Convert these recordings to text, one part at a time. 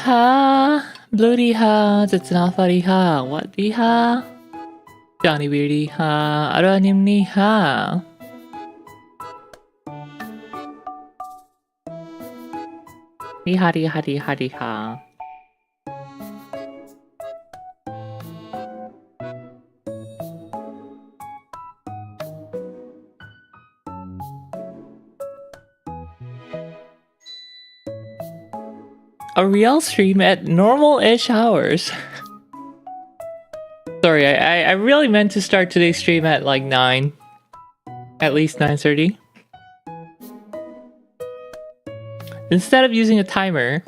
ha, bloody ha, zetsunafari ha, what di ha, Johnny Weirdy ha, Aranim ni ha. Ni ha di ha di ha di ha. A real stream at normal-ish hours. Sorry, I really meant to start today's stream at like 9. At least 9:30. Instead of using a timer,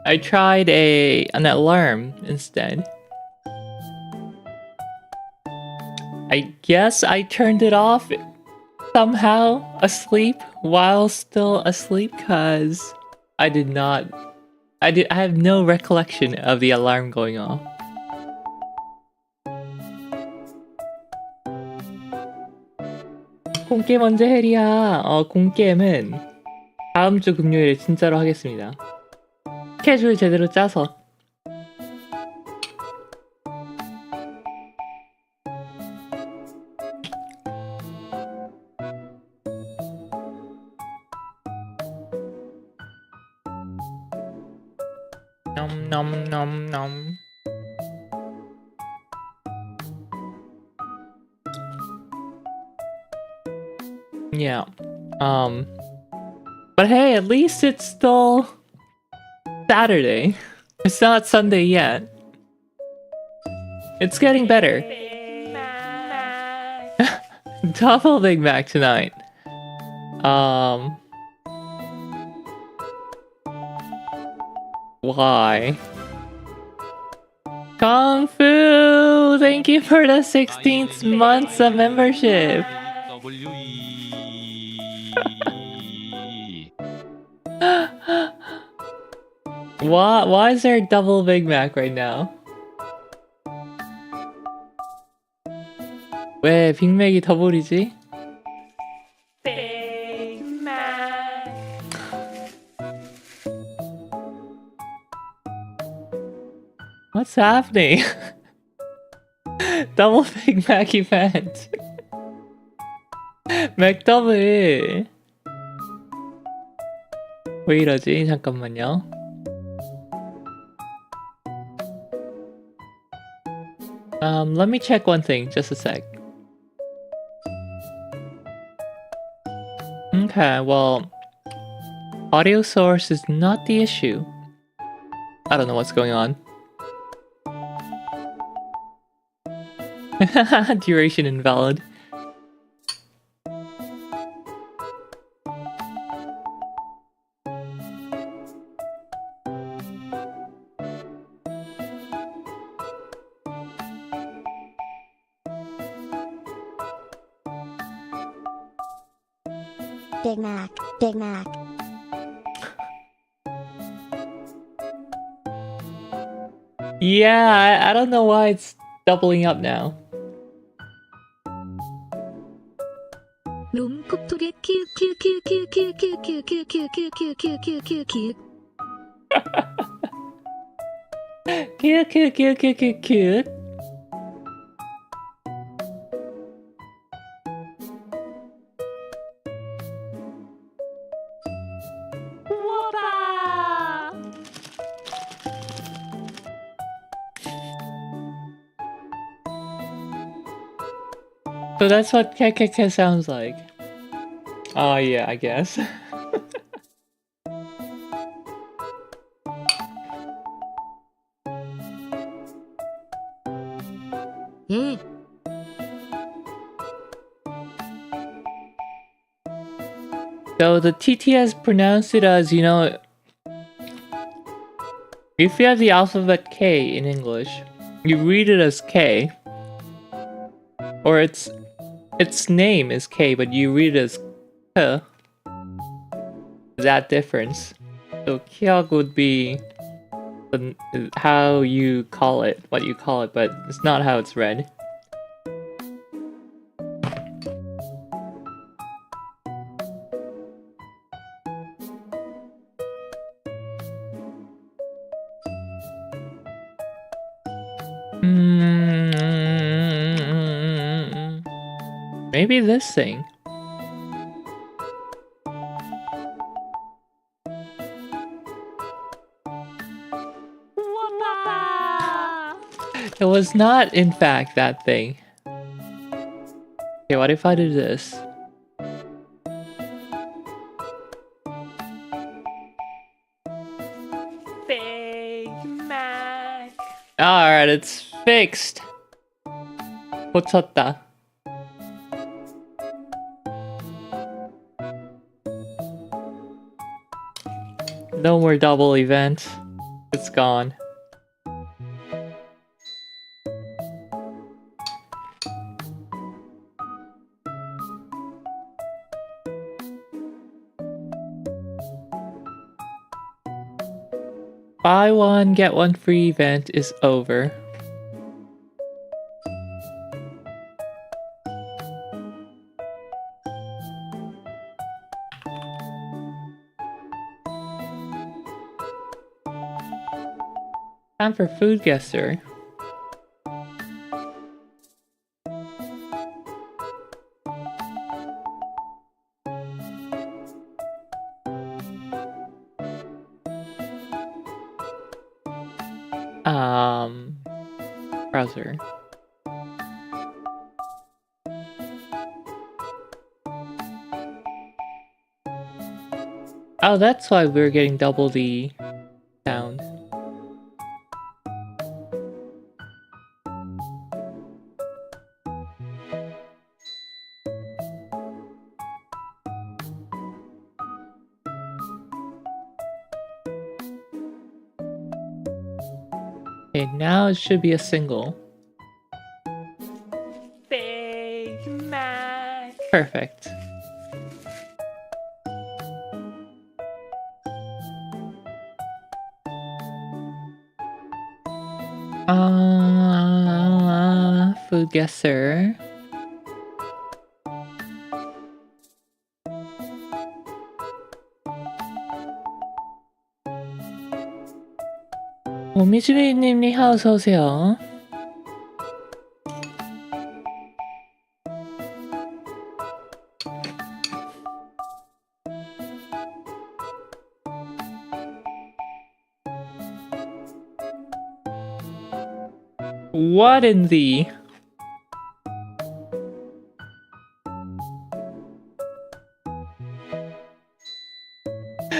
I tried an alarm instead. I guess I turned it off somehow asleep while still asleep cause I have no recollection of the alarm going off. 공게임 언제 해리야? 공게임은 다음 주 금요일에 진짜로 하겠습니다. 스케줄 제대로 짜서. nom. Yeah. But hey, at least it's still Saturday. It's not Sunday yet. It's getting better. Double Big Mac tonight. Why? Kung Fu! Thank you for the 16th months of membership. Why is there a double Big Mac right now? 왜 빅맥이 더블이지? Big Mac. What's happening? Double Big Mac event. 맥더블. 왜 이러지? 잠깐만요. Let me check one thing, just a sec. Okay, well, audio source is not the issue. I don't know what's going on. Duration invalid. Big Mac, Big Mac. Yeah, I don't know why it's doubling up now. 롬코토레 큐큐큐큐큐큐큐큐큐큐큐큐큐큐큐큐큐 Cute. So that's what KKK sounds like. Oh yeah, I guess. 예. So the TTS pronounced it as, you know, if you have the alphabet K in English, you read it as K. Or its name is K, but you read it as K. That difference. So Kyog would be how you call it, what you call it, but it's not how it's read. Maybe this thing. It was not, in fact, that thing. Okay, what if I do this? Big Mac. Alright, it's fixed. 고쳤다. No more double event. It's gone. Buy one, get one free event is over. Time for food guesser. Browser. Oh, that's why we're getting double the sound. Okay, now it should be a single. Big Mac. Perfect. Food guesser. 미주리님 어서 오세요. What in the...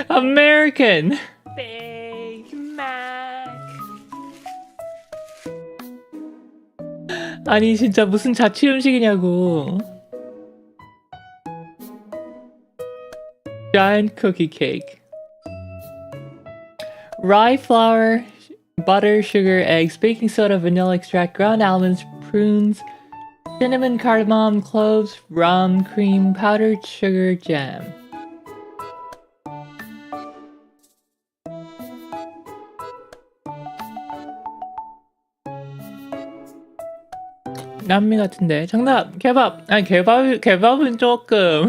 American! Big Mac. 아니 진짜 무슨 자취 음식이냐고. Giant cookie cake. Rye flour, butter, sugar, eggs, baking soda, vanilla extract, ground almonds, prunes, cinnamon, cardamom, cloves, rum, cream, powdered sugar, jam. 남미 같은데. 정답! 개밥! 아니 개밥은 조금...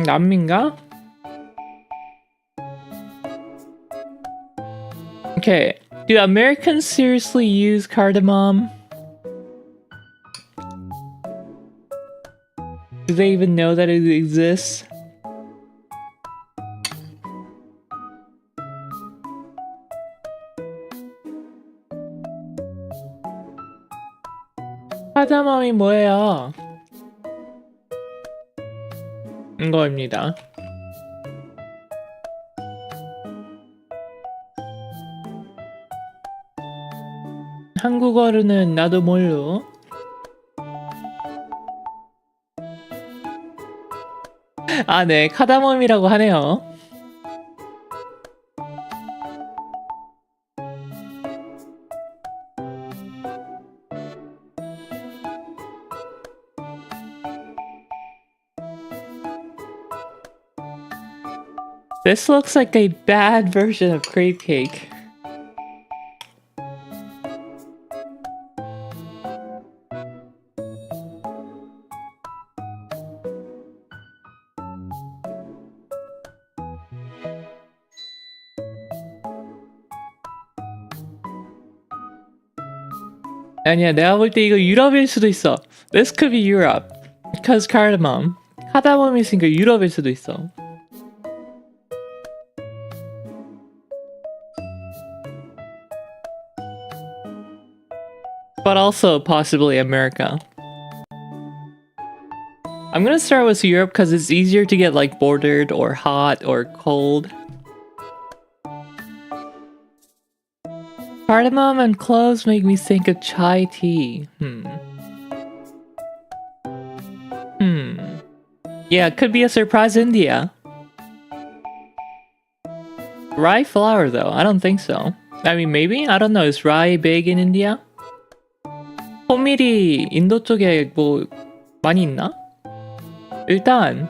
남미인가? Okay, do Americans seriously use cardamom? Do they even know that it exists? 카다멈이 뭐예요? 이거입니다. 한국어로는 나도 몰라. 아, 네, 카다멈이라고 하네요. This looks like a bad version of crepe cake. 아니야, 내가 볼 때 이거 유럽일 수도 있어. This could be Europe. Because cardamom. 카다몬이 있으니까 유럽일 수도 있어. But also possibly America. I'm gonna start with Europe because it's easier to get like bordered or hot or cold. Cardamom and cloves make me think of chai tea. Yeah, it could be a surprise India. Rye flour though, I don't think so. I mean maybe? I don't know. Is rye big in India? 호밀이 인도 쪽에 뭐 많이 있나? 일단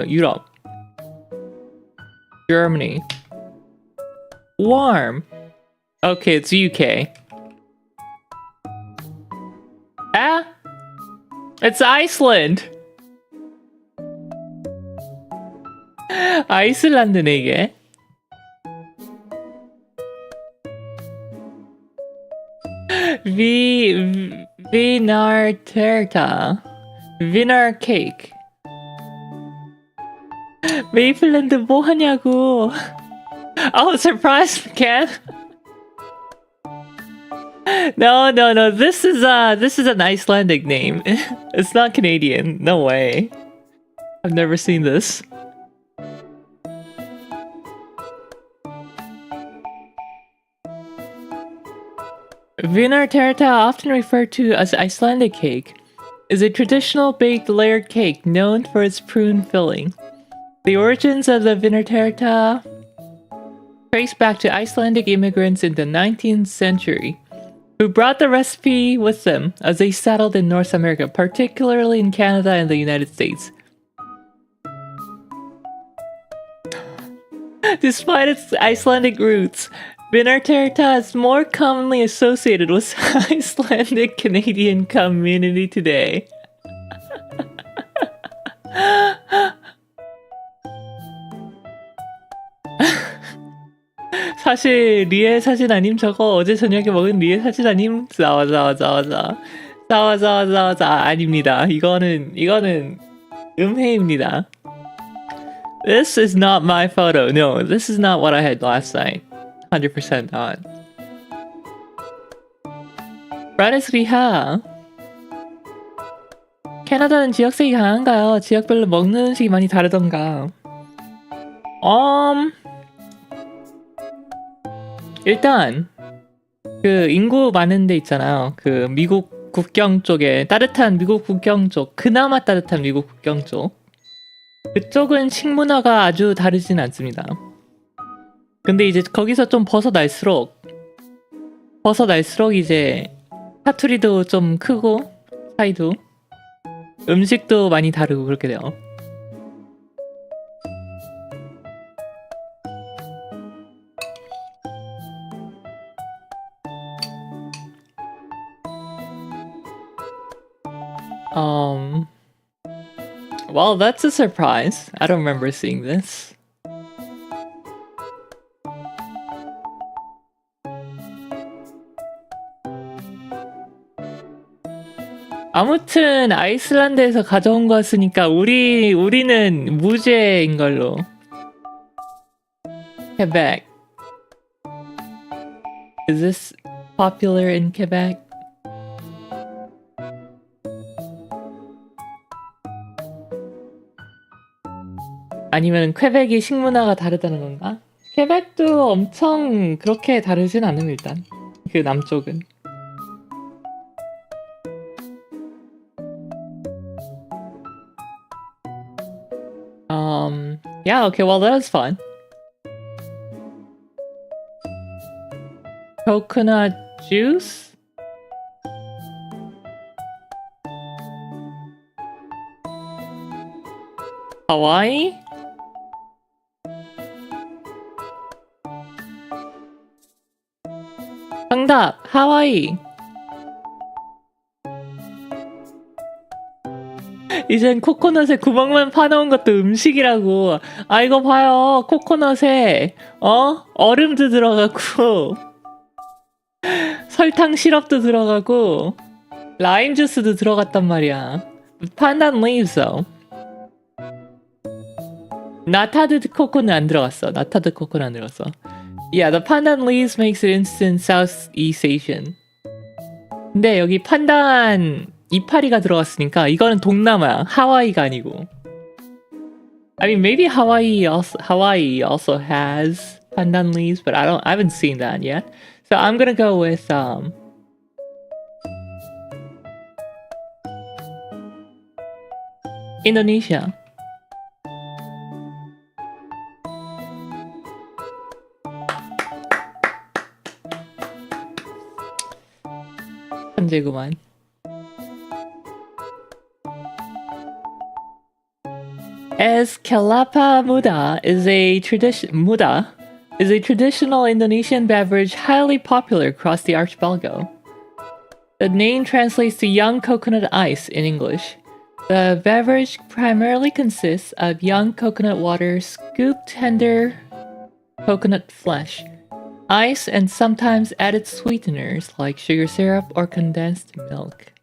유럽. Germany. Warm. Okay, it's UK. Ah? It's Iceland. 아이슬란드네 이게. Vinarterta. Vinar cake. 메이플랜드 뭐 하냐고. Oh, surprise, Ken. No. This is an Icelandic name. It's not Canadian. No way. I've never seen this. Vinarterta, often referred to as Icelandic cake, is a traditional baked layered cake known for its prune filling. The origins of the Vinarterta trace back to Icelandic immigrants in the 19th century, who brought the recipe with them as they settled in North America, particularly in Canada and the United States. Despite its Icelandic roots, Vinarterta is more commonly associated with Icelandic Canadian community today. 사실 리에 사진 아님 저거 어제 저녁에 먹은 리에 사진 아님? 싸워 아닙니다. 이거는 음해입니다. This is not my photo. No, this is not what I had last night. 100% not. 브라데스리하. 캐나다는 지역색이 강한가요? 지역별로 먹는 음식이 많이 다르던가? 일단 그 인구 많은 데 있잖아요. 그 미국 국경 쪽에 따뜻한 미국 국경 쪽, 그나마 따뜻한 미국 국경 쪽. 그쪽은 식문화가 아주 다르진 않습니다. 근데 이제 거기서 좀 벗어날수록 이제 사투리도 좀 크고 차이도 음식도 많이 다르고 그렇게 돼요. Well, that's a surprise. I don't remember seeing this. 아무튼 아이슬란드에서 가져온 거였으니까 우리는 무죄인 걸로. Quebec. Is this popular in Quebec? 아니면 퀘벡이 식문화가 다르다는 건가? 퀘벡도 엄청 그렇게 다르진 않음 일단. 그 남쪽은. Yeah, okay, well that was fun. Coconut juice? Hawaii? 정답! 하와이! 이젠 코코넛에 구멍만 파놓은 것도 음식이라고. 아 이거 봐요. 코코넛에 얼음도 들어가고 설탕 시럽도 들어가고 라임 주스도 들어갔단 말이야. Pandan leaves though. 나타드 코코는 안 들어갔어. 나타드 코코는 안 들어갔어. Yeah, the pandan leaves makes it instant Southeast Asian. 근데 여기 판단 이파리가 들어갔으니까 이거는 동남아, 하와이가 아니고. I mean, maybe Hawaii also has pandan leaves, but I haven't seen that yet. So I'm gonna go with Indonesia. 천재구만. As kelapa muda is a traditional Indonesian beverage highly popular across the archipelago. The name translates to young coconut ice in English. The beverage primarily consists of young coconut water, scooped tender coconut flesh, ice, and sometimes added sweeteners like sugar syrup or condensed milk.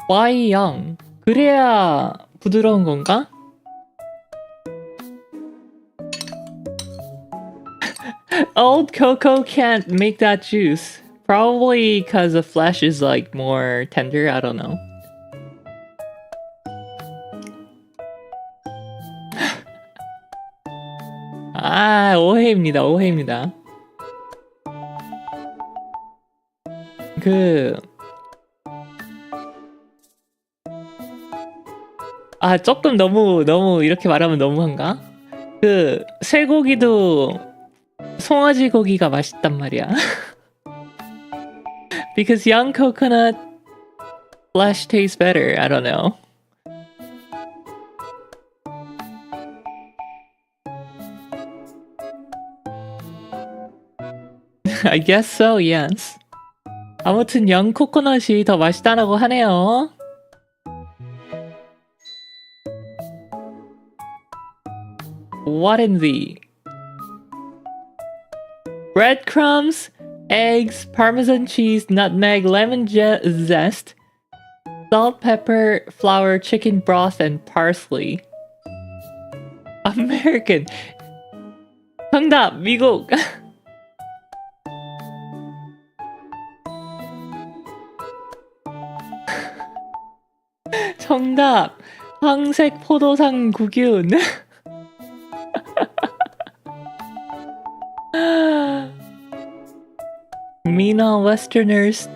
Why young? 그래야 부드러운 건가? Old cocoa can't make that juice. Probably because the flesh is like more tender, I don't know. 아, 오해입니다. 오해입니다. 조금 너무 이렇게 말하면 너무한가? 쇠고기도 송아지 고기가 맛있단 말이야. Because young coconut flesh tastes better. I don't know. I guess so, yes. 아무튼 영 코코넛이 더 맛있다라고 하네요. What in the... breadcrumbs, eggs, parmesan cheese, nutmeg, lemon zest, salt, pepper, flour, chicken broth, and parsley. American. 정답, 미국. 정답, 황색 포도상 구균. Meanwhile, Westerners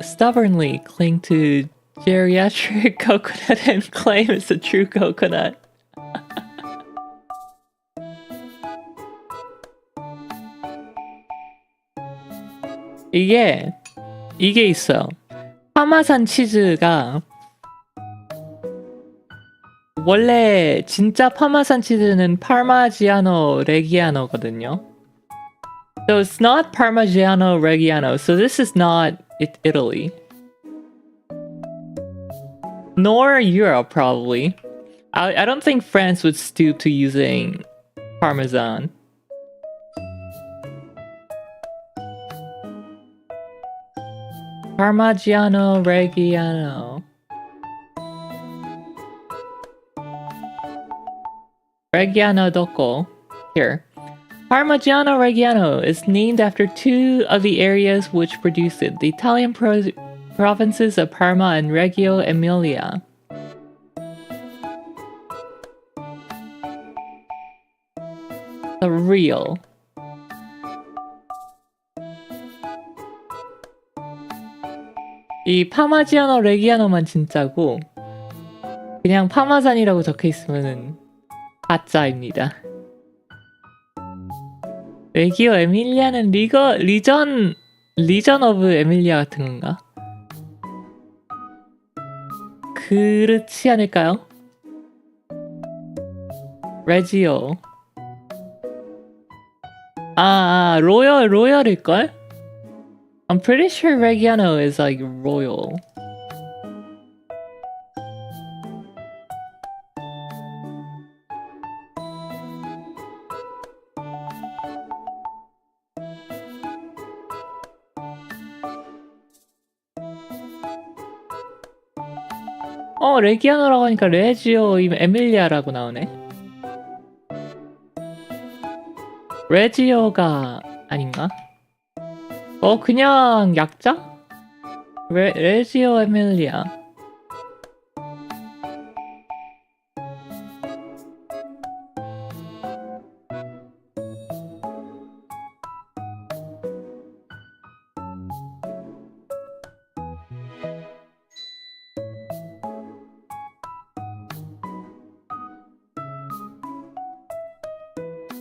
stubbornly cling to geriatric coconut and claim it's a true coconut. 이게 있어. 파마산 치즈가 원래 진짜 파마산 치즈는 파르마지아노 레기아노거든요. So it's not Parmigiano Reggiano, so this is not Italy. Nor Europe, probably. I don't think France would stoop to using Parmesan. Parmigiano Reggiano. Reggiano Doco. Here. Parmigiano Reggiano is named after two of the areas which produce it, the Italian provinces of Parma and Reggio Emilia. The real. 이 파마지아노 레기아노만 진짜고 그냥 파마산이라고 적혀있으면은 가짜입니다. 레기오 에밀리아는 리전 오브 에밀리아 같은 건가? 그렇지 않을까요? 레지오. 로열일걸? I'm pretty sure Reggiano is like royal. 레기아노라고 하니까 레지오 에밀리아라고 나오네. 레지오가 아닌가? 그냥 약자? 레지오 에밀리아.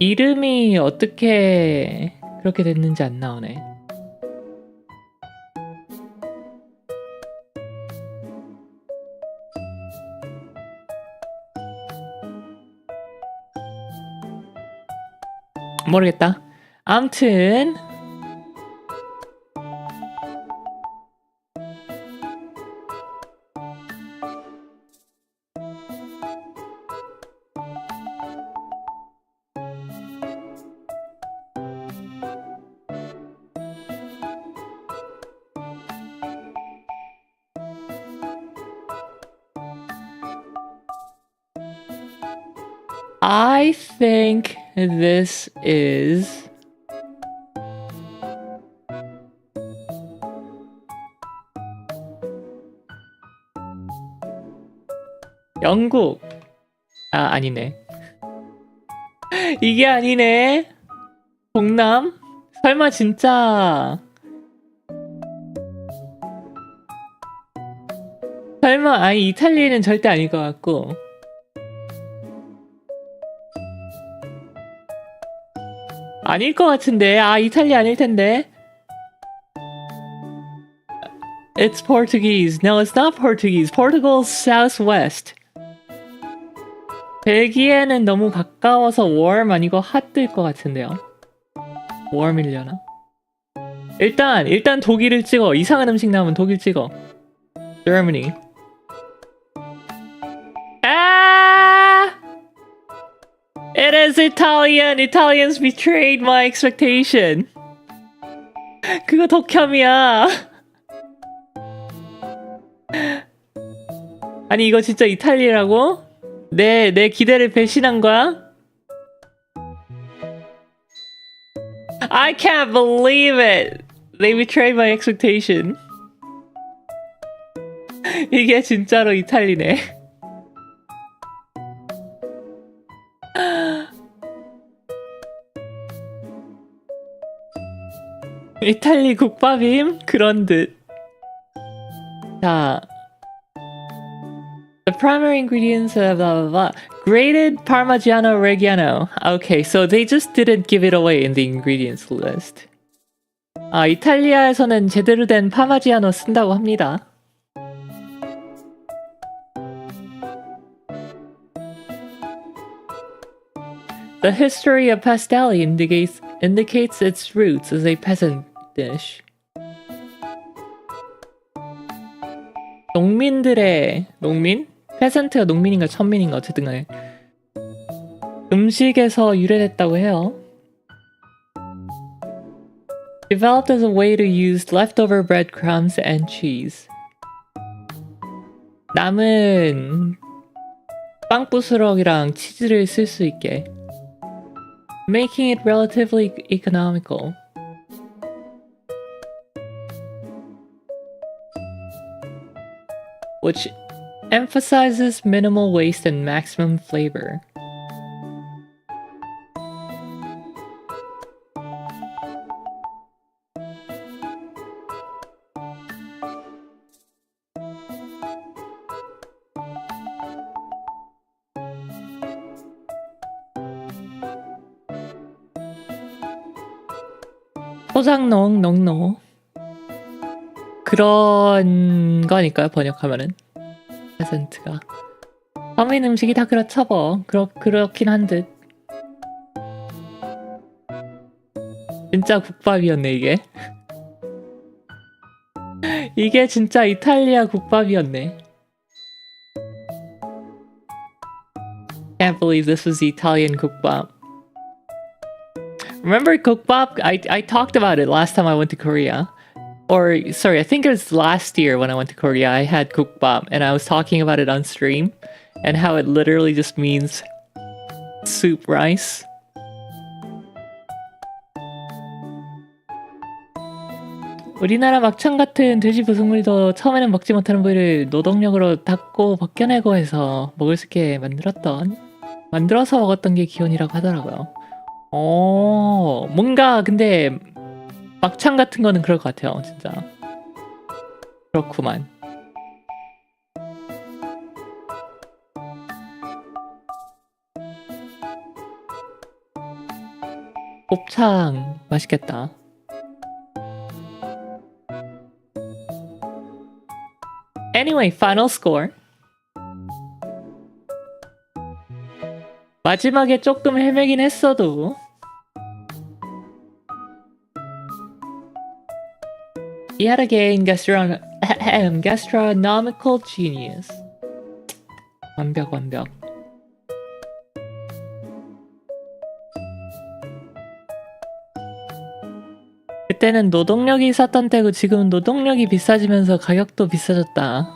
이름이 어떻게 그렇게 됐는지 안 나오네. 모르겠다. 암튼 I think this is 영국. 아니네. 이게 아니네. 동남? 설마 진짜 설마 이탈리아는 절대 아닐 것 같고. 아닐 것 같은데. 이탈리아 아닐 텐데. It's Portuguese. No, it's not Portuguese. Portugal's southwest. 벨기에는 너무 가까워서 warm 아니고 hot일 것 같은데요. warm이려나? 일단 독일을 찍어. 이상한 음식 나오면 독일 찍어. Germany. It is Italian. Italians betrayed my expectation. 그거 독혐이야. 아니 이거 진짜 이탈리아라고? 내 기대를 배신한 거야? I can't believe it. They betrayed my expectation. 이게 진짜로 이탈리네. 이탈리 국밥임? 그런 듯. 자, the primary ingredients of blah blah blah. Grated Parmigiano Reggiano. Okay, so they just didn't give it away in the ingredients list. 이탈리아에서는 제대로 된 파마지아노 쓴다고 합니다. The history of pastelli indicates its roots as a peasant dish. 농민? 페센트가 농민인가 천민인가 어쨌든 간에 음식에서 유래됐다고 해요. Developed as a way to use leftover breadcrumbs and cheese. 남은 빵부스럭이랑 치즈를 쓸 수 있게. Making it relatively economical. Which emphasizes minimal waste and maximum flavor. 포장농 농노 그런 거니까요. 번역하면은 페센트가 서민 음식이 다 그렇죠 뭐. 그렇긴 한 듯. 진짜 국밥이었네 이게. 이게 진짜 이탈리아 국밥이었네. Can't believe this was Italian 국밥. Remember 국밥? I talked about it last time I went to Korea. or sorry, I think it was last year when I went to Korea, I had 국밥 and I was talking about it on stream and how it literally just means soup rice. 우리나라 막창 같은 돼지 부속물도 처음에는 먹지 못하는 부위를 노동력으로 닦고 벗겨내고 해서 먹을 수 있게 만들어서 먹었던 게 기원이라고 하더라고요. 뭔가 근데 막창 같은 거는 그럴 것 같아요, 진짜. 그렇구만. 곱창 맛있겠다. Anyway, final score. 마지막에 조금 헤매긴 했어도 yet again gastronomical genius. 완벽. 그때는 노동력이 쌌던 때고 지금은 노동력이 비싸지면서 가격도 비싸졌다.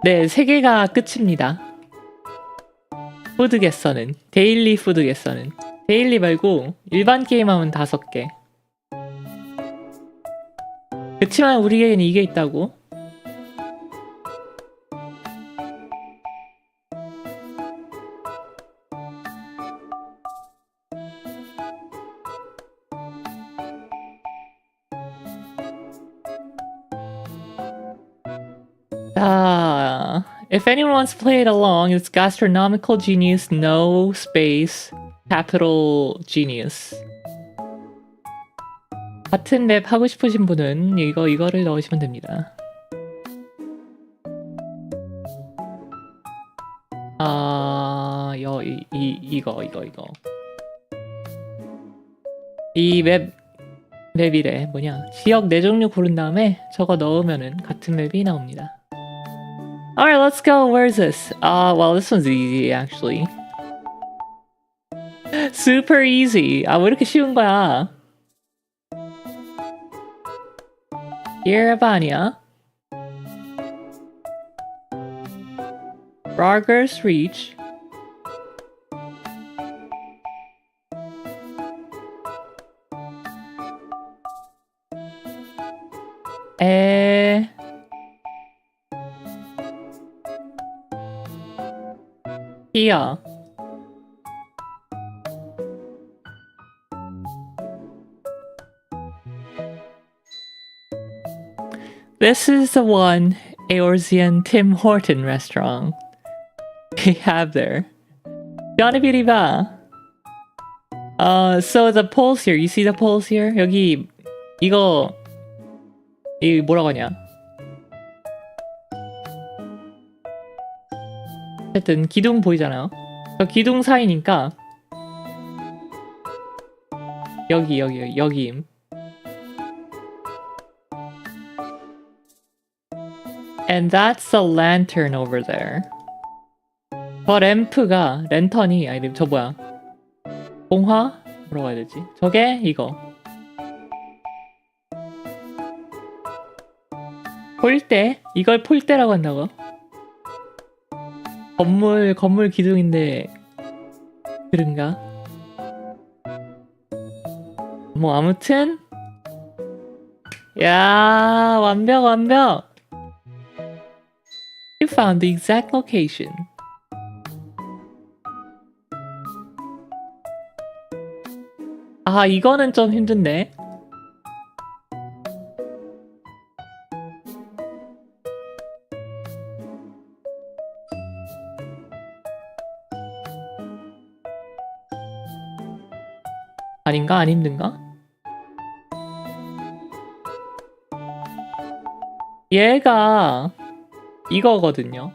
네, 3개가 끝입니다. 푸드 개선은 데일리 푸드 개선은 데일리 말고 일반 게임하면 5개. 그치만 우리에게는 이게 있다고. If anyone wants to play it along, it's gastronomical genius, no space, capital genius. 같은 맵 하고 싶으신 분은 이거를 넣으시면 됩니다. 이거. 이 맵이래. 뭐냐. 지역 4종류 고른 다음에 저거 넣으면은 같은 맵이 나옵니다. Alright, let's go. Where is this? Well, this one's easy, actually. Super easy. 왜 이렇게 쉬운 거야? Yerevan이야. Progress Reach. Here. This is the one Eorzea Tim Horton restaurant they have there. Johnny Biriba. So the polls here, you see the polls here? 여기 이거 뭐라고 하냐? 어쨌든 기둥 보이잖아요. 저 기둥 사이니까 여기임. And that's the lantern over there. 저 랜턴이 아니 저 뭐야? 봉화? 뭐라고 해야 되지? 저게 이거. 폴대? 이걸 폴대라고 한다고? 건물 기둥인데 그런가? 뭐 아무튼 야 완벽. You found the exact location. 이거는 좀 힘든데. 아닌가? 안 힘든가? 얘가 이거거든요.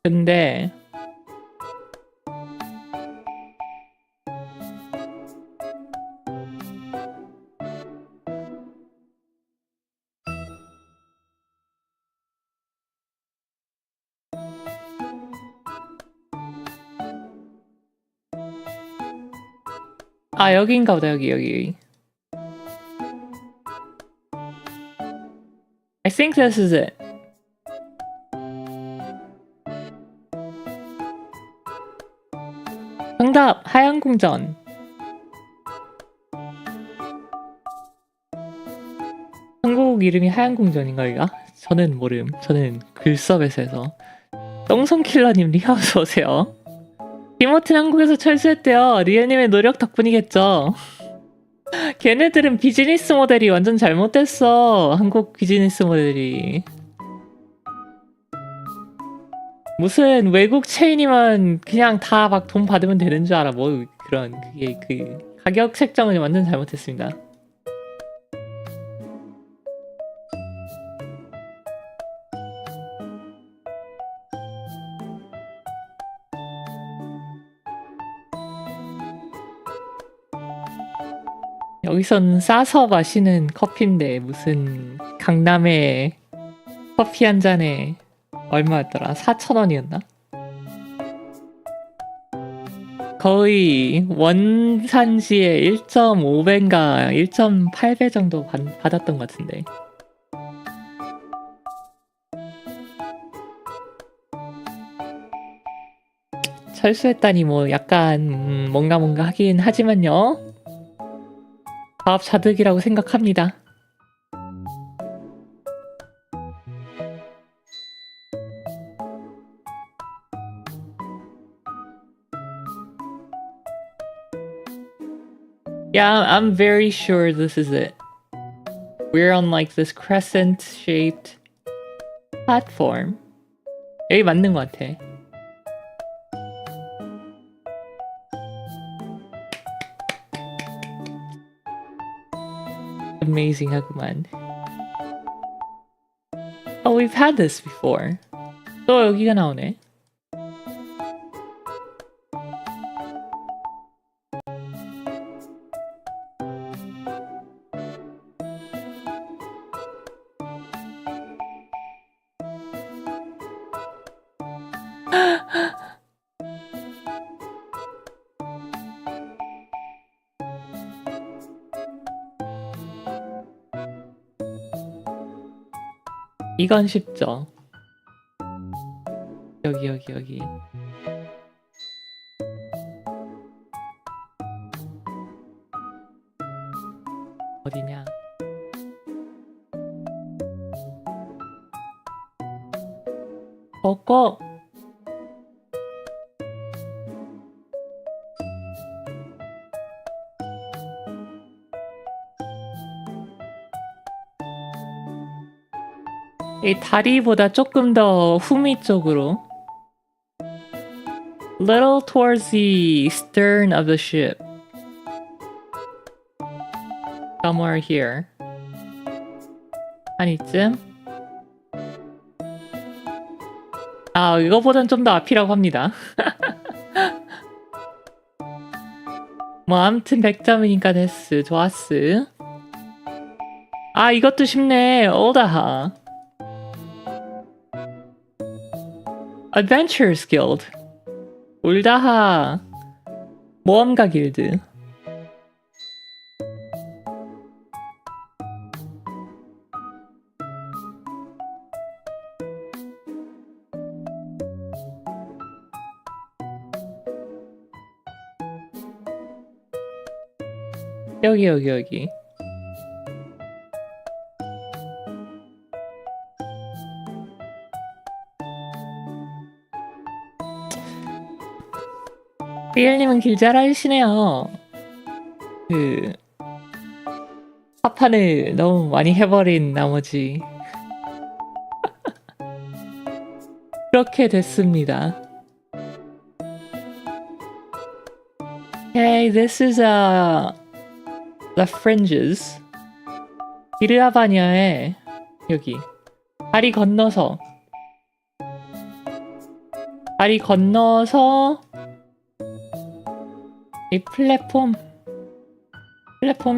근데 아, 여기인가 보다. 여기. I think this is it. 정답! 하얀궁전. 한국 이름이 하얀궁전인가, 이가? 저는 모름. 저는 글서벳에서. 똥손킬러님 리하 어서오세요. 디모튼 한국에서 철수했대요. 리에님의 노력 덕분이겠죠. 걔네들은 비즈니스 모델이 완전 잘못됐어. 한국 비즈니스 모델이. 무슨 외국 체인이면 그냥 다 막 돈 받으면 되는 줄 알아. 뭐 그런 그게 그 가격 책정은 완전 잘못했습니다. 여기선 싸서 마시는 커피인데 무슨 강남에 커피 한 잔에 얼마였더라? 4,000원이었나? 거의 원산지의 1.5배인가 1.8배 정도 받았던 것 같은데. 철수했다니 뭐 약간 뭔가 하긴 하지만요. 사업자득이라고 생각합니다. Yeah, I'm very sure this is it. We're on like this crescent-shaped platform. 여기 맞는 것 같아. Amazing 하구만. Oh, we've had this before. 또 여기가 나오네. 이건 쉽죠. 여기. 어디냐? 벚꽃! 이 다리보다 조금 더 후미 쪽으로. Little towards the stern of the ship. Somewhere here. 한 이쯤? 아, 이거보단 좀 더 앞이라고 합니다. 뭐 아무튼 100점이니까 됐스. 좋았스. 아, 이것도 쉽네. 오다하. Adventurers Guild. 올다하. 모험가 길드. 여기. 리엘님은 길 잘 알시네요. 파판을 너무 많이 해버린 나머지 그렇게 됐습니다. Okay, this is the fringes. 비르아바니아의 여기 다리 건너서 이 플랫폼이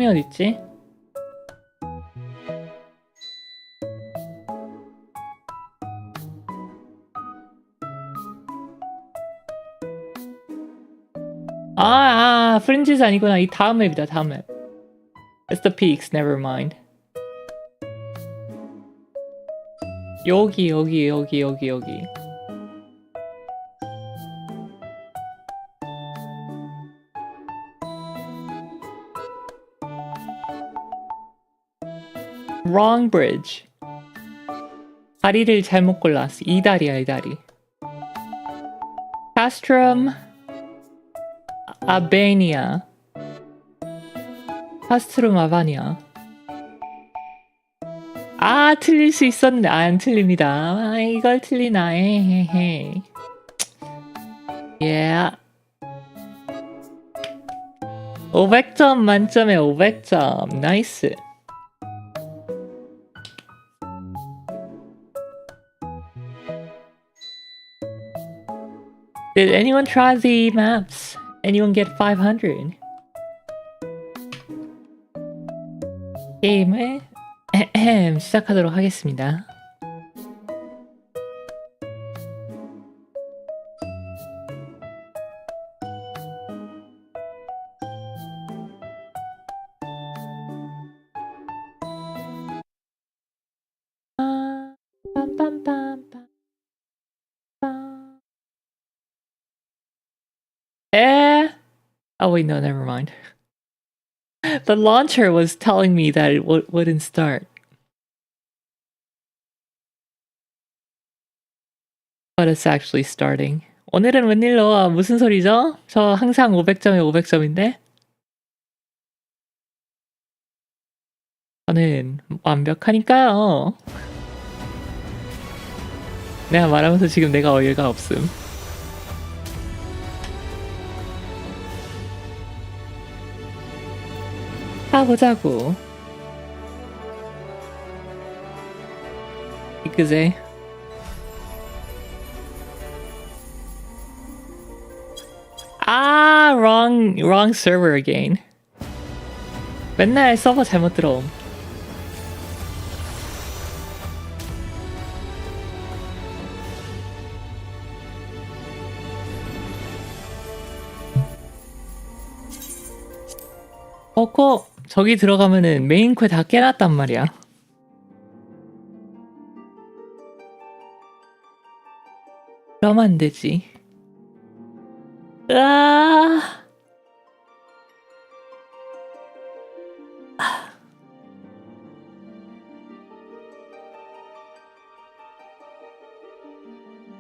어딨지? 프린지스 아니구나. 이 다음 맵이다, 다음 맵. It's the peaks, never mind. 여기. Wrong bridge. 다리를 잘못 골랐어. 이 다리야, 이 다리. Castrum Albania. Castrum Albania. 틀릴 수 있었는데 안 틀립니다. 이걸 틀리나. 헤헤헤. Yeah. 500점 만점에 500점. 나이스. Did anyone try the maps? Anyone get 500? 게임을 시작하도록 하겠습니다. Oh wait, no, never mind. The launcher was telling me that it wouldn't start. But it's actually starting. 오늘은 웬일로 무슨 소리죠? 저 항상 500점에 500점인데? 저는 완벽하니까요. 내가 말하면서 지금 내가 어이가 없음. 가보자고. 그제 wrong server again. 맨날 서버 잘못 들어옴. 저기 들어가면은 메인 퀘 다 깨놨단 말이야. 그러면 안 되지.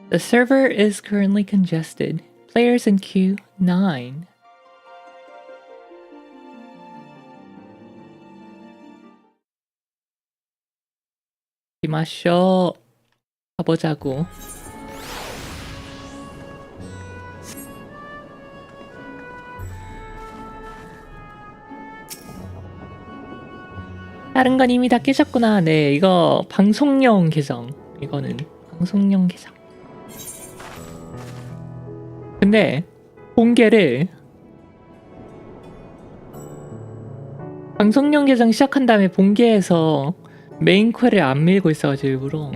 The server is currently congested. Players in queue 9. 마셔. 가보자고. 다른 건 이미 다 깨졌구나. 네, 이거 방송용 계정. 이거는 방송용 계정. 근데 공개를 방송용 계정 시작한 다음에 본계에서 메인 퀘를 안 밀고 있어가지고 일부러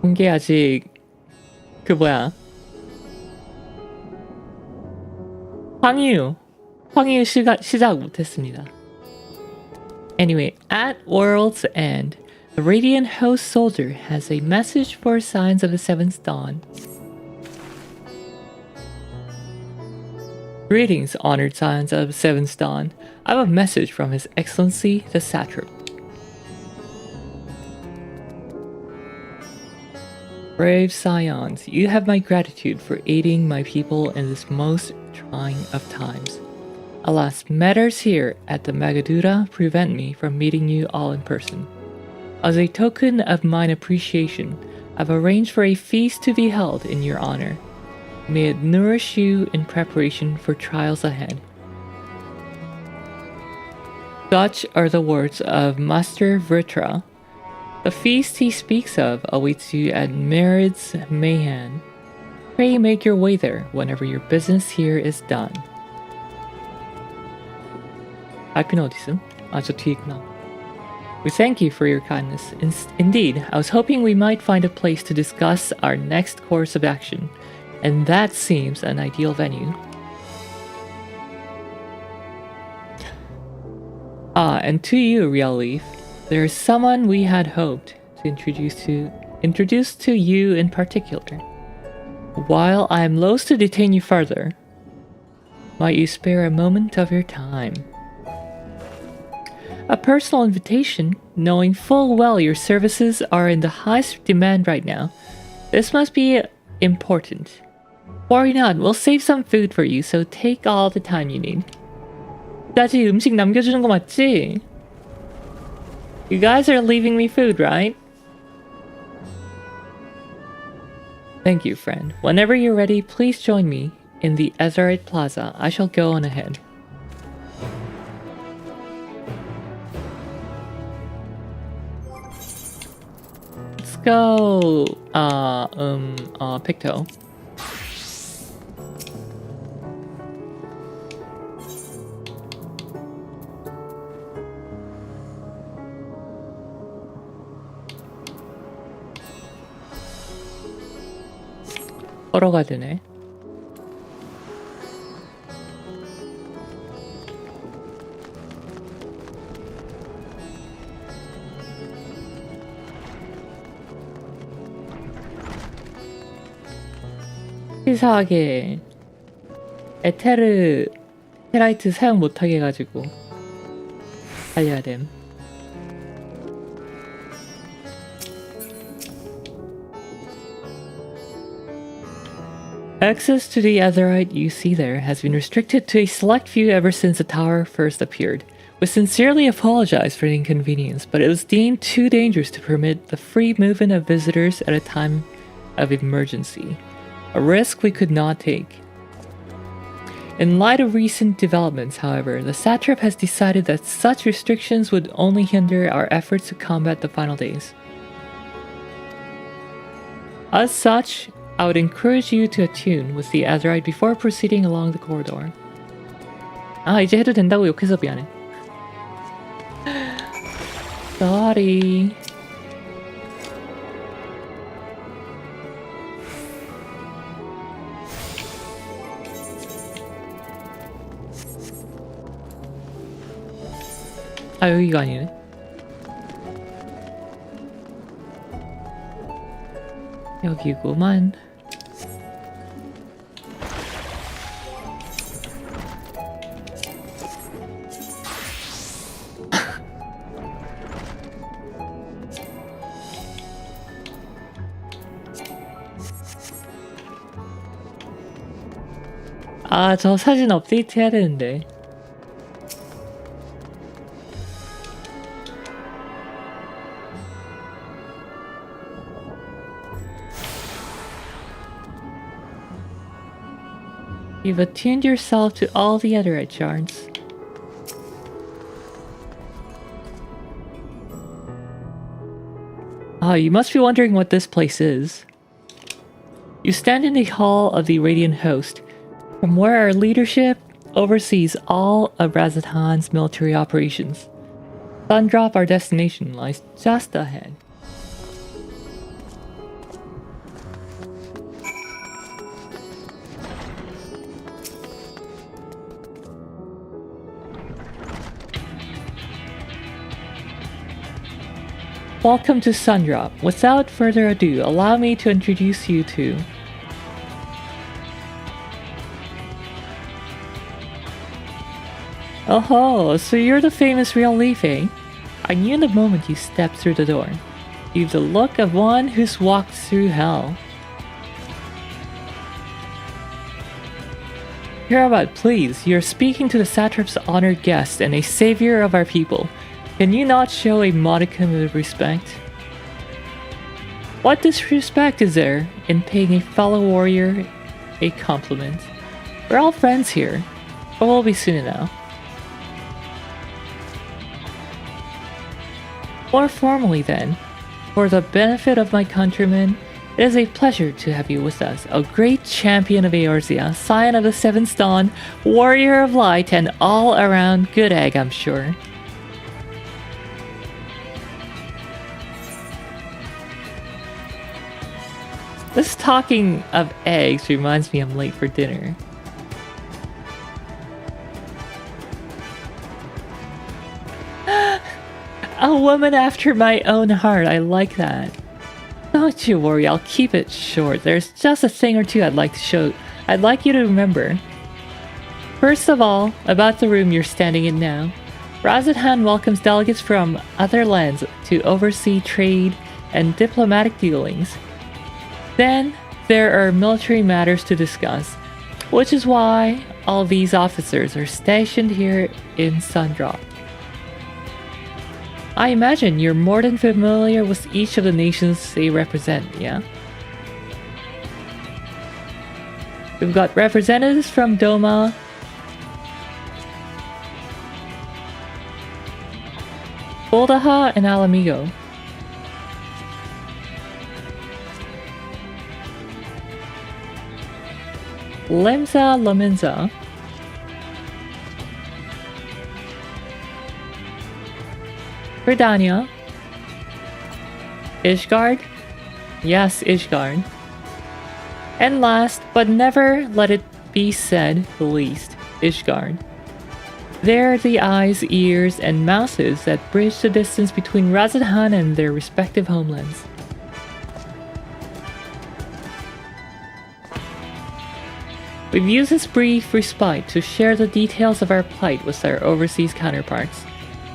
본계 아직 황유 시작 못했습니다. Anyway, at World's End, the Radiant Host Soldier has a message for Signs of the Seventh Dawn. Greetings, honored Signs of the Seventh Dawn. I have a message from His Excellency the Satrap. Brave Scions, you have my gratitude for aiding my people in this most trying of times. Alas, matters here at the Magadura prevent me from meeting you all in person. As a token of mine appreciation, I've arranged for a feast to be held in your honor. May it nourish you in preparation for trials ahead. Such are the words of Master Vritra. The feast he speaks of awaits you at Merid's Mahan. Pray make your way there whenever your business here is done. 발표는 어디 있음? 저 뒤에 있구나. We thank you for your kindness. Indeed, I was hoping we might find a place to discuss our next course of action. and that seems an ideal venue. And to you, Real Leaf, there is someone we had hoped to introduce to you in particular. While I am loath to detain you further, might you spare a moment of your time? A personal invitation, knowing full well your services are in the highest demand right now. This must be important. Worry not, we'll save some food for you, so take all the time you need. 나지 음식 남겨주는 거 맞지? You guys are leaving me food, right? Thank you, friend. Whenever you're ready, please join me in the Eorzea Plaza. I shall go on ahead. Let's go, Picto. 걸어가야 되네. 치사하게 에테라이트 사용 못하게 해가지고 달려야 됨. Access to the Aetheryte you see there has been restricted to a select few ever since the tower first appeared. We sincerely apologize for the inconvenience, but it was deemed too dangerous to permit the free movement of visitors at a time of emergency. A risk we could not take. In light of recent developments, however, the satrap has decided that such restrictions would only hinder our efforts to combat the final days. As such, I would encourage you to attune with the Aetheryte before proceeding along the corridor. 아, 이제 해도 된다고 욕해서 미안해. Sorry. 아, 여기가 아니네. 여기구만. 아, 저 사진 업데이트 해야 되는데. You've attuned yourself to all the Aetheryte shards. Ah, you must be wondering what this place is. You stand in the hall of the Radiant Host, from where our leadership oversees all of Razathan's military operations. Sundrop, our destination, lies just ahead. Welcome to Sundrop. Without further ado, allow me to introduce you to... Oh, so you're the famous Real Leaf, eh? I knew the moment you stepped through the door. You've the look of one who's walked through hell. Hear about, please. You're speaking to the satrap's honored guest and a savior of our people. Can you not show a modicum of respect? What disrespect is there in paying a fellow warrior a compliment? We're all friends here, but we'll be soon enough. More formally then, for the benefit of my countrymen, it is a pleasure to have you with us, a great champion of Eorzea, scion of the Seventh Dawn, warrior of light, and all-around good egg, I'm sure. This talking of eggs reminds me I'm late for dinner. A woman after my own heart, I like that. Don't you worry, I'll keep it short. There's just a thing or two I'd like you to remember. First of all, about the room you're standing in now. Razathan welcomes delegates from other lands to oversee trade and diplomatic dealings. Then, there are military matters to discuss, which is why all these officers are stationed here in Sundrop. I imagine you're more than familiar with each of the nations they represent, yeah? We've got representatives from Doma, Boldaha, and Alamigo. Lemza Laminza, Verdania, Ishgard, yes, Ishgard, and last but never let it be said the least, Ishgard. They're the eyes, ears, and mouths that bridge the distance between Razathan and their respective homelands. We've used this brief respite to share the details of our plight with our overseas counterparts.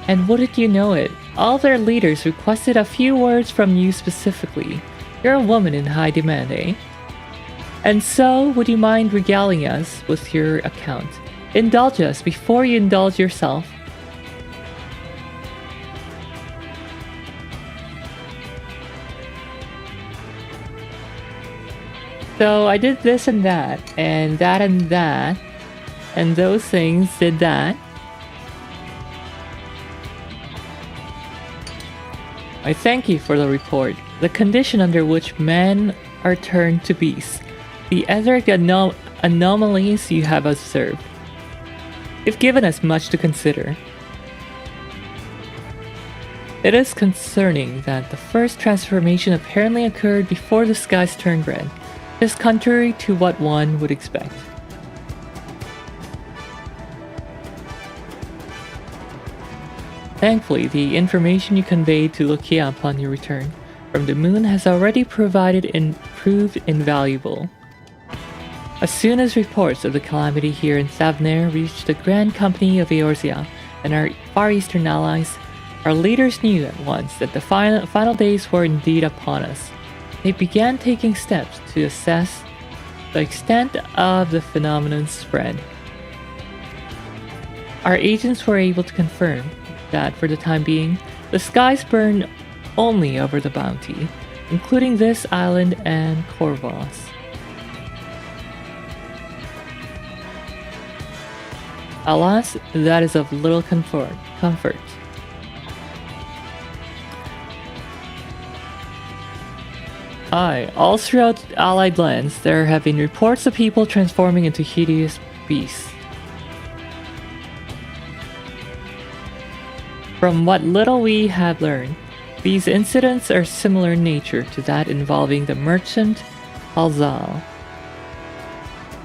And wouldn't you know it, all their leaders requested a few words from you specifically. You're a woman in high demand, eh? And so, would you mind regaling us with your account? Indulge us before you indulge yourself. So I did this and that, and that and that, and those things did that. I thank you for the report. The condition under which men are turned to beasts, the etheric anomalies you have observed. You've given us much to consider. It is concerning that the first transformation apparently occurred before the skies turned red. It is contrary to what one would expect. Thankfully, the information you conveyed to Lucia upon your return from the moon has already proved invaluable. As soon as reports of the calamity here in Thavner reached the Grand Company of Eorzea and our Far Eastern allies, our leaders knew at once that the final days were indeed upon us. They began taking steps to assess the extent of the phenomenon's spread. Our agents were able to confirm that for the time being, the skies burn only over the bounty, including this island and Corvos. Alas, that is of little comfort. Aye, all throughout Allied lands, there have been reports of people transforming into hideous beasts. From what little we have learned, these incidents are similar in nature to that involving the merchant Alzal.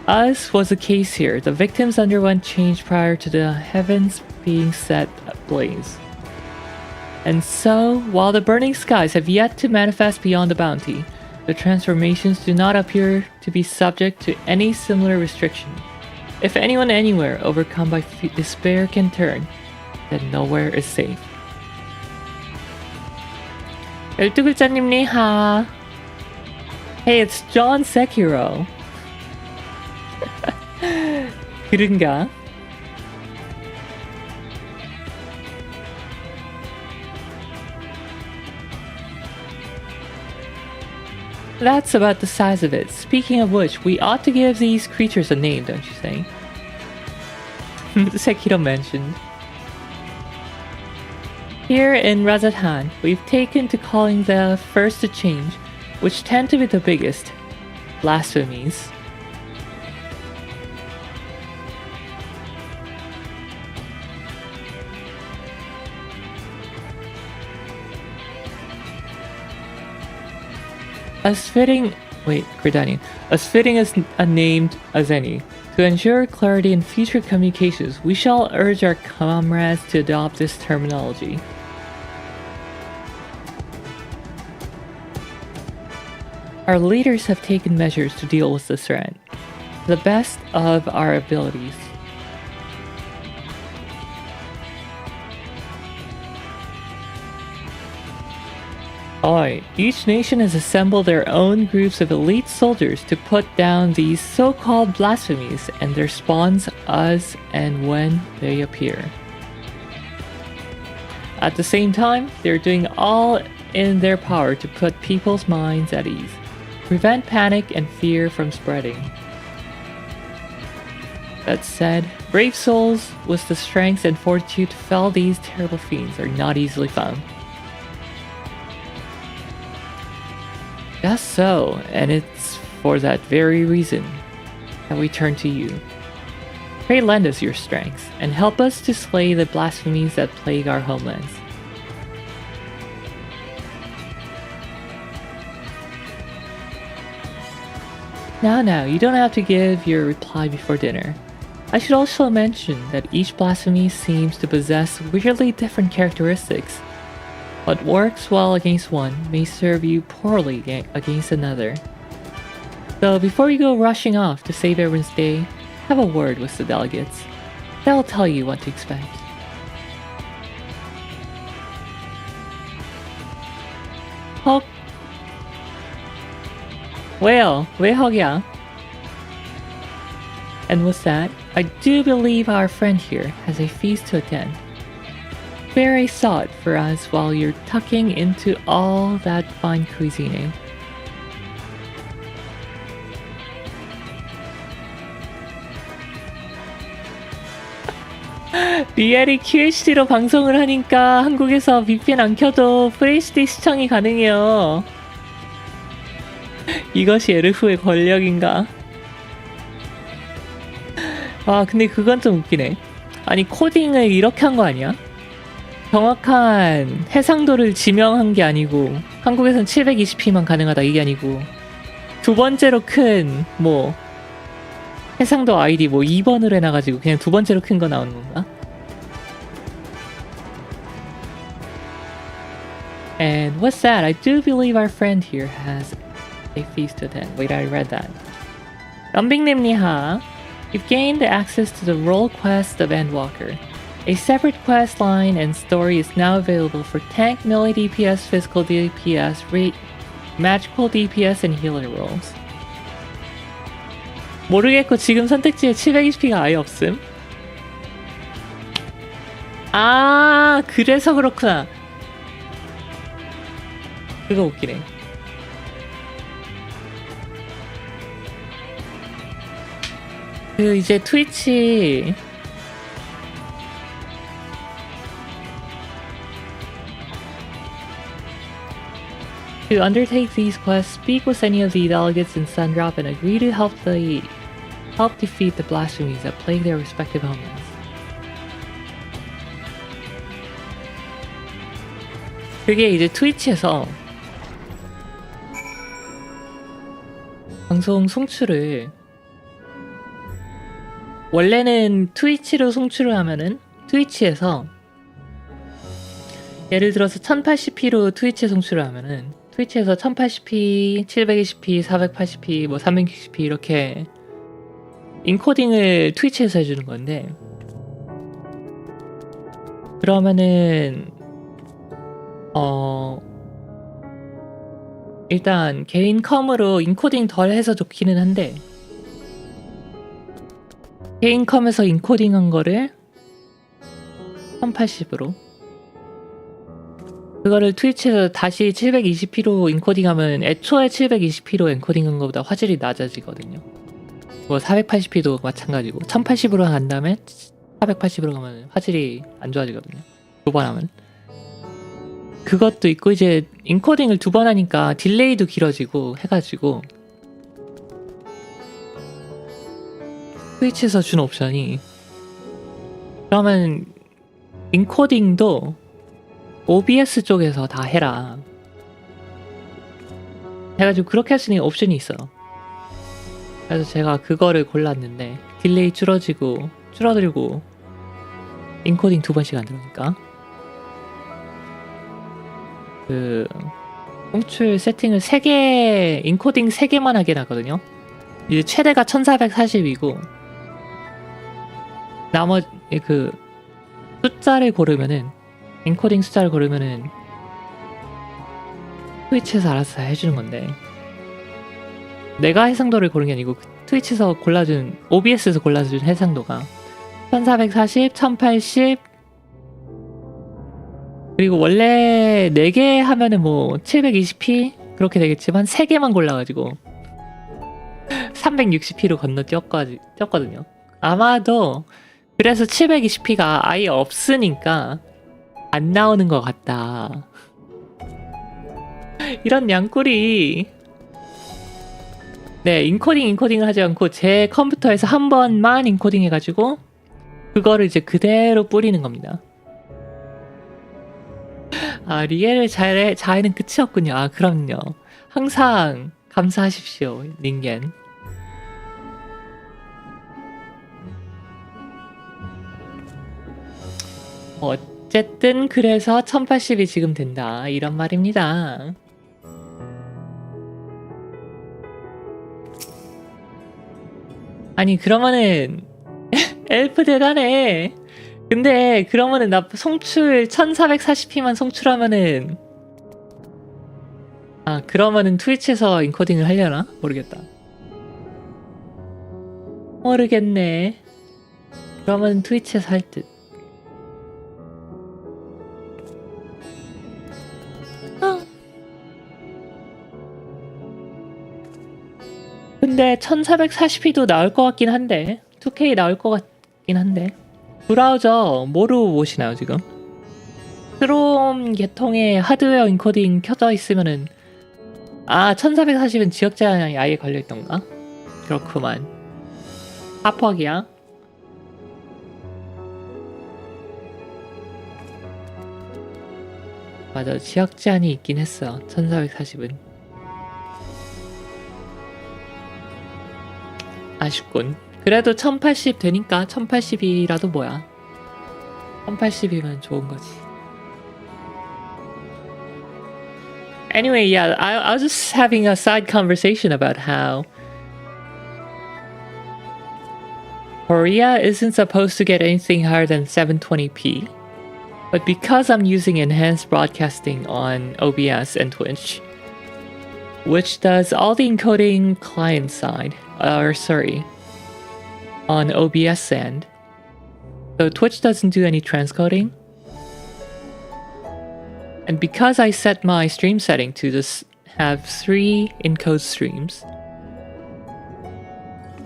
As was the case here, the victims underwent change prior to the heavens being set ablaze. And so, while the burning skies have yet to manifest beyond the bounty, the transformations do not appear to be subject to any similar restriction. If anyone anywhere overcome by despair can turn, then nowhere is safe. 12글자님 니하. Hey, it's John Sekiro. 그런가? That's about the size of it. Speaking of which, we ought to give these creatures a name, don't you think? Sekiro mentioned. Here in Razathan, we've taken to calling the first to change, which tend to be the biggest, blasphemies. As fitting Wait, Gridani. As fitting as unnamed as any. To ensure clarity in future communications, we shall urge our comrades to adopt this terminology. Our leaders have taken measures to deal with the threat, to the best of our abilities. Alright, each nation has assembled their own groups of elite soldiers to put down these so-called blasphemies and their spawns as and when they appear. At the same time, they're doing all in their power to put people's minds at ease, prevent panic and fear from spreading. That said, brave souls with the strength and fortitude to fell these terrible fiends are not easily found. Just so, and it's for that very reason that we turn to you. Pray lend us your strength, and help us to slay the blasphemies that plague our homelands. Now, you don't have to give your reply before dinner. I should also mention that each blasphemy seems to possess weirdly different characteristics. What works well against one may serve you poorly against another. So before you go rushing off to save everyone's day, have a word with the delegates. They'll tell you what to expect. 헉? 왜요? 왜 헉이야? And with that, I do believe our friend here has a feast to attend. Spare a thought for us while you're tucking into all that fine cuisine. 리알이 QHD로 방송을 하니까 한국에서 VPN 안 켜도 FHD 시청이 가능해요. 이것이 에르프의 권력인가? 아, 근데 그건 좀 웃기네. 아니, 코딩을 이렇게 한 거 아니야? 정확한 해상도를 지명한 게 아니고 한국에선 720p만 가능하다 이게 아니고 두 번째로 큰 뭐 해상도 아이디 뭐 2번으로 해놔가지고 그냥 두 번째로 큰 거 나오는 건가? And with that, I do believe our friend here has a feast to attend. Wait, I read that. 럼빙님 니하. You've gained access to the role quest of Endwalker. A separate quest line and story is now available for tank, melee DPS, physical DPS, magical DPS, and healer roles. 모르겠고 지금 선택지에 720p가 아예 없음? 아, 그래서 그렇구나. 그거 웃기네. 그 이제 트위치 To undertake these quests, speak with any of the delegates in Sundrop and agree to help defeat the blasphemies that plague their respective homelands. 그게 이제 트위치에서 방송 송출을 원래는 트위치로 송출을 하면은 트위치에서 예를 들어서 1080p로 트위치에 송출을 하면은 트위치에서 1080p, 720p, 480p, 뭐 360p 이렇게 인코딩을 트위치에서 해주는 건데 그러면은 일단 개인 컴으로 인코딩 덜 해서 좋기는 한데 개인 컴에서 인코딩한 거를 1080으로 그거를 트위치에서 다시 720p로 인코딩하면 애초에 720p로 엔코딩한 것보다 화질이 낮아지거든요. 뭐 480p도 마찬가지고 1080으로 간 다음에 480으로 가면 화질이 안 좋아지거든요. 두 번 하면. 그것도 있고 이제 인코딩을 두 번 하니까 딜레이도 길어지고 해가지고 트위치에서 준 옵션이 그러면 인코딩도 OBS 쪽에서 다 해라 해가지고 그렇게 할 수 있는 옵션이 있어요. 그래서 제가 그거를 골랐는데 딜레이 줄어들고 인코딩 2번씩 안 들어오니까 그 송출 세팅을 3개 인코딩 3개만 하게 나거든요. 이제 최대가 1440이고 나머지 그 숫자를 고르면은 인코딩 숫자를 고르면은 트위치에서 알아서 해주는 건데 내가 해상도를 고른 게 아니고 트위치에서 골라준 OBS에서 골라준 해상도가 1440, 1080 그리고 원래 4개 하면은 뭐 720p 그렇게 되겠지만 3개만 골라가지고 360p로 건너뛰었거든요. 아마도 그래서 720p가 아예 없으니까 안 나오는 것 같다. 이런 양꿀이 네 인코딩을 하지 않고 제 컴퓨터에서 한 번만 인코딩 해가지고 그거를 이제 그대로 뿌리는 겁니다. 아 리엘을 잘해는 끝이었군요. 아 그럼요. 항상 감사하십시오 닌겐. 어쨌든 그래서 1080이 지금 된다 이런 말입니다. 아니 그러면은 엘프 대단해. 근데 그러면은 나 송출 1440p만 송출하면은 아 그러면은 트위치에서 인코딩을 하려나? 모르겠네. 그러면 트위치에서 할 듯. 근데 1440p도 나올 것 같긴 한데 2K 나올 것 같긴 한데 브라우저 뭐로 보시나요 지금? 크롬 계통의 하드웨어 인코딩 켜져 있으면은 아 1440은 지역 제한이 아예 걸려있던가? 그렇구만. 합퍽이야. 맞아 지역 제한이 있긴 했어 1440은. 아쉽군. 그래도 1080 되니까 1080이라도 뭐야. 1080이면 좋은 거지. Anyway, yeah, I was just having a side conversation about how Korea isn't supposed to get anything higher than 720p. But because I'm using enhanced broadcasting on OBS and Twitch, which does all the encoding client side, on OBS end, so Twitch doesn't do any transcoding. And because I set my stream setting to just have 3 encode streams,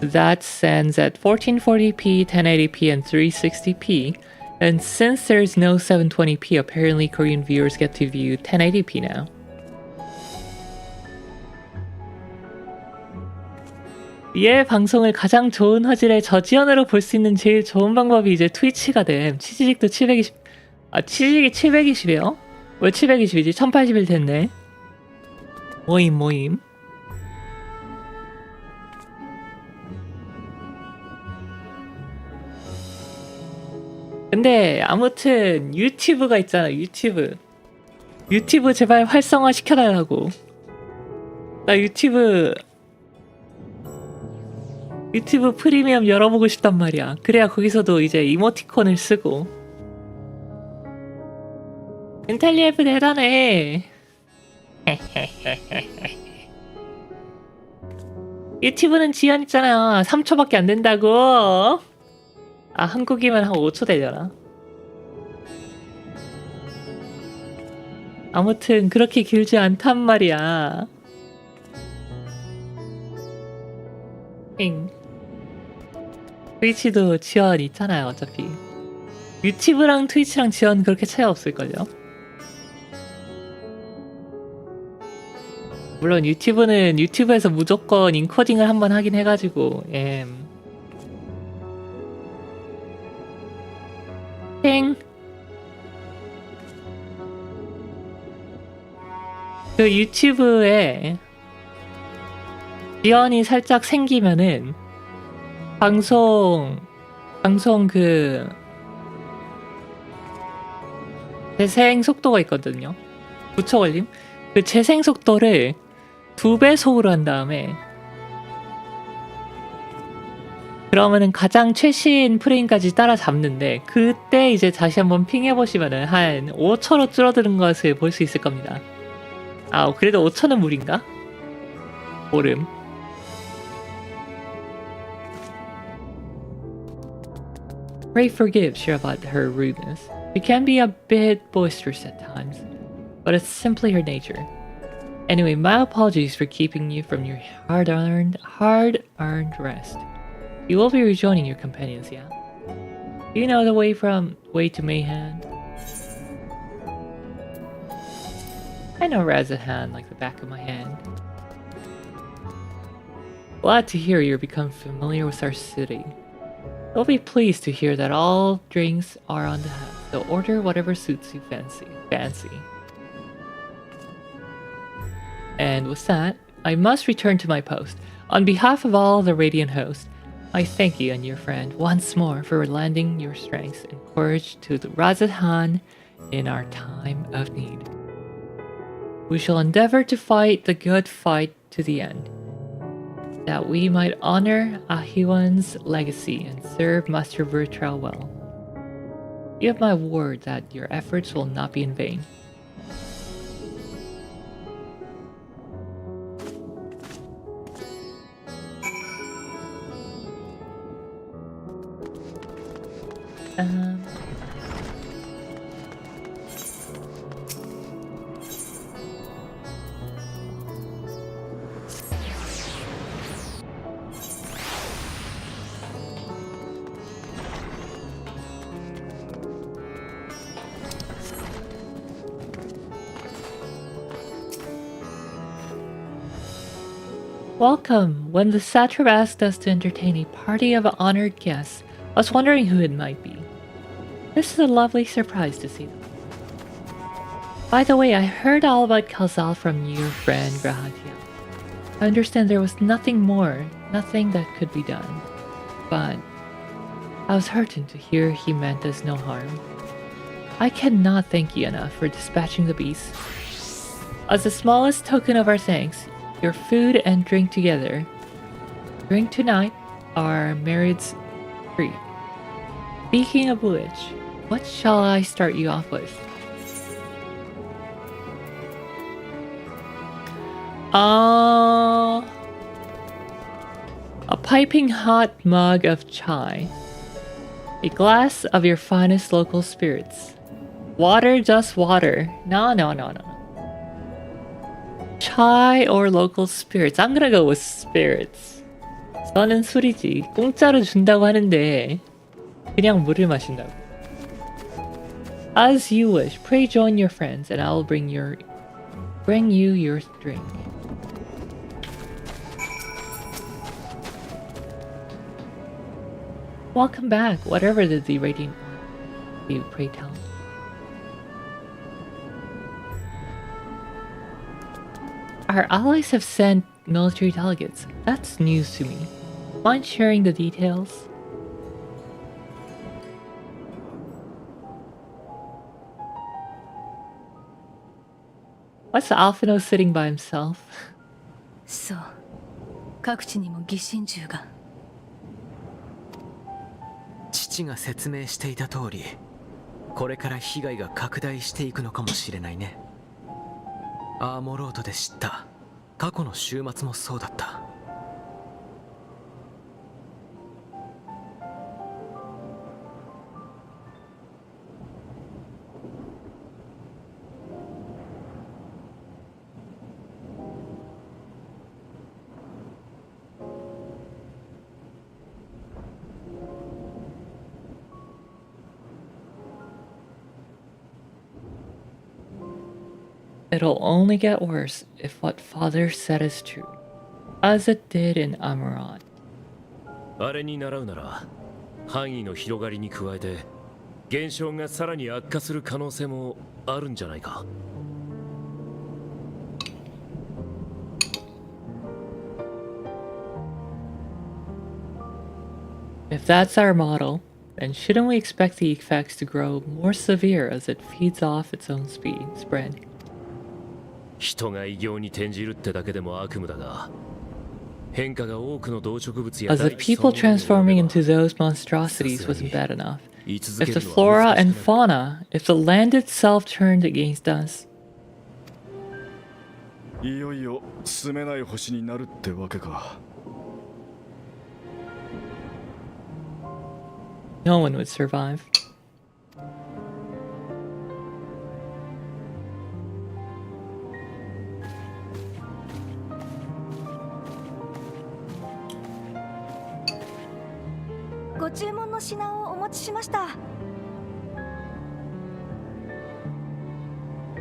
that sends at 1440p, 1080p, and 360p. And since there's no 720p, apparently Korean viewers get to view 1080p now. 얘 방송을 가장 좋은 화질의 저지연으로 볼 수 있는 제일 좋은 방법이 이제 트위치가 됨. 치즈직도 720... 아 치즈직이 720이에요? 왜 720이지? 1080일 텐데. 모임. 근데 아무튼 유튜브가 있잖아. 유튜브 제발 활성화 시켜달라고. 나 유튜브 프리미엄 열어보고 싶단 말이야. 그래야 거기서도 이제 이모티콘을 쓰고. 멘탈리에프 대단해. 유튜브는 지연 있잖아. 3초밖에 안 된다고. 아 한국이면 한 5초 되려나? 아무튼 그렇게 길지 않단 말이야. 트위치도 지원 있잖아요 어차피. 유튜브랑 트위치랑 지원 그렇게 차이 없을걸요? 물론 유튜브는 유튜브에서 무조건 인코딩을 한번 하긴 해가지고 그 유튜브에 지연이 살짝 생기면은 방송 그 재생 속도가 있거든요. 9초 걸림. 그 재생 속도를 2배속으로 한 다음에 그러면은 가장 최신 프레임까지 따라잡는데 그때 이제 다시 한번 핑해보시면은 한 5초로 줄어드는 것을 볼 수 있을 겁니다. 아 그래도 5초는 무리인가? 모름. Ray forgives her about her rudeness. She can be a bit boisterous at times, but it's simply her nature. Anyway, my apologies for keeping you from your hard-earned rest. You will be rejoining your companions, yeah? Do you know the way to Mayhem? I know Razahan like the back of my hand. Glad to hear you've become familiar with our city. You'll be pleased to hear that all drinks are on the house, so order whatever suits you fancy. And with that, I must return to my post. On behalf of all the Radiant hosts, I thank you and your friend once more for lending your strength and courage to the Razahan in our time of need. We shall endeavor to fight the good fight to the end, that we might honor Ahiwan's legacy and serve Master Bertrell well. You have my word that your efforts will not be in vain. Welcome! When the satrap asked us to entertain a party of honored guests, I was wondering who it might be. This is a lovely surprise to see them. By the way, I heard all about Kalzal from your friend Grahatia. I understand there was nothing that could be done. But I was heartened to hear he meant us no harm. I cannot thank you enough for dispatching the beast. As the smallest token of our thanks, your food and drink together. Drink tonight are marriage free. Speaking of which, what shall I start you off with? A piping hot mug of chai. A glass of your finest local spirits. Water, just water. No. Chai or local spirits. I'm gonna go with spirits. 저는 술이지. 공짜로 준다고 하는데 그냥 물을 마신다고. As you wish. Pray join your friends and I'll bring you your drink. Welcome back. Whatever did the Radiant want you, pray tell. Our allies have sent military delegates. That's news to me. Mind sharing the details? What's Alphino sitting by himself? そう、各地にも疑心銃が。父が説明していた通り、これから被害が拡大していくのかもしれないね。アーモロードで知った過去の週末もそうだった。It'll only get worse if what father said is true, as it did in Amaran. あれに倣うなら、範囲の広がりに加えて、現象がさらに悪化する可能性もあるんじゃないか。If that's our model, then shouldn't we expect the effects to grow more severe as it feeds off its own spread? 人が異形に転じるってだけでも悪夢だが、変化が多くの動植物や As the 大気 people そのものに及べば transforming into those monstrosities wasn't bad enough. If the flora and fauna, if the land itself turned against us, いよいよ住めない星になるってわけか。 no one would survive.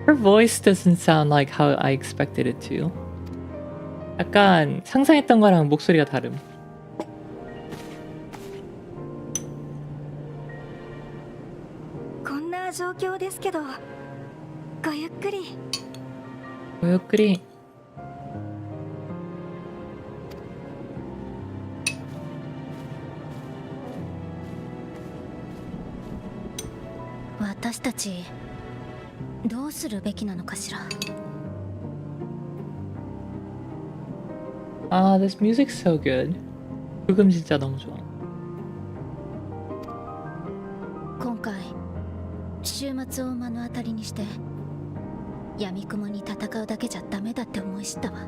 Her voice doesn't sound like how I expected it to. 약간 상상했던 거랑 목소리가 다름. 고유끄리. Ah, this music's so good. 부금 진짜 너무 좋아. 今回週末を目の当たりにして闇雲に戦うだけじゃダメだって思い知ったわ。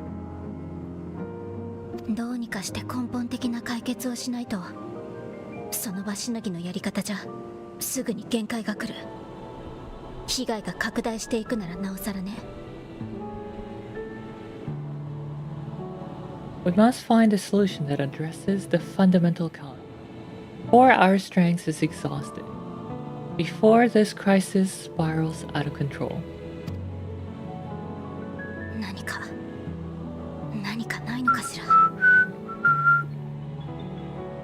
どうにかして根本的な解決をしないと、その場しのぎのやり方じゃすぐに限界が来る。被害が拡大していくならなおさらね。 We must find a solution that addresses the fundamental cause. Before our strength is exhausted. Before this crisis spirals out of control. 何かないのかしら。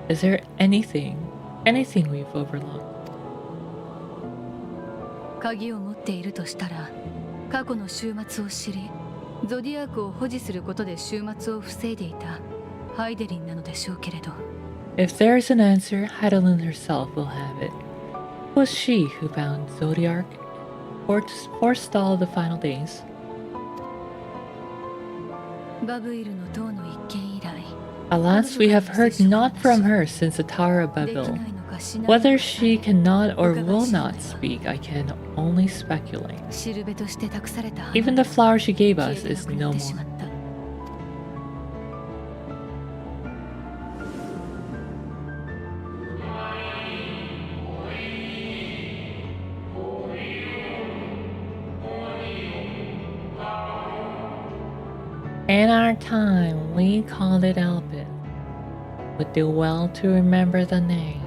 Is there anything we've overlooked? 鍵を持っているとしたら、過去の終末を知り、ゾディアークを保持することで終末を防いでいたハイデリンなのでしょうけれど。If there's an answer, Heidelin herself will have it. It was she who found Zodiac or to forestall the final days. バブイルの塔の一件以来、 Alas, we have heard not from her since the Tower of でき Babel. ないのかしないのか Whether she cannot or will not speak, I can only speculate. しるべとして託された花 Even the flower she gave 消え us てな is くな no ってしま more. った。 In our time, we called it Elpis. Would do well to remember the name.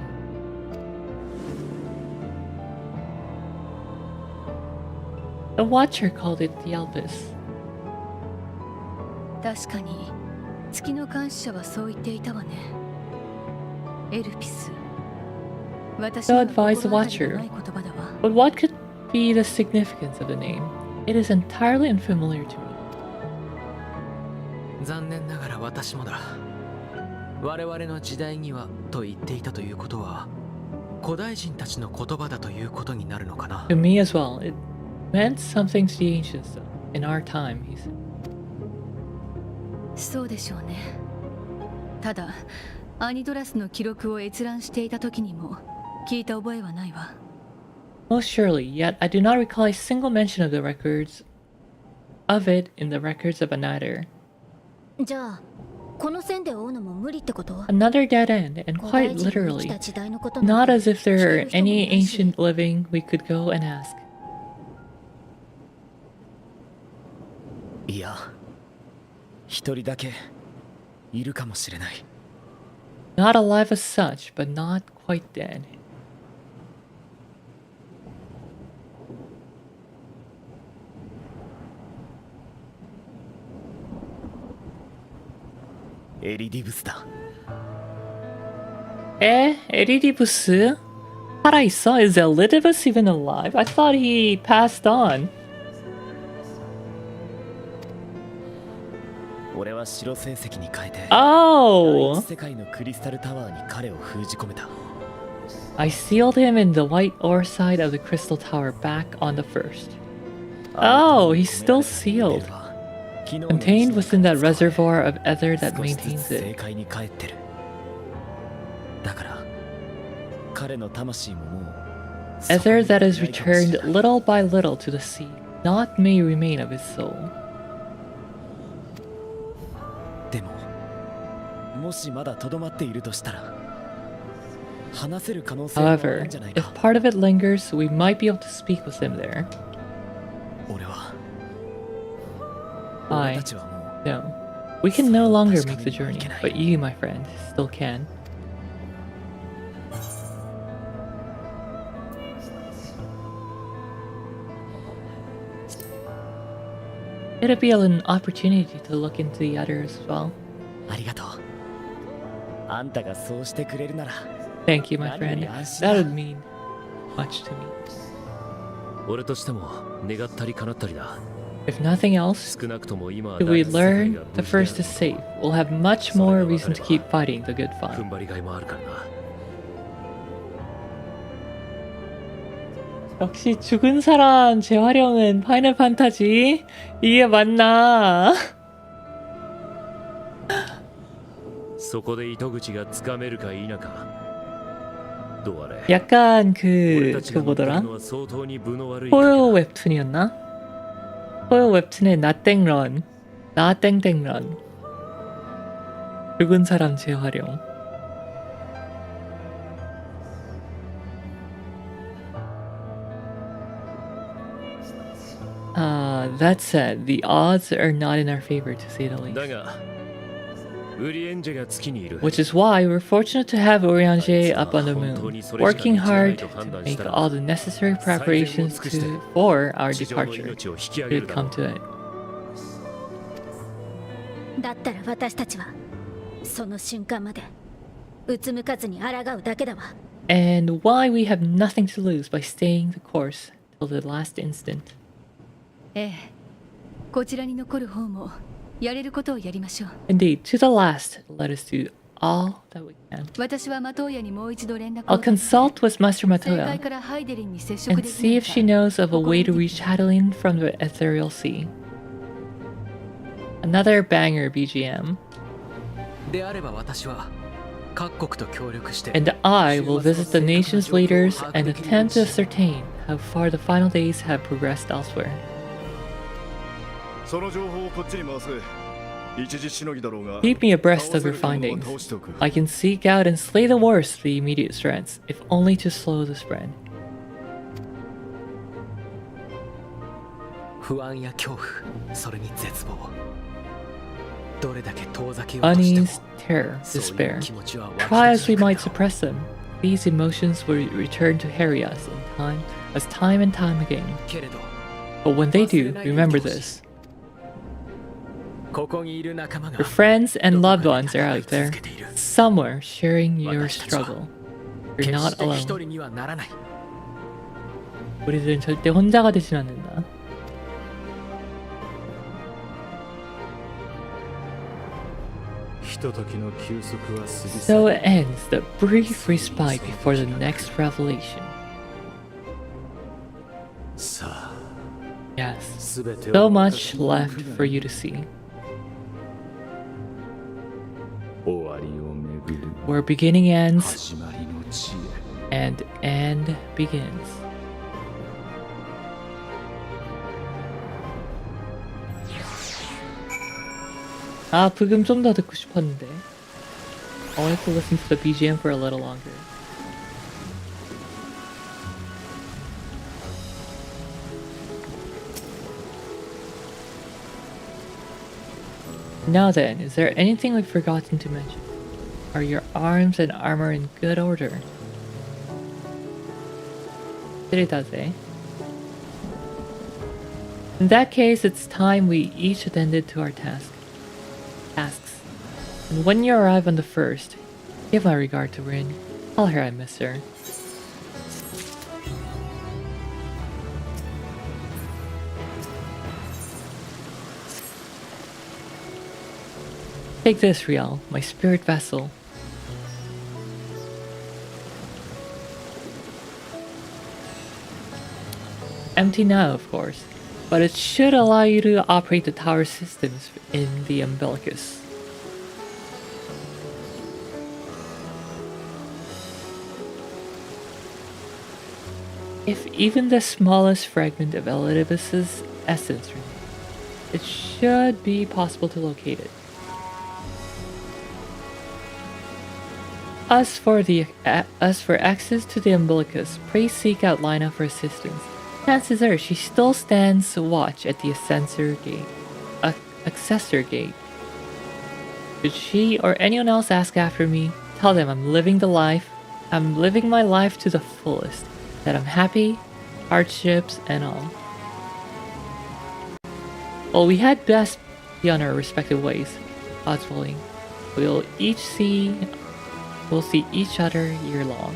The Watcher called it the Elpis. 確かに月の監視者はそう言っていたわね。エルピス。私 So には advised the 心当たり Watcher. のない言葉だわ。 But what could be the significance of the name? It is entirely unfamiliar to me. 残念ながら私もだ。我々の時代にはと言っていたということは古代人たちの言葉だということになるのかな。 To me as well, it meant something to the ancients in our time, he said. そうでしょうね。ただアニドラスの記録を閲覧していた時にも聞いた覚えはないわ。 Most surely, yet I do not recall a single mention of it in the records of Anadir. じゃあこの線で追うのも無理ってこと？ Another dead end, and 古代 quite 人の生 literally. きた時代のこと Not as if there 知 are る人もい any ないし ancient living we could go and ask. いや、一人だけいるかもしれない。 Not alive as such, but not quite dead. エリディブスだ。 Eridibus? 살아있어? Is Elidibus even alive? I thought he passed on. 俺は白成績に変えて第 Oh! 一世界のクリスタルタワーに彼を封じ込めた。 I sealed him in the white ore side of the crystal tower back on the first. Oh, he's still sealed. Contained within that reservoir of ether that maintains 正 it. 解に帰ってる。だから彼の魂ももう Ether that is returned little by little to the sea. Not may remain of his soul. でももしまだとどまっているとしたら話せる可能性もある However, んじゃない if か。 part of it lingers, we might be able to speak with him there. 俺は I 俺たちはもう No. We can no longer make the journey, but you, my friend, still can. It'd be an opportunity to look into the other as well. ありがとう。あんたがそうしてくれるなら Thank you, my friend. That would mean much to me. 俺としても願ったり叶ったりだ。 If nothing else, 少なくとも今は if we 第一世界 learn が the 無事 first で is ある safe, we'll have much more reason to keep fighting the good 踏 fight. ん張りがいもあるからな。 역시 죽은 사람 재활용은 파이널 판타지? 이게 맞나? そこで糸口がつかめるか否か。どうあれ。 약간 俺 그 たちが持ってる 뭐더라? のは相当に分の悪い賭け 포요 だ。 웹툰이었나? 포요 웹툰의 나땡런 나땡땡런 죽은 사람 재활용. That said, the odds are not in our favor to say the least. だが、ウリエンジェが月にいる。 Which is why we're fortunate to have Eorzea up on the moon, working hard to make all the necessary preparations for our 地上の departure. 命を引き上 Should げ it るだろ come う。 to it. だったら私たちはその瞬間までうつむかずに抗うだけだわ。 And why we have nothing to lose by staying the course till the last instant. ええ、こちらに残る方もやれることをやりましょう。 Indeed, to the last, let us do all that we can. 私はマトーヤにもう一度連絡 I'll を取り consult with Master 正解 Matoya からハイデリンに接触 and でき see ない if she knows of a way to reach Hadelin from the ethereal sea. Another banger BGM. であれば私は各国と協力して And I will visit the nation's leaders and attempt to ascertain how far the final days have progressed elsewhere. その情報をこっちに回せ。一時しのぎだろうが Keep me abreast of your 倒せるものは findings. 倒しておく。 I can seek out and slay the worst of the immediate threats, if only to slow the spread. 不安や恐怖、それに絶望。どれだけ遠ざけようとしても Unease, terror, そういう despair. 気持ちは湧き出 Try as して we くる might suppress them, these emotions will return to harry us in time, as time and time again. けれど But when they do, remember this. ここにいる仲間が Your friends and ど loved こかで ones are 戦い out there, 続けている。 somewhere sharing your struggle. You're 決 not して一 alone. 人にはならない 우리들은 절대 혼자가 되진 않는다. So ends the brief respite before the next revelation. さあ、 Yes, すべて so を much left for you to see. 終わりを巡る Where beginning ends 始まりの地へ。 and end begins. 아, 부금 좀 더 듣고 싶었는데. I wanted to listen to the BGM for a little longer. Now then, is there anything we've forgotten to mention? Are your arms and armor in good order? It does, eh? In that case, it's time we each attended to our tasks. And when you arrive on the first, give my regard to Rin. Tell her I miss her. Take this, Riel, my spirit vessel. Empty now, of course, but it should allow you to operate the tower systems in the umbilicus. If even the smallest fragment of Elidibus's essence remains, it should be possible to locate it. As for access to the umbilicus, pray seek out Lina for assistance. Chances are she still stands watch at the accessor gate. Should she or anyone else ask after me, tell them I'm living my life to the fullest. That I'm happy, hardships, and all. Well, we had best be on our respective ways, God's willing. We'll see each other year long.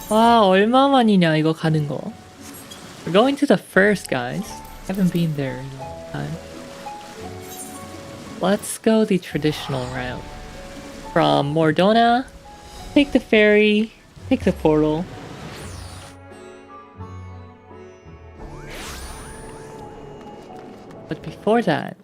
와, 얼마만이냐 이거 가는 거. We're going to the first, guys. Haven't been there in a long time. Let's go the traditional route. From Mordona, take the ferry, take the portal. But before that,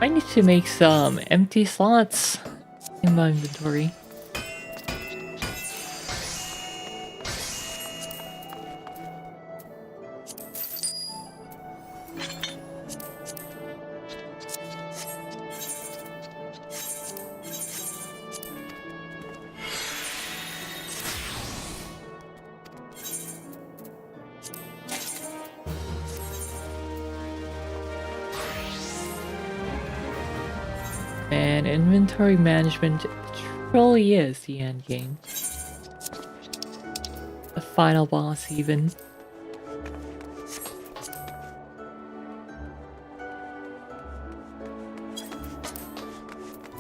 I need to make some empty slots in my inventory. And inventory management truly is the end game. The final boss, even.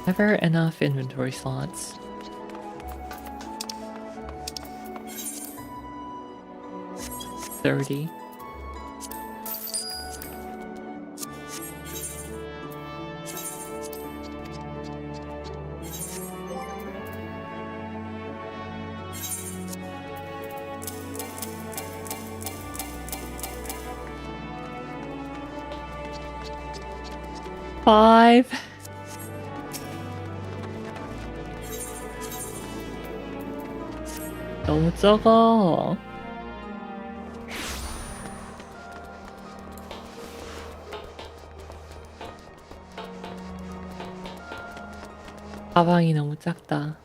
Never enough inventory slots. $30. $5. 너무 적어. 가방이 너무 작다.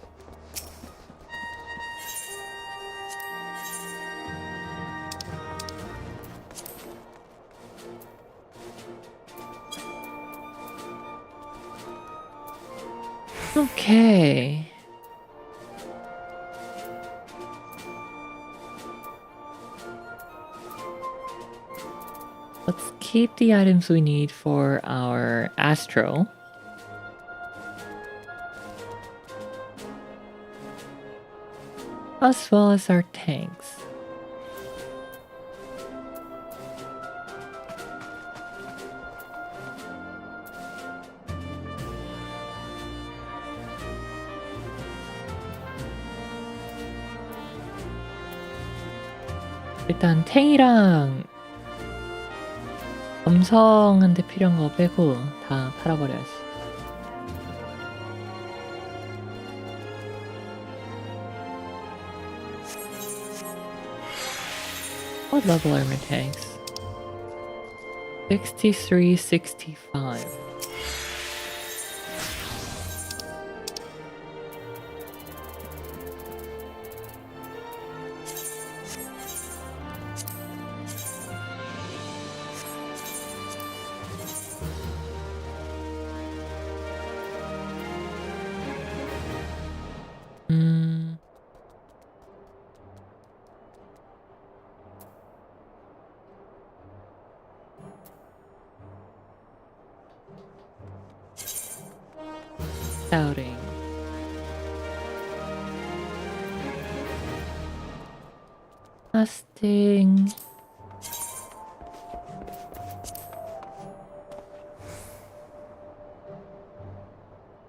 Okay. Let's keep the items we need for our Astro. As well as our tanks. 일단 탱이랑 검성한테 필요한 거 빼고 다 팔아버려야지. What level are my tanks? 63, 65. Outing. Casting.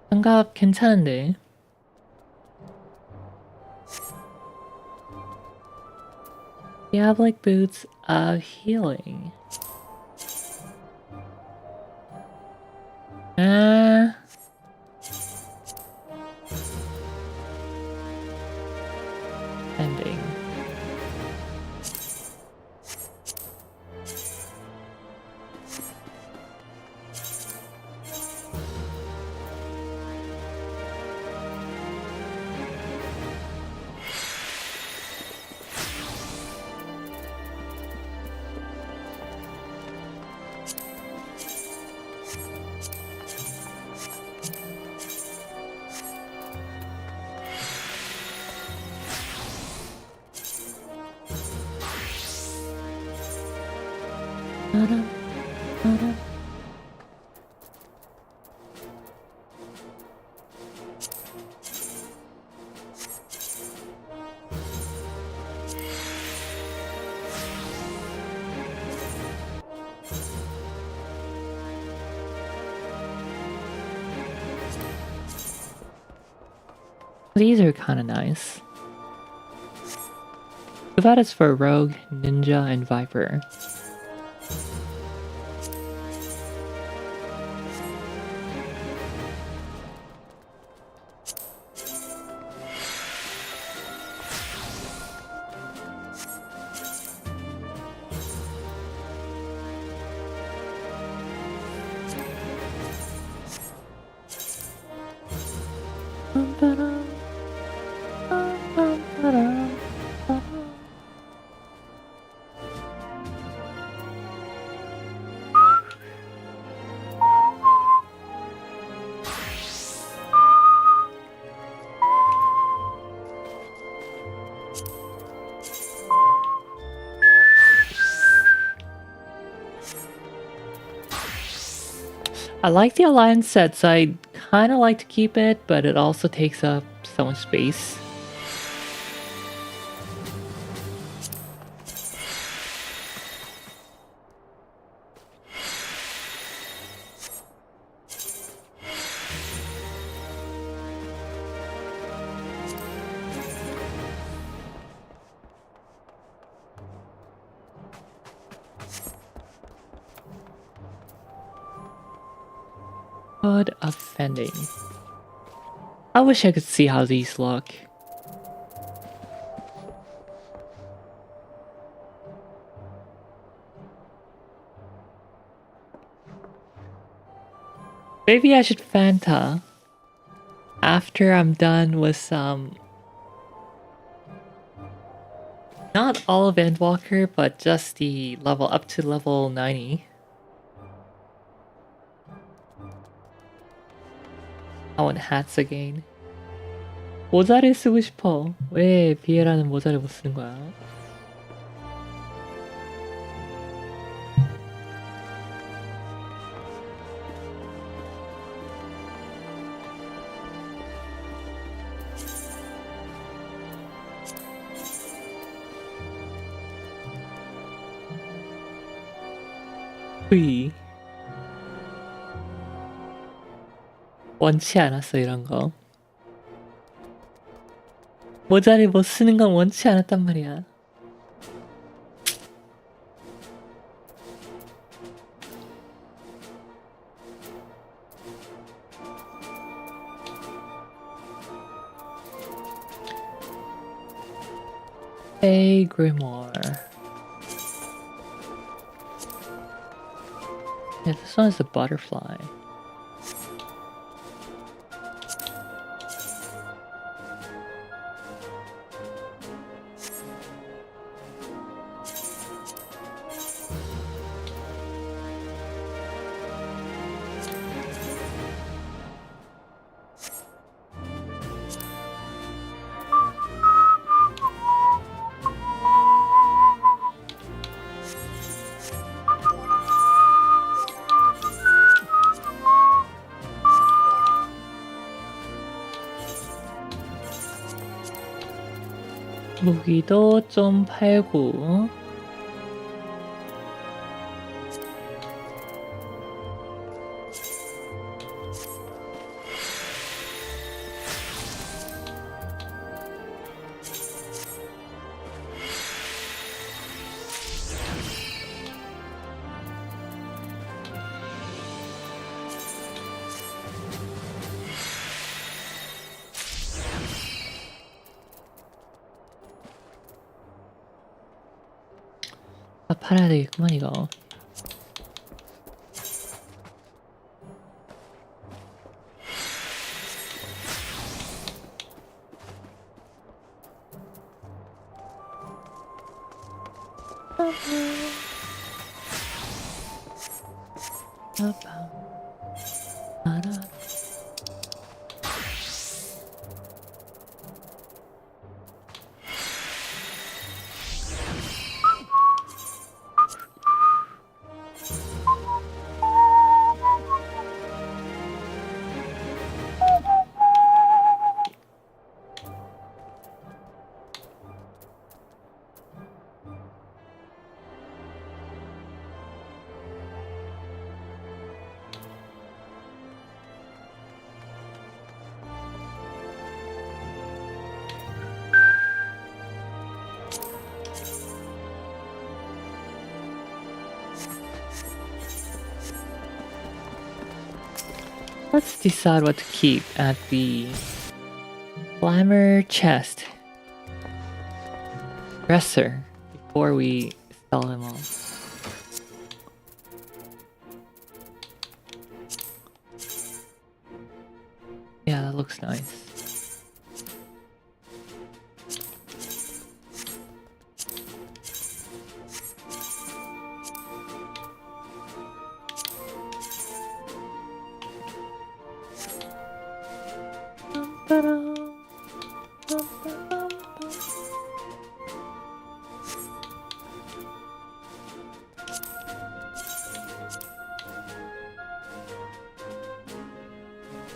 장갑 괜찮은데. Diabolic boots of healing. Ending. These are kind of nice. That is for Rogue, Ninja, and Viper. I like the Alliance set, so I kind of like to keep it, but it also takes up so much space. Hood of Fending. I wish I could see how these look. Maybe I should Fanta after I'm done with some. Not all of Endwalker, but just the level up to level 90. I want hats again. 모자를 쓰고 싶어. 왜 비에라는 모자를 못 쓰는 거야? 으이. 원치 않았어 이런 거. 모자를 못 쓰는 건 원치 않았단 말이야. A Grimoire. Yeah, this one is a butterfly. 무기도 좀 팔고. 다 팔아야 되겠구만 이거. Let's decide what to keep at the glamour chest dresser before we sell them all. Yeah, that looks nice.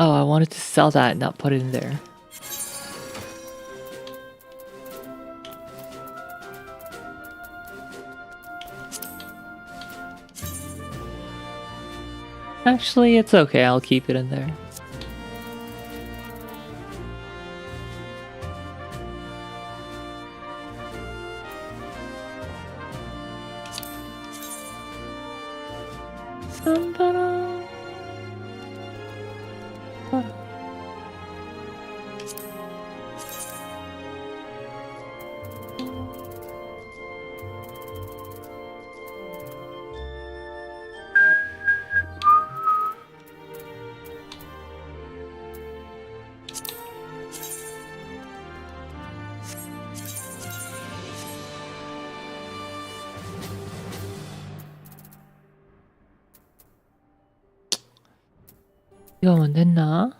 Oh, I wanted to sell that, not put it in there. Actually, it's okay, I'll keep it in there. 이거면 됐나?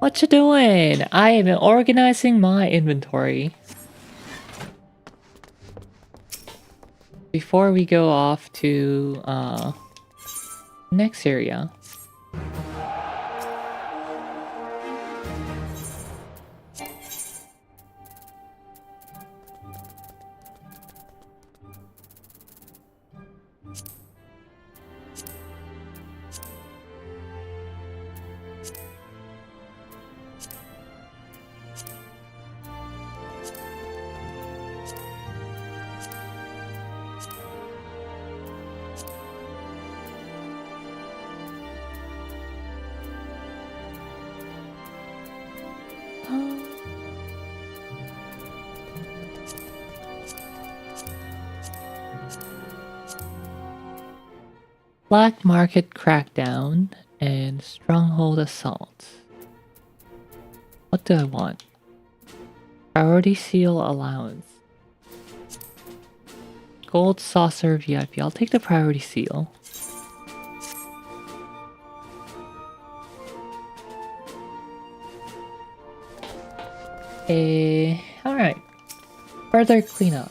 What you doing? I am organizing my inventory. Before we go off to next area. Black Market Crackdown and Stronghold Assault. What do I want? Priority Seal Allowance. Gold Saucer VIP. I'll take the Priority Seal. Alright. Further cleanup.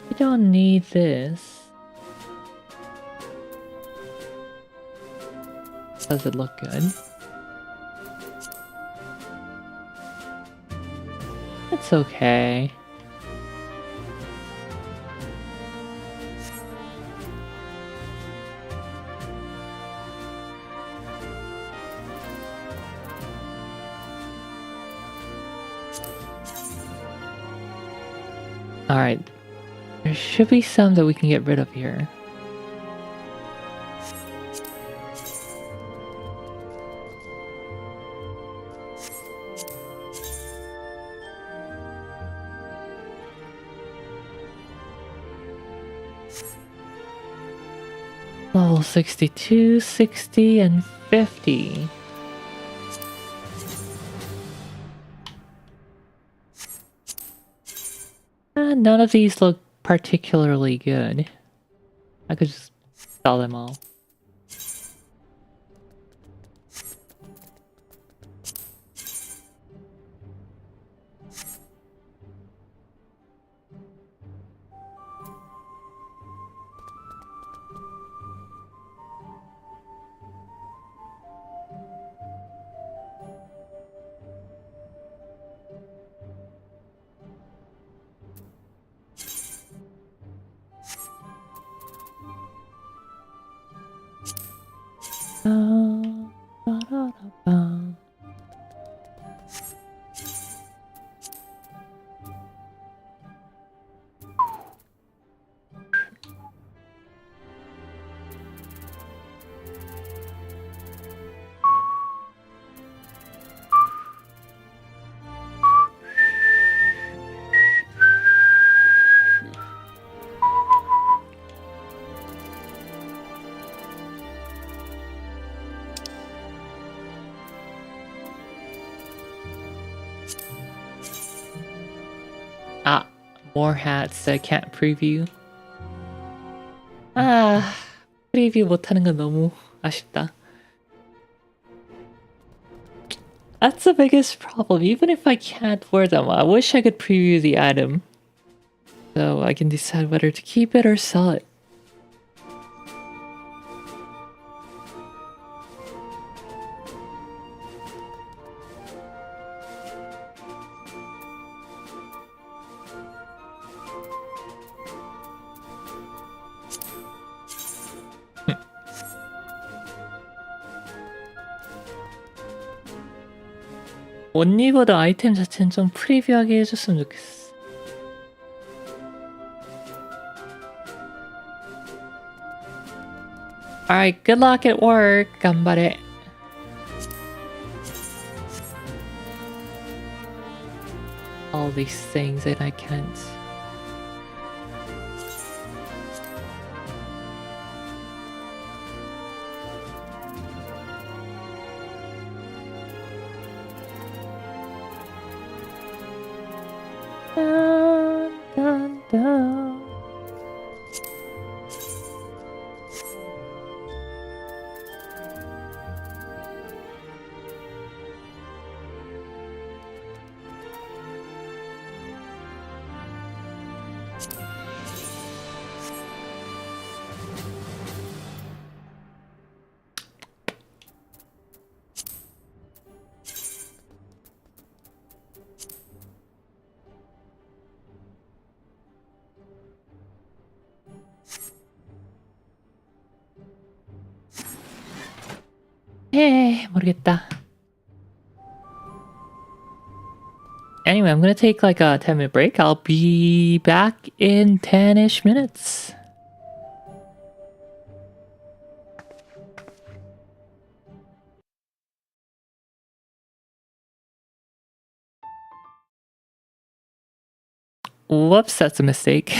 We don't need this. Does it look good? It's okay. Alright. There should be some that we can get rid of here. Level 62, 60, and 50. None of these look particularly good. I could just sell them all. Ba-da-da-ba. Ah, more hats that I can't preview. 아, 프리뷰 못하는 건 너무 아쉽다. That's the biggest problem. Even if I can't wear them, I wish I could preview the item. So I can decide whether to keep it or sell it. 옷 입어도 아이템 자체는 좀 프리뷰하게 해줬으면 좋겠어. Alright, good luck at work. 간발해. All these things and I can't. Dun, dun, dun. 모르겠다. Anyway, I'm gonna take like a 10-minute break. I'll be back in 10-ish minutes. Whoops, that's a mistake.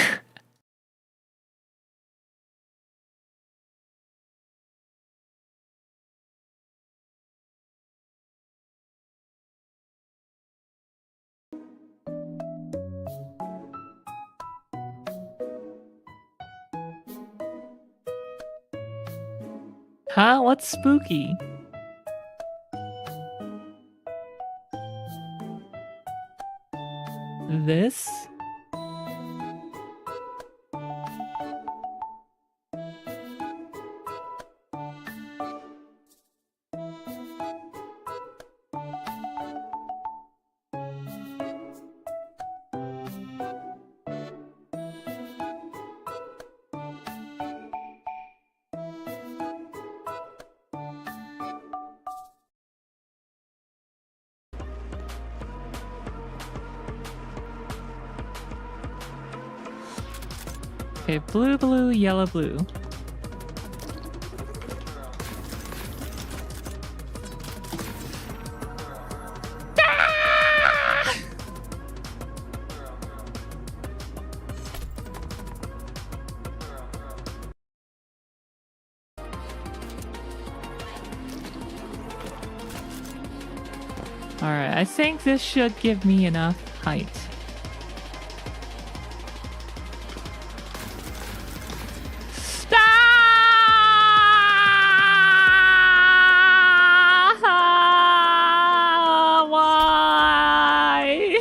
Huh? What's spooky? This? Okay, blue, blue, yellow, blue. Alright, I think this should give me enough height. Why?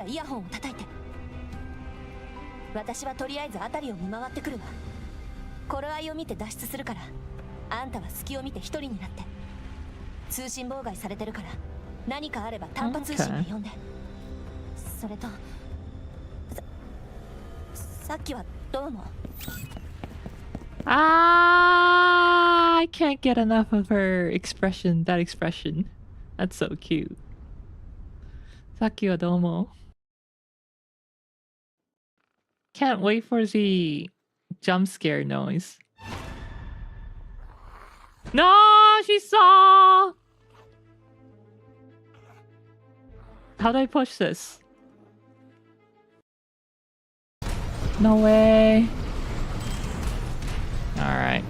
イヤホンを叩いて。私はとりあえず辺りを見回ってくるわ。頃合いを見て脱出するから、あんたは隙を見て一人になって。通信妨害されてるから、何かあれば短波通信で呼んで。それとさっきはどうも。I can't get enough of her expression, that expression. That's so cute. さっきはどうも。Can't wait for the jump scare noise. No, she saw! How do I push this? No way. Alright.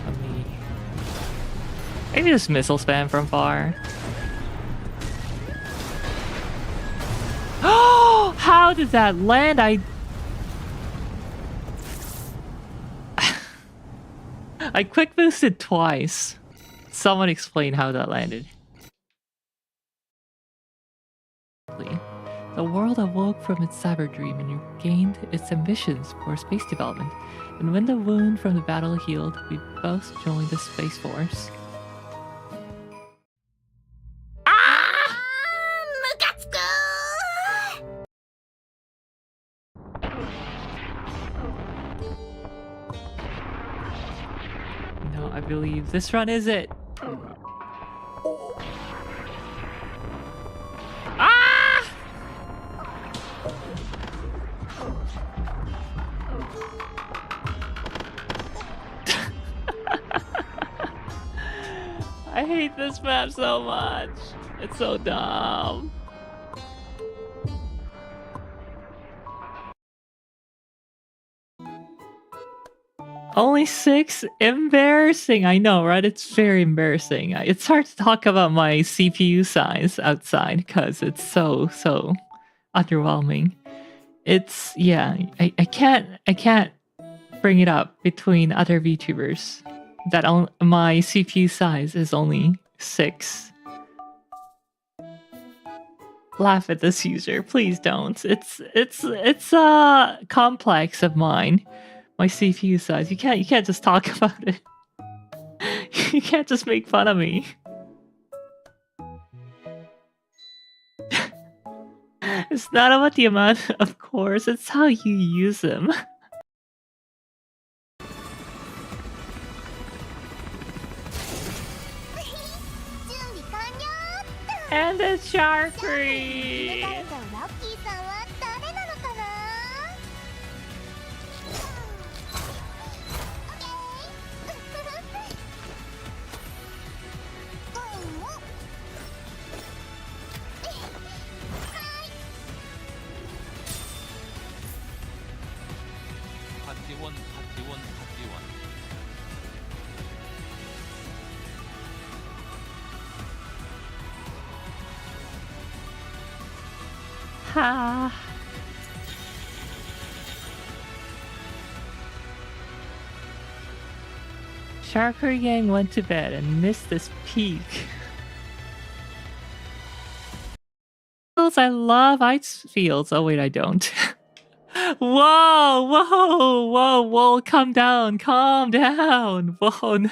Let me... Maybe just missile spam from far. Oh! How did that land? I quick boosted twice. Someone explain how that landed. The world awoke from its cyber dream and regained its ambitions for space development. And when the wound from the battle healed, we both joined the Space Force. No, I believe this run is it. I hate this map so much. It's so dumb. Only 6? Embarrassing. I know, right? It's very embarrassing. It's hard to talk about my CPU size outside because it's so underwhelming. It's yeah. I can't bring it up between other VTubers. That my CPU size is only 6. Laugh at this user, please don't. It's a complex of mine. My CPU size. You can't just talk about it. You can't just make fun of me. It's not about the amount of cores, it's how you use them. And Sharkery! ラッキーさんは誰なのかな。Ha! Sharkery Gang went to bed and missed this peak. I love ice fields. Oh wait, I don't. Whoa, whoa, whoa, whoa, calm down, calm down. Whoa.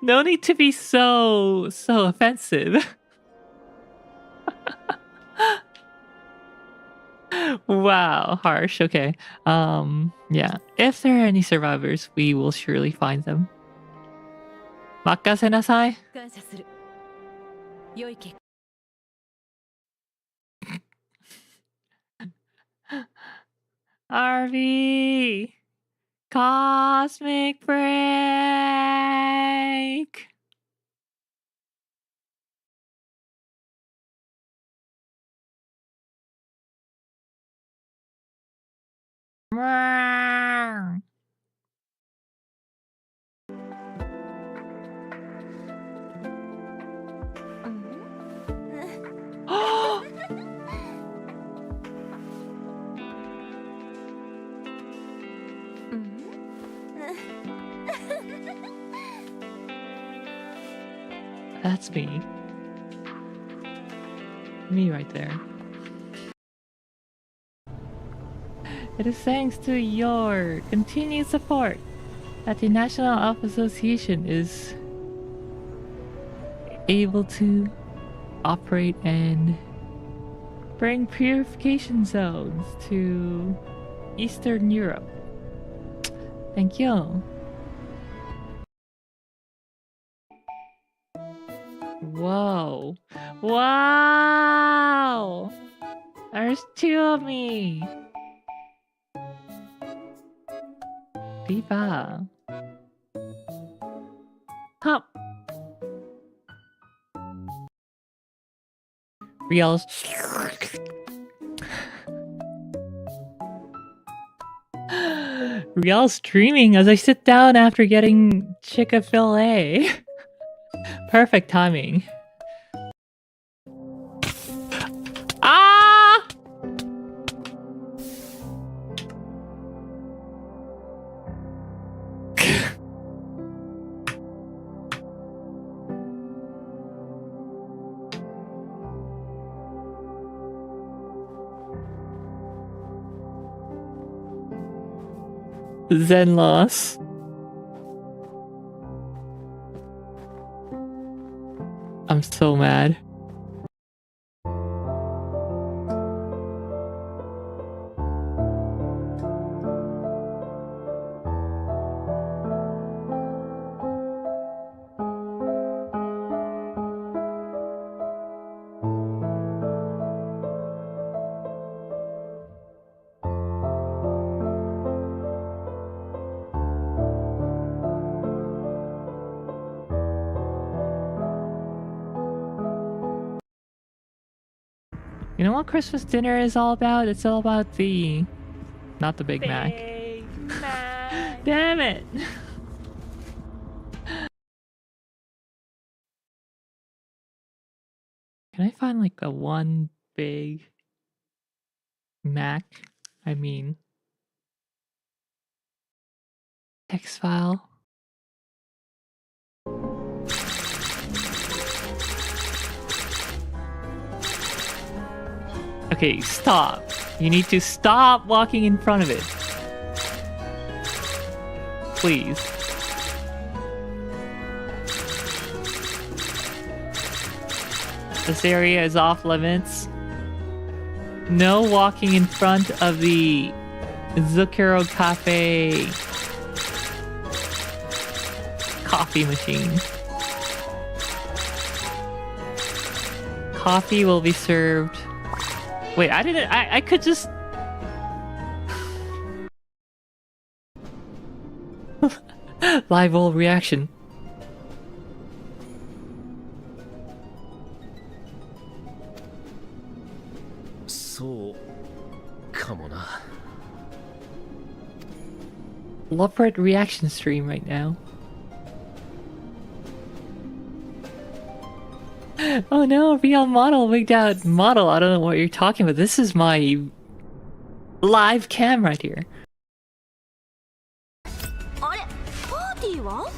No need to be so offensive. Wow, harsh. Okay. Yeah. If there are any survivors, we will surely find them. Makase nasai. 感謝する。良い結果。RV Cosmic Break. Meow. That's me. Me right there. It is thanks to your continued support that the National Alpha Association is able to operate and bring purification zones to Eastern Europe. Thank you. Whoa. Wow! There's two of me! Viva! Hop! Riel's... Riel's streaming as I sit down after getting Chick-fil-A. Perfect timing. Ah! Zen loss. I'm so mad. You know what Christmas dinner is all about? It's all about the... not the Big Mac. Mac. Damn it! Can I find like a one Big Mac? I mean... text file? Okay, stop. You need to stop walking in front of it. Please. This area is off limits. No walking in front of the Zucchero Cafe coffee machine. coffee will be served. Wait, I could just... Live old reaction.そうかもな。 Leopard reaction stream right now. Oh no, real model, wigged out model. I don't know what you're talking about. This is my live cam right here. あれパーティーは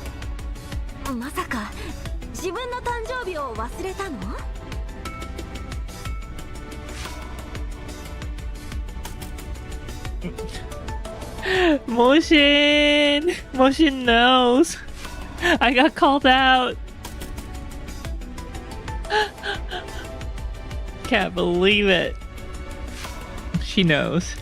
まさか自分の誕生日を忘れたのMotion knows. I got called out. Can't believe it. She knows.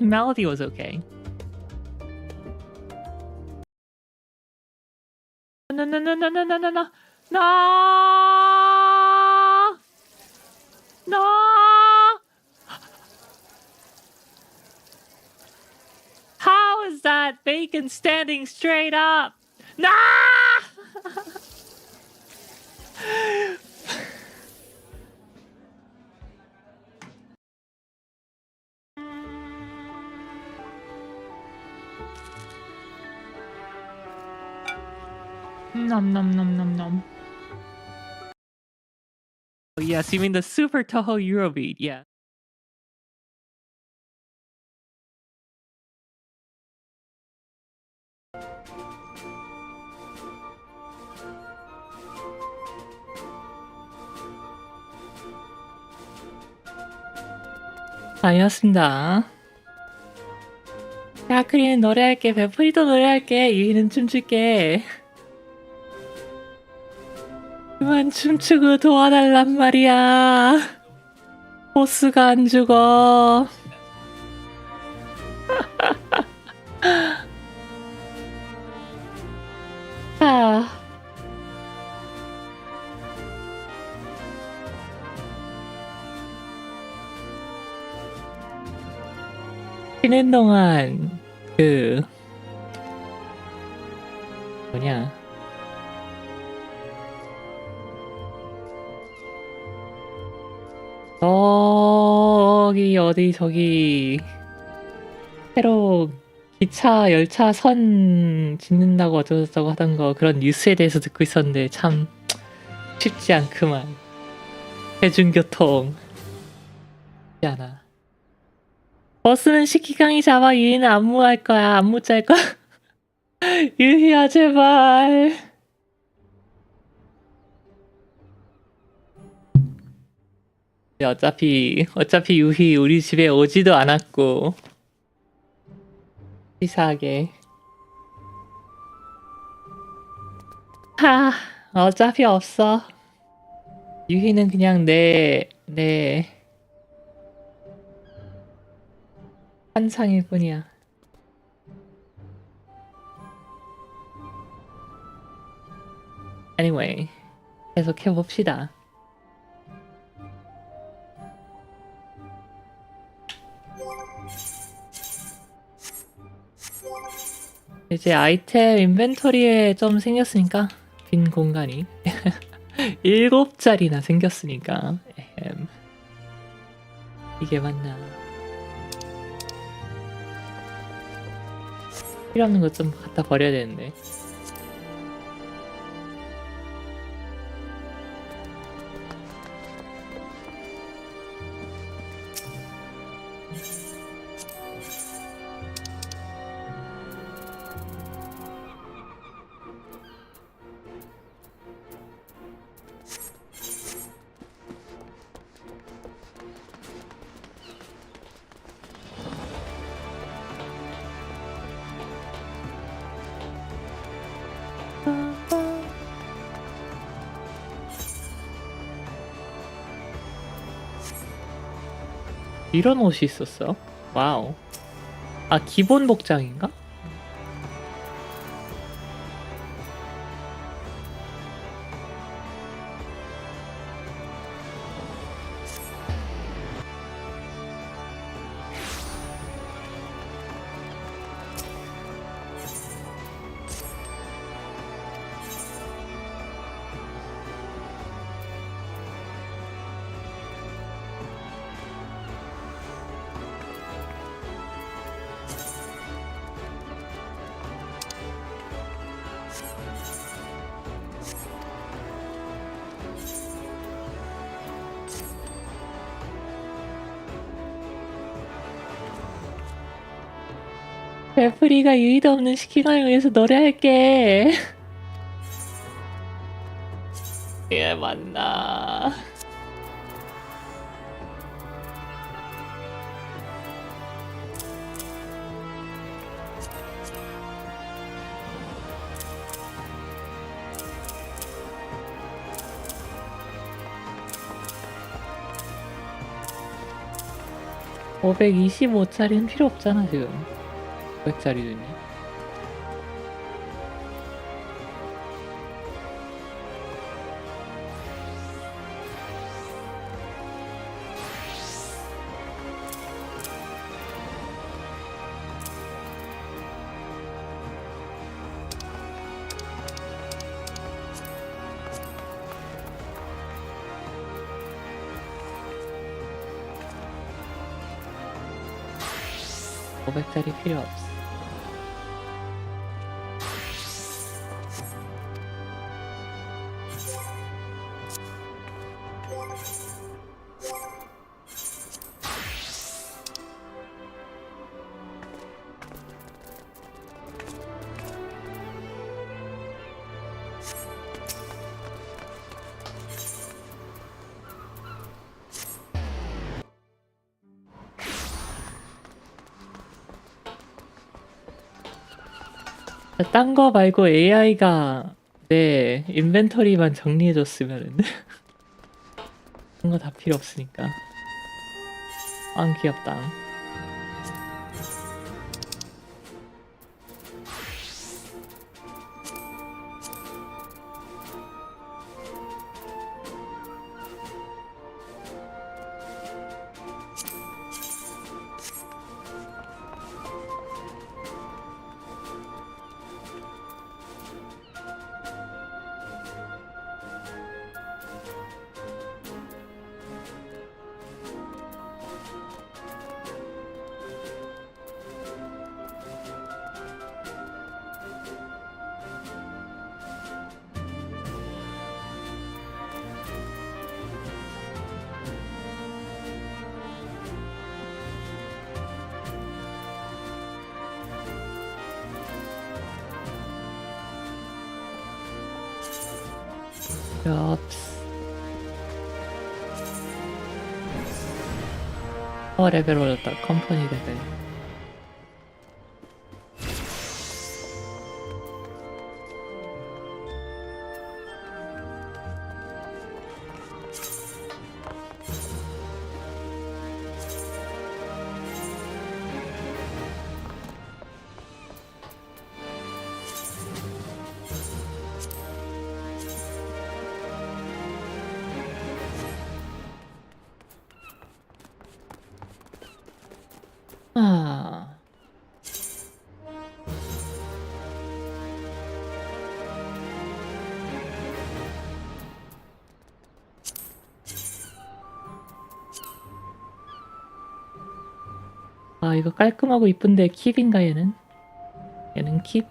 Melody was okay. No, no, no, no, no, no, no, no, no, no. How is that bacon standing straight up? No. Nom nom nom nom nom. Oh yes, you mean the Super Toho Eurobeat, yeah. 다녀왔습니다. 야크리는 노래할게, 베프리도 노래할게, 유희는 춤출게. 그만 춤추고 도와달란 말이야. 보스가 안 죽어. 아. 쉬는 동안 뭐냐? 저기 새로 기차 열차 선 짓는다고 어쩌고저쩌고 하던 거 그런 뉴스에 대해서 듣고 있었는데 참 쉽지 않구만. 대중교통 쉽지 않아. 버스는 시키강이 잡아. 유희는 안무할 거야. 안무 짤 거야. 유희야 제발. 어차피 유희 우리 집에 오지도 않았고 치사하게. 하, 어차피 없어. 유희는 그냥 내 환상일 뿐이야. Anyway, 계속 해봅시다. 이제 아이템 인벤토리에 좀 생겼으니까 빈 공간이 7자리나 생겼으니까 이게 맞나. 필요 없는 것 좀 갖다 버려야 되는데. 이런 옷이 있었어? 와우. 아, 기본 복장인가? 레프리가 유의도 없는 시킹을 위해서 노래할게. 예, 맞나. (525짜리는) 필요 없잖아 지금. 100짜리더니. (500짜리) 필요 없어. 딴 거 말고 AI가 내 인벤토리만 정리해줬으면은 딴 거 다 필요 없으니까. 안 귀엽다. 엽스. 레벨 올렸다. 컴퍼니 레벨. 아. 아, 이거 깔끔하고 이쁜데 킵인가 얘는? 얘는 킵?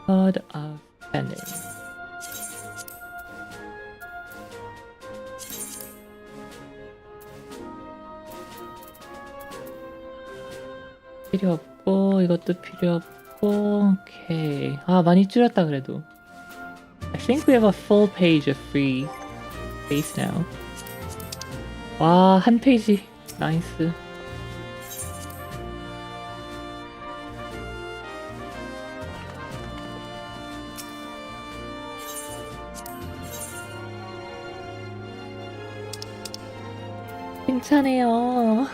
God of Pending. 필요 없고 이것도 필요 없고. 오케이. 아, 많이 줄였다 그래도. I think we have a full page of free space now. 와, 한 페이지. 나이스. 괜찮아요.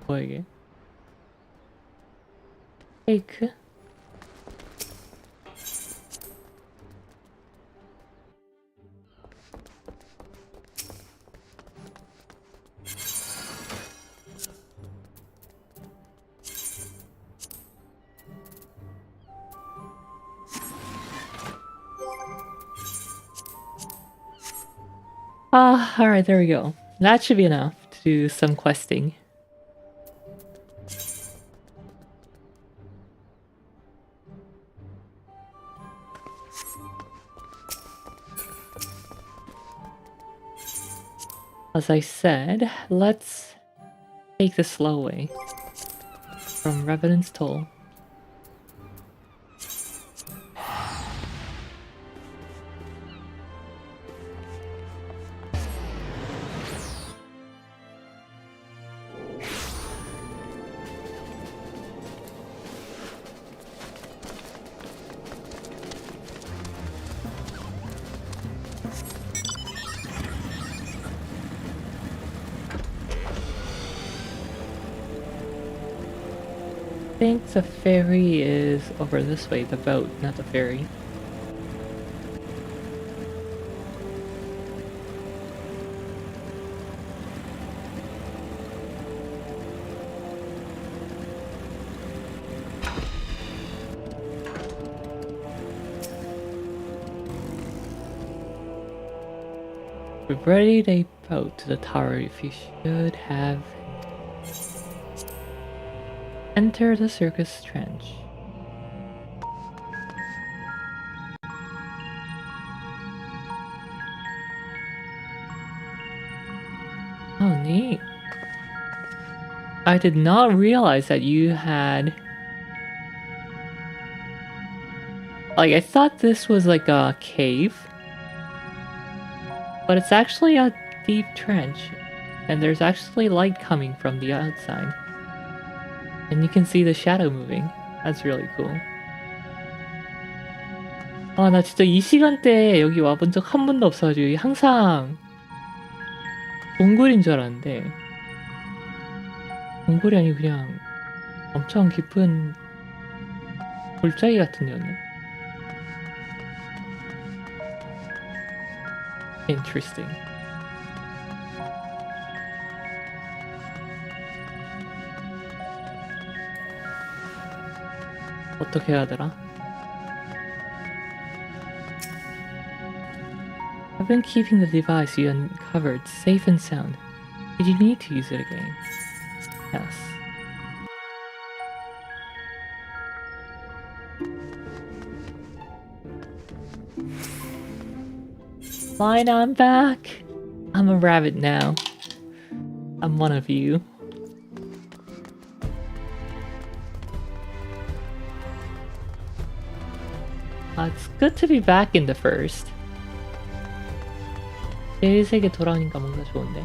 뭐야 이게? 케이크? Ah, alright, there we go. That should be enough to do some questing. As I said, let's take the slow way from Revenant's Toll. I think the ferry is over this way, the boat, not the ferry. We've readied a boat to the tower if you should have. Enter the circus trench. Oh, neat. I did not realize that you had... Like, I thought this was like a cave. But it's actually a deep trench. And there's actually light coming from the outside. And you can see the shadow moving. That's really cool. 아, 나 진짜 이 시간대에 여기 와본 적 한 번도 없어가지고 항상 동굴인 줄 알았는데 동굴이 아니고 그냥 엄청 깊은 골짜기 같은 데였네. Interesting. 어떻게 해야 되나? I've been keeping the device you uncovered safe and sound. Did you need to use it again? Yes. Fine, I'm back. I'm a rabbit now. I'm one of you. It's good to be back in the first. 제일 세계 돌아오니까 뭔가 좋은데.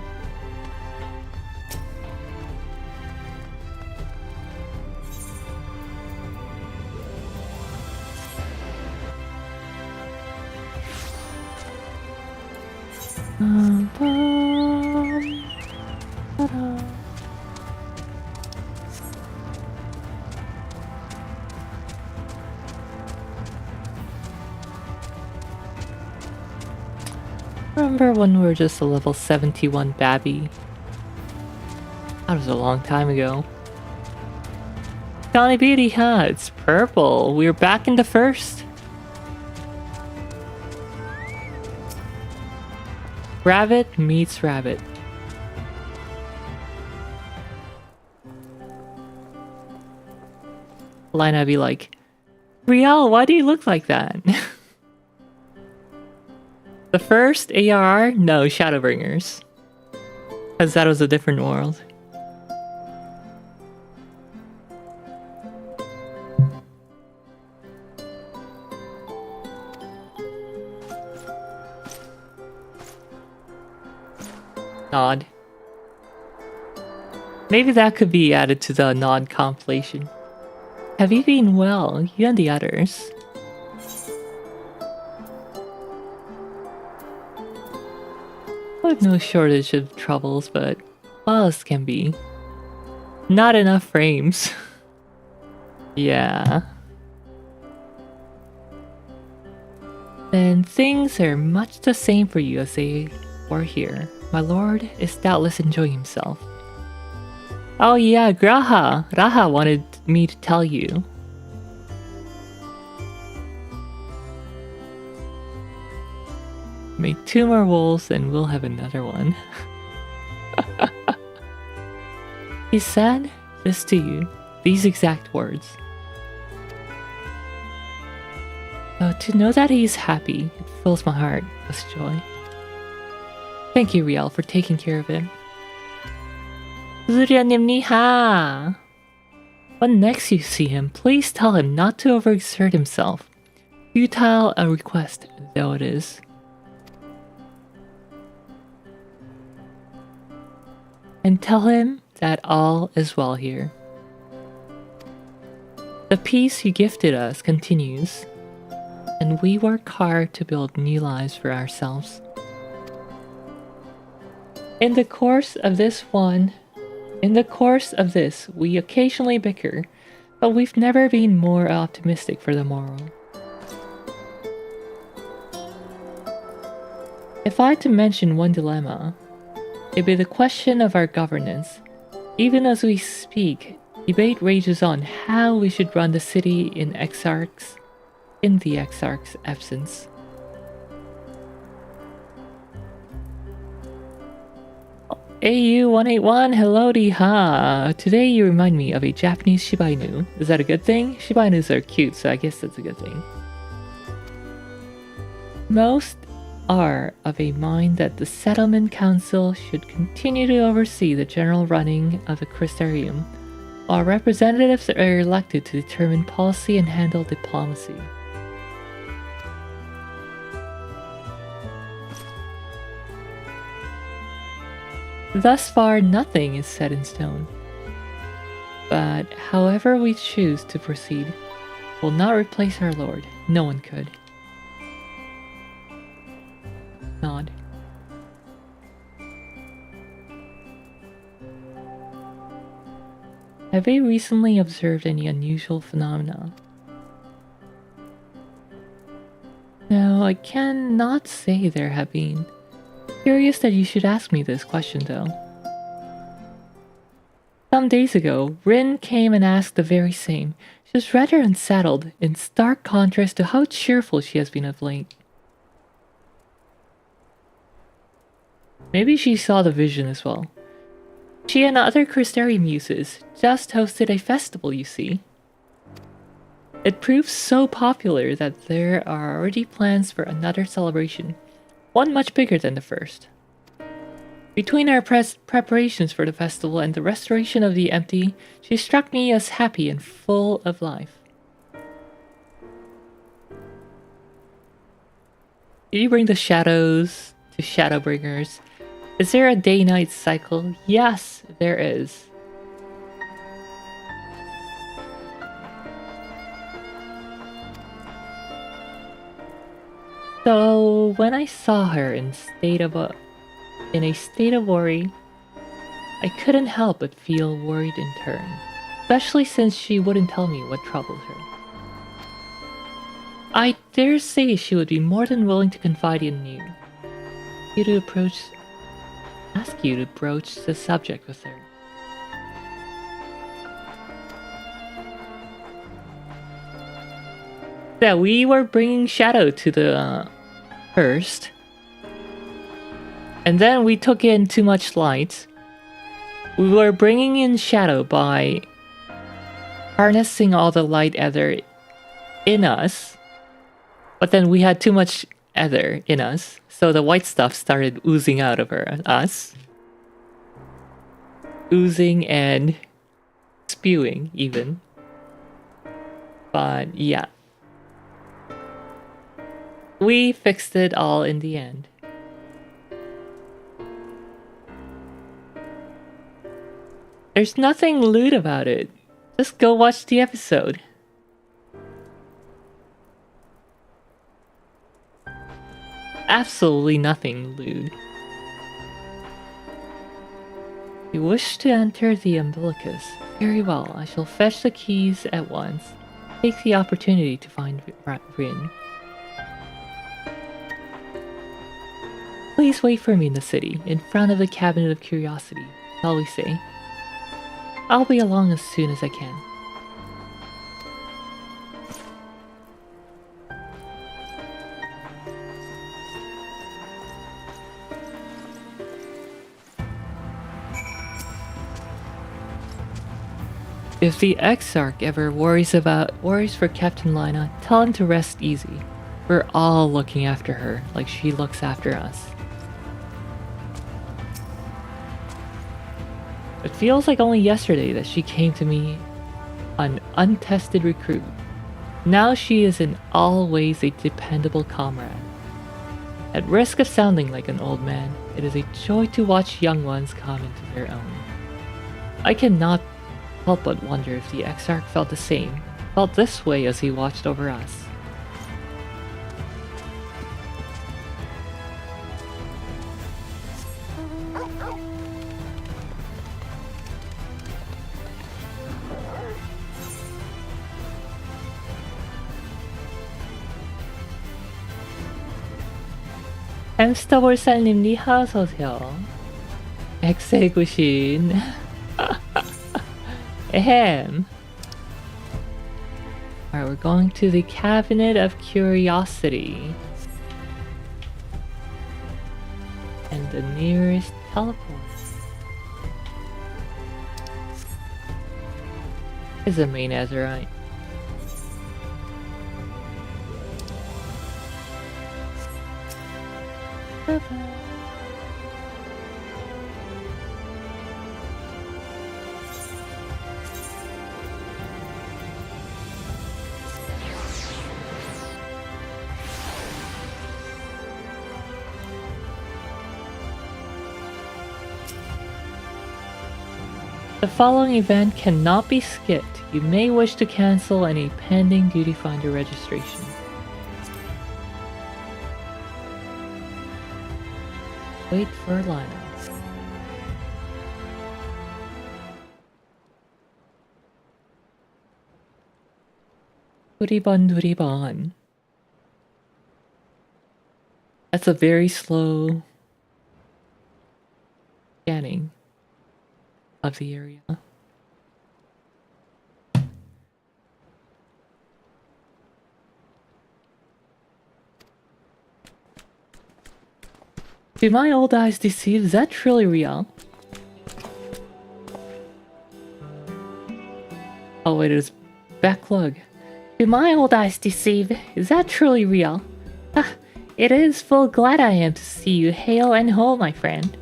Remember when we were just a level 71 Babby? That was a long time ago. Johnny Beauty, huh? It's purple. We're back in the first. Rabbit meets rabbit. Lina be like, Riel, why do you look like that? The first ARR? No, Shadowbringers. Because that was a different world. Nod. Maybe that could be added to the Nod compilation. Have you been well, you and the others? I have no shortage of troubles, but well as can be. Not enough frames. Yeah. Then things are much the same for you as they were here. My lord is doubtless enjoying himself. Oh yeah, Raha wanted me to tell you. Made 2 more wolves and we'll have another one. He said this to you, these exact words. To know that he's happy, it fills my heart with joy. Thank you, Riel, for taking care of him. Zurianim ni ha! When next you see him, please tell him not to overexert himself. Futile a request, though it is. And tell him that all is well here. The peace you gifted us continues, and we work hard to build new lives for ourselves. In the course of this, we occasionally bicker, but we've never been more optimistic for the morrow. If I had to mention one dilemma, it'd be the question of our governance. Even as we speak, debate rages on how we should run the city in the Exarch's absence. AU181, hello Diha! Today you remind me of a Japanese Shiba Inu. Is that a good thing? Shiba Inus are cute, so I guess that's a good thing. Most are of a mind that the Settlement Council should continue to oversee the general running of the Crystarium, while representatives are elected to determine policy and handle diplomacy. Thus far, nothing is set in stone. But however we choose to proceed, will not replace our Lord. No one could. Nod. Have you recently observed any unusual phenomena? No, I cannot say there have been. Curious that you should ask me this question, though. Some days ago, Rin came and asked the very same. She was rather unsettled, in stark contrast to how cheerful she has been of late. Maybe she saw the vision as well. She and other Crystarium muses just hosted a festival, you see. It proved so popular that there are already plans for another celebration. One much bigger than the first. Between our preparations for the festival and the restoration of the empty, she struck me as happy and full of life. Did you bring the shadows to Shadowbringers? Is there a day-night cycle? Yes, there is. So when I saw her in a state of worry, I couldn't help but feel worried in turn, especially since she wouldn't tell me what troubled her. I dare say she would be more than willing to confide in you. Ask you to broach the subject with her. Yeah, we were bringing Shadow to the first. And then we took in too much light. We were bringing in Shadow by harnessing all the light ether in us. But then we had too much ether in us. So the white stuff started oozing out of us. Oozing and spewing even. But yeah. We fixed it all in the end. There's nothing lewd about it. Just go watch the episode. Absolutely nothing lewd. You wish to enter the umbilicus? Very well, I shall fetch the keys at once. Take the opportunity to find Rin. Please wait for me in the city, in front of the Cabinet of Curiosity, shall we say. I'll be along as soon as I can. If the Exarch ever worries for Captain Lina, tell him to rest easy. We're all looking after her, like she looks after us. It feels like only yesterday that she came to me, an untested recruit. Now she is in all ways a dependable comrade. At risk of sounding like an old man, it is a joy to watch young ones come into their own. I cannot help but wonder if the Exarch felt the same, felt this way as he watched over us. 햄스터볼살님 니하 어서오세요. 엑셀구신 에헴. Alright, we're going to the Cabinet of Curiosity. And the nearest teleport is the main Azurite. The following event cannot be skipped. You may wish to cancel any pending Duty Finder registration. Wait for Lina. 두리번. That's a very slow scanning of the area. Do my old eyes deceive? Is that truly real? Oh wait, it's backlog. Do my old eyes deceive? Is that truly real? Ah, it is full glad I am to see you hale and whole, my friend.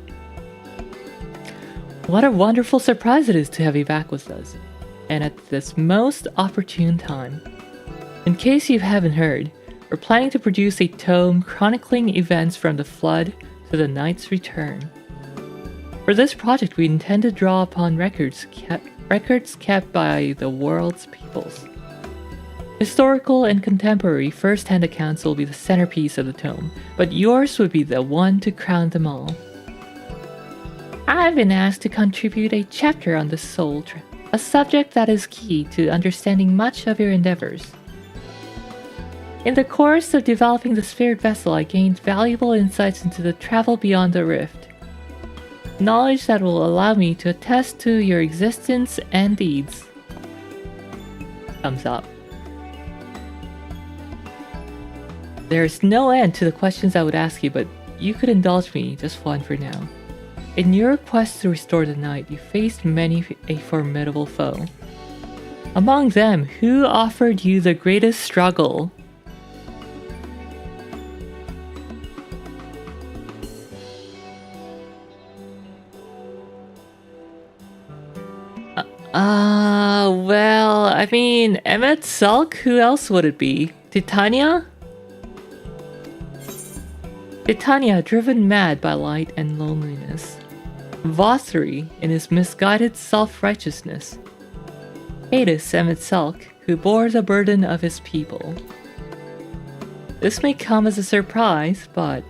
What a wonderful surprise it is to have you back with us, and at this most opportune time. In case you haven't heard, we're planning to produce a tome chronicling events from the Flood to the Knight's return. For this project, we intend to draw upon records kept by the world's peoples. Historical and contemporary first-hand accounts will be the centerpiece of the tome, but yours would be the one to crown them all. I've been asked to contribute a chapter on the soul, a subject that is key to understanding much of your endeavors. In the course of developing the spirit vessel, I gained valuable insights into the travel beyond the rift. Knowledge that will allow me to attest to your existence and deeds. Thumbs up. There's no end to the questions I would ask you, but you could indulge me just one for now. In your quest to restore the night, you faced many a formidable foe. Among them, who offered you the greatest struggle? Well, I mean, Emmet Sulk? Who else would it be? Titania? Titania, driven mad by light and loneliness. Vothri, in his misguided self-righteousness. Hades, Emmet Sulk, who bore the burden of his people. This may come as a surprise, but...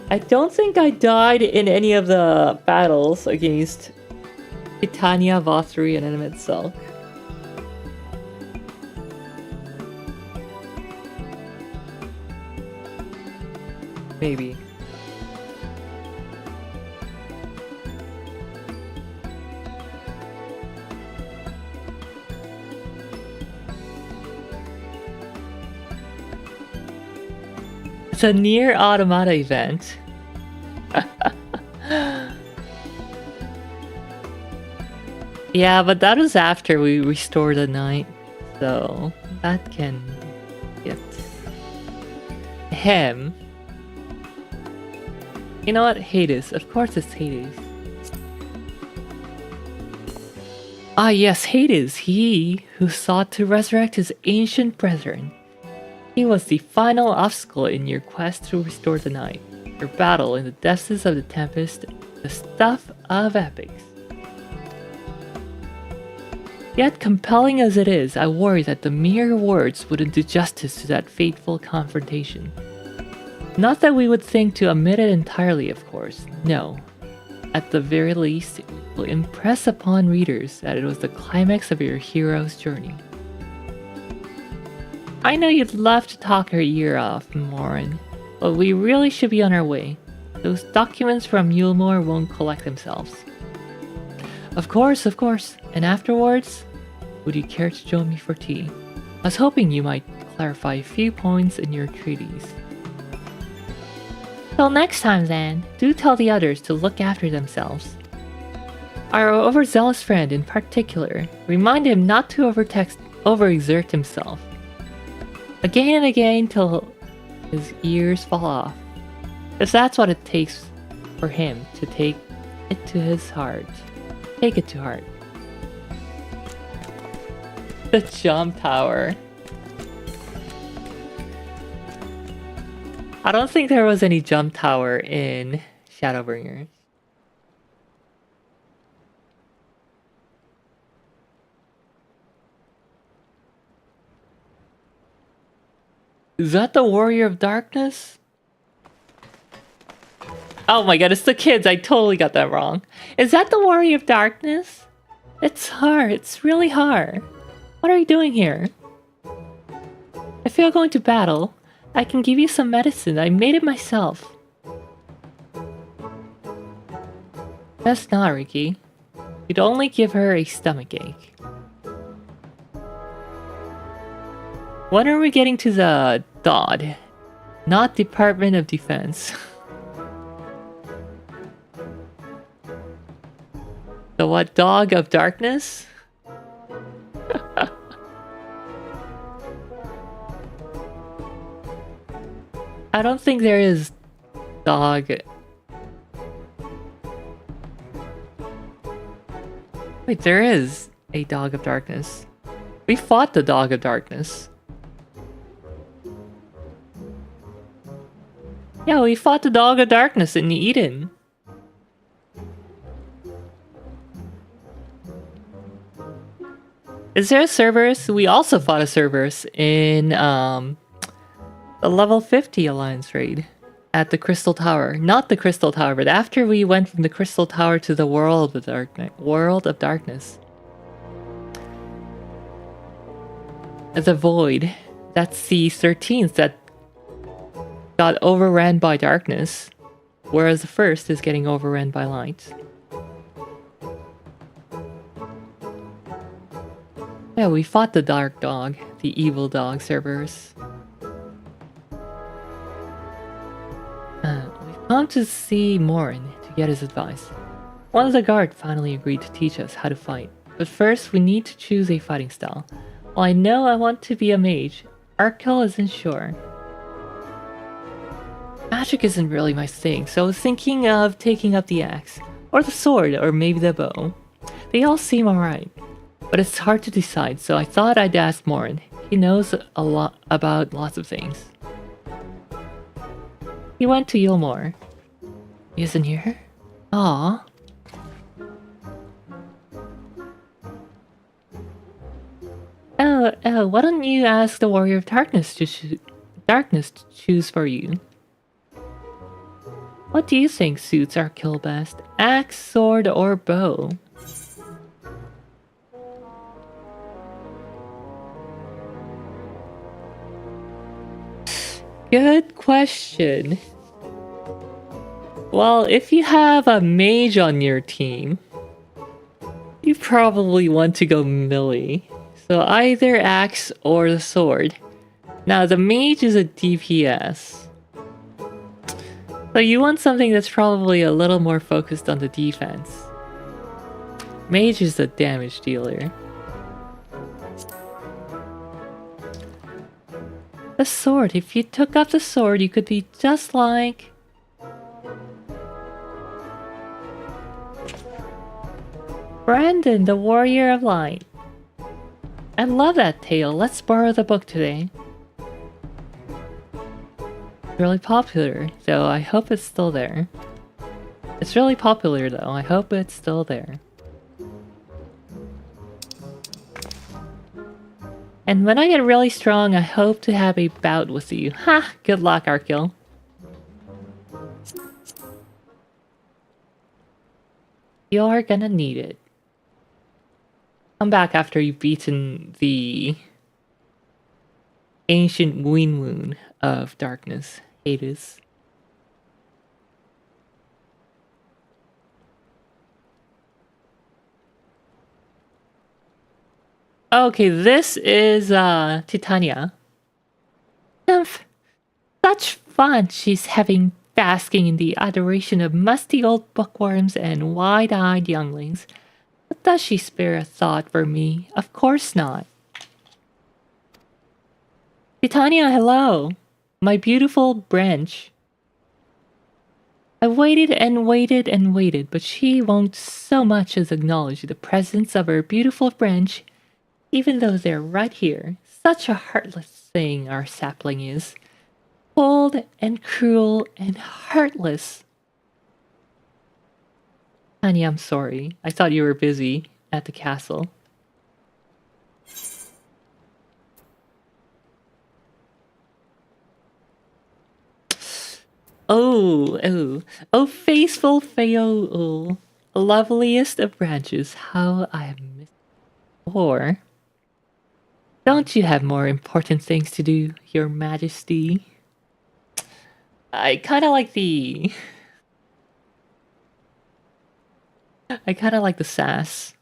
I don't think I died in any of the battles against Titania, Vothri, and Emmet Sulk. Maybe. It's a Nier Automata event. Yeah, but that was after we restored the night, so that can get him. You know what? Hades. Of course it's Hades. Ah yes, Hades, he who sought to resurrect his ancient brethren. He was the final obstacle in your quest to restore the night. Your battle in the depths of the tempest, the stuff of epics. Yet compelling as it is, I worry that the mere words wouldn't do justice to that fateful confrontation. Not that we would think to omit it entirely, of course. No. At the very least, it will impress upon readers that it was the climax of your hero's journey. I know you'd love to talk her ear off, Morin, but we really should be on our way. Those documents from Yulmore won't collect themselves. Of course. And afterwards, would you care to join me for tea? I was hoping you might clarify a few points in your treatise. Till next time then, do tell the others to look after themselves. Our overzealous friend in particular, remind him not to overexert himself. Again and again till his ears fall off. If that's what it takes for him to take it to his heart. Take it to heart. The jump tower. I don't think there was any jump tower in Shadowbringers. Is that the Warrior of Darkness? Oh my god, it's the kids. I totally got that wrong. Is that the Warrior of Darkness? It's hard. It's really hard. What are you doing here? If you're going to battle, I can give you some medicine. I made it myself. That's not, Ricky. You'd only give her a stomachache. When are we getting to the DOD? Not Department of Defense. The what? Dog of Darkness? I don't think there is dog. Wait, there is a Dog of Darkness. We fought the Dog of Darkness. Yeah, we fought the Dog of Darkness in Eden. Is there a Cerberus? We also fought a Cerberus in the level 50 Alliance raid at the Crystal Tower. Not the Crystal Tower, but after we went from the Crystal Tower to the World of Darkness. The Void. That's the 13th that got overran by darkness, whereas the first is getting overran by light. Yeah, we fought the Dark Dog, the evil dog Cerberus. We've come to see Morin to get his advice. One of the guard finally agreed to teach us how to fight. But first, we need to choose a fighting style. While I know I want to be a mage, Arkell isn't sure. Magic isn't really my thing, so I was thinking of taking up the axe, or the sword, or maybe the bow. They all seem alright, but it's hard to decide, so I thought I'd ask Morin. He knows a lot about lots of things. He went to Yulmore. He isn't here? Aww. Oh, why don't you ask the Warrior of Darkness to choose for you? What do you think suits Arkell best? Axe, sword, or bow? Good question. Well, if you have a mage on your team, you probably want to go melee. So either axe or the sword. Now the mage is a DPS. So you want something that's probably a little more focused on the defense. Mage is the damage dealer. The sword. If you took up the sword, you could be just like... Brandon, the Warrior of Light. I love that tale. Let's borrow the book today. Really popular, though I hope it's still there. It's really popular though, I hope it's still there. And when I get really strong, I hope to have a bout with you. Ha! Good luck, Arkell. You're gonna need it. Come back after you've beaten the ancient Woon of darkness, Hades. Okay, this is Titania. Such fun she's having basking in the adoration of musty old bookworms and wide-eyed younglings. But does she spare a thought for me? Of course not. Titania, hello! My beautiful branch. I waited and waited and waited, but she won't so much as acknowledge the presence of her beautiful branch, even though they're right here. Such a heartless thing our sapling is. Cold and cruel and heartless. Tanya, I'm sorry. I thought you were busy at the castle. Oh, faithful Feol, loveliest of branches, how I have missed you before. Don't you have more important things to do, Your Majesty? I kinda like the sass.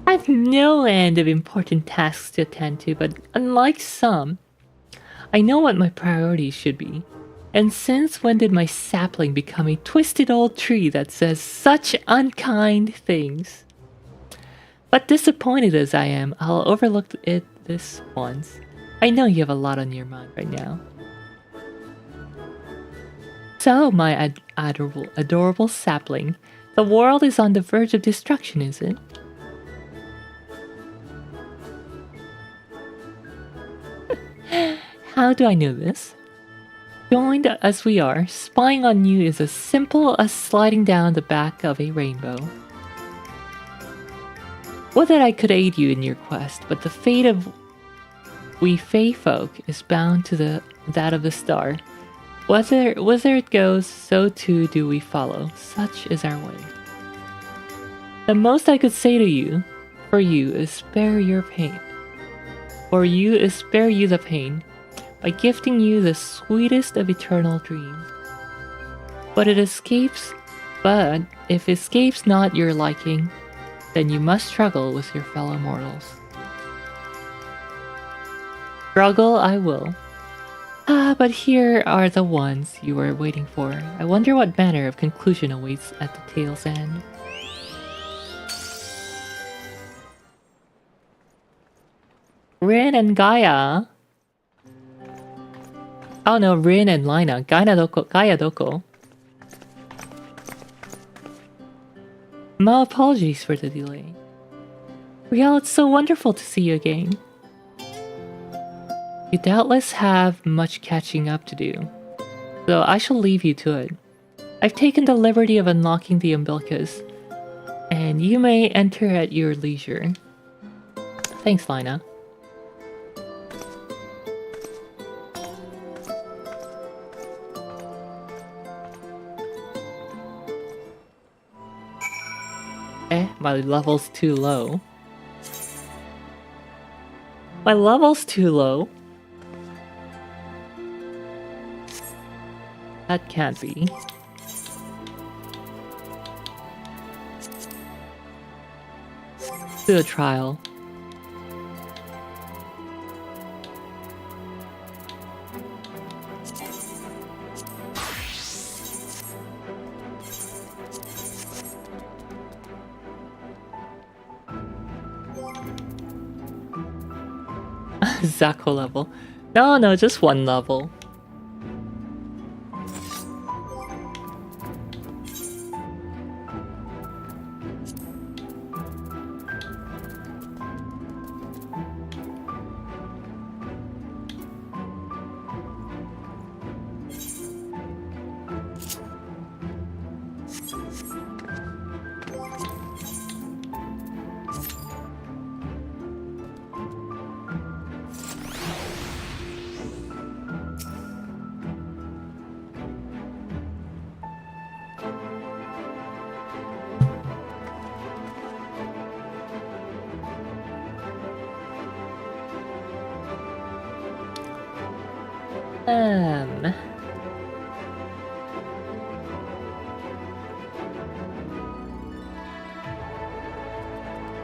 I have no end of important tasks to attend to, but unlike some, I know what my priorities should be. And since when did my sapling become a twisted old tree that says such unkind things? But disappointed as I am, I'll overlook it this once. I know you have a lot on your mind right now. So, my adorable sapling, the world is on the verge of destruction, is it? How do I know this? Joined as we are, spying on you is as simple as sliding down the back of a rainbow. Would that I could aid you in your quest, but the fate of we Fey folk is bound to that of the star. Whither it goes, so too do we follow. Such is our way. The most I could say to you, for you, is spare your pain. For you is spare you the pain, by gifting you the sweetest of eternal dreams. But if escape's not your liking, then you must struggle with your fellow mortals. Struggle I will. But here are the ones you were waiting for. I wonder what manner of conclusion awaits at the tale's end. Rin and Gaia. Oh no, Rin and Lina. Gaia doko. My apologies for the delay. Riel, it's so wonderful to see you again. You doubtless have much catching up to do, so I shall leave you to it. I've taken the liberty of unlocking the umbilicus, and you may enter at your leisure. Thanks, Lina. My level's too low. My level's too low. That can't be. Do a trial. Zako level. No, just one level.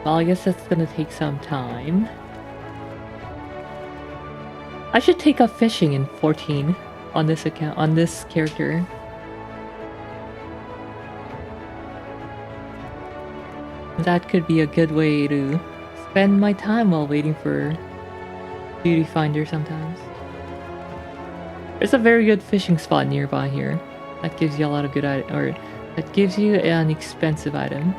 Well, I guess that's gonna take some time. I should take up fishing in 14 on this account, on this character. That could be a good way to spend my time while waiting for Beauty Finder sometimes. There's a very good fishing spot nearby here. That gives you a lot of good or that gives you an expensive item.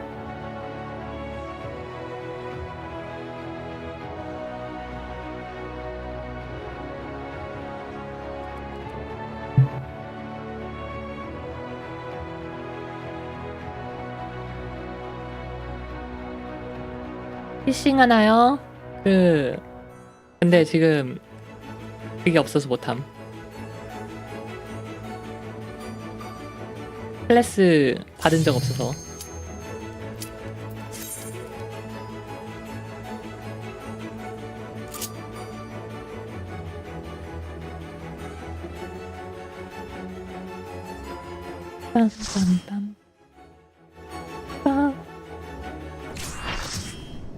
피싱 하나요? 근데 지금 그게 없어서 못함. 클래스 받은 적 없어서. 빰빰빰.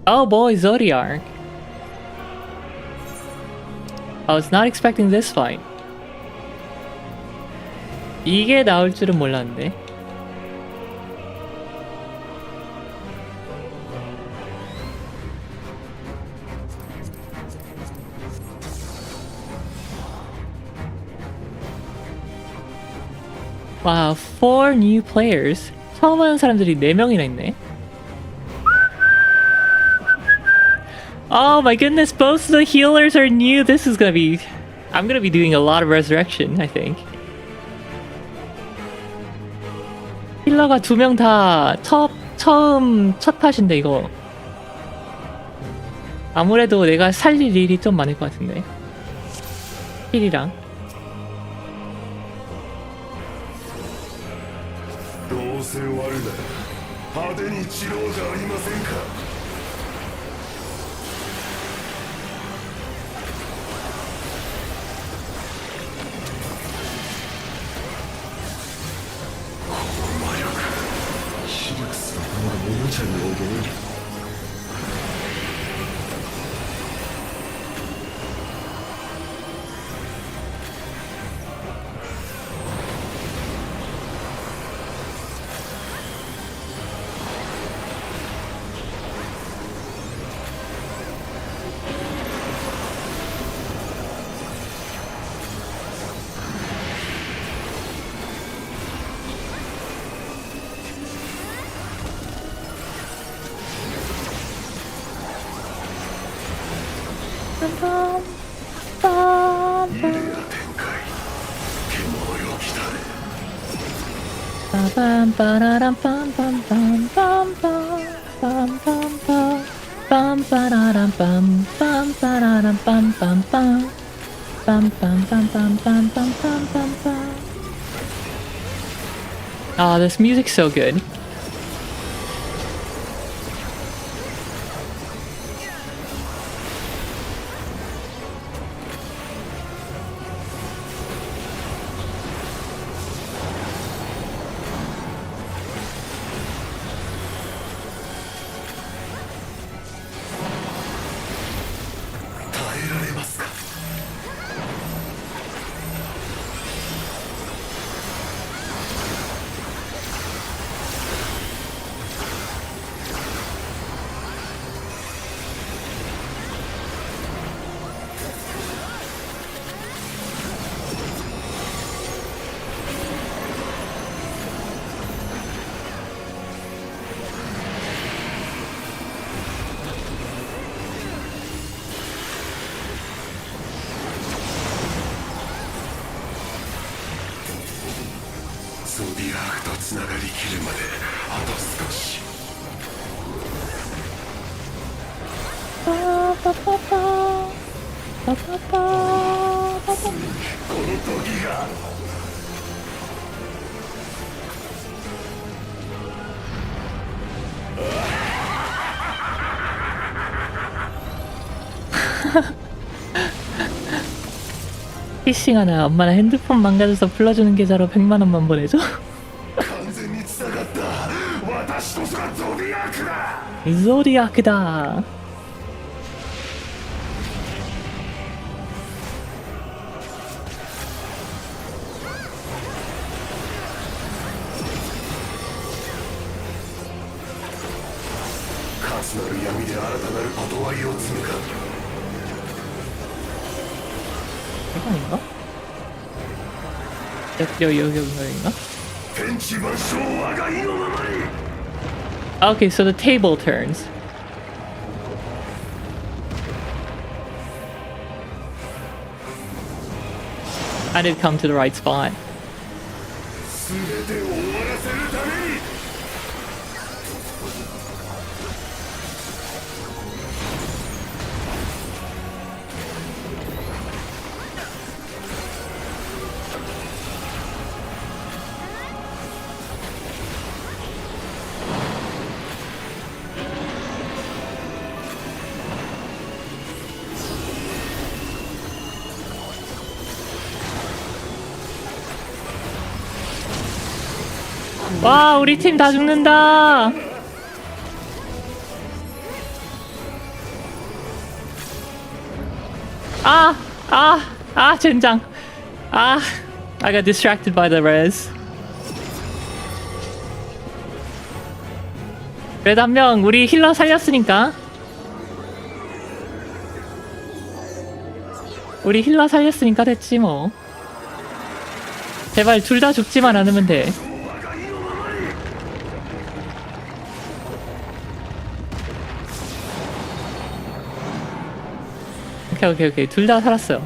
Oh boy, Zodiac. I was not expecting this fight. 이게 나올 줄은 몰랐는데. Wow, 4 new players. 처음 하는 사람들이 4명이나 있네. Oh my goodness, both the healers are new. This is gonna be... I'm gonna be doing a lot of resurrection, I think. 힐러가 2명 다 처음 첫 팟인데 이거 아무래도 내가 살릴 일이 좀 많을 것 같은데. 힐이랑 どうせ終わるなら派手に散ろうじゃありませんか。 아ちゃうおげん。異例な展開。獣よ来たれ。パンパラランパンパンパンパンパンパンパンパンパンパラランパンパンパラランパンパンパンパンパンパンパンパンパンパンパンパン。Ah, this music's so good.ゾディアークとつながりきるまであと少し。パパパパパパパパパ。この時が。PC가 나 엄마랑 핸드폰 망가져서 불러주는 계좌로 100만 원만 보내줘? 完全に繋がった。私こそがゾディアークだ。 조디아크다.数なる闇で新たなる断りを積むか。 이거 아닌가? 여기인가? Okay, so the table turns. I did come to the right spot. 와, 우리 팀 다 죽는다. 젠장. I got distracted by the res. 그래도 한 명 우리 힐러 살렸으니까. 우리 힐러 살렸으니까 됐지 뭐. 제발 둘 다 죽지만 않으면 돼. 오케이. 둘 다 살았어요.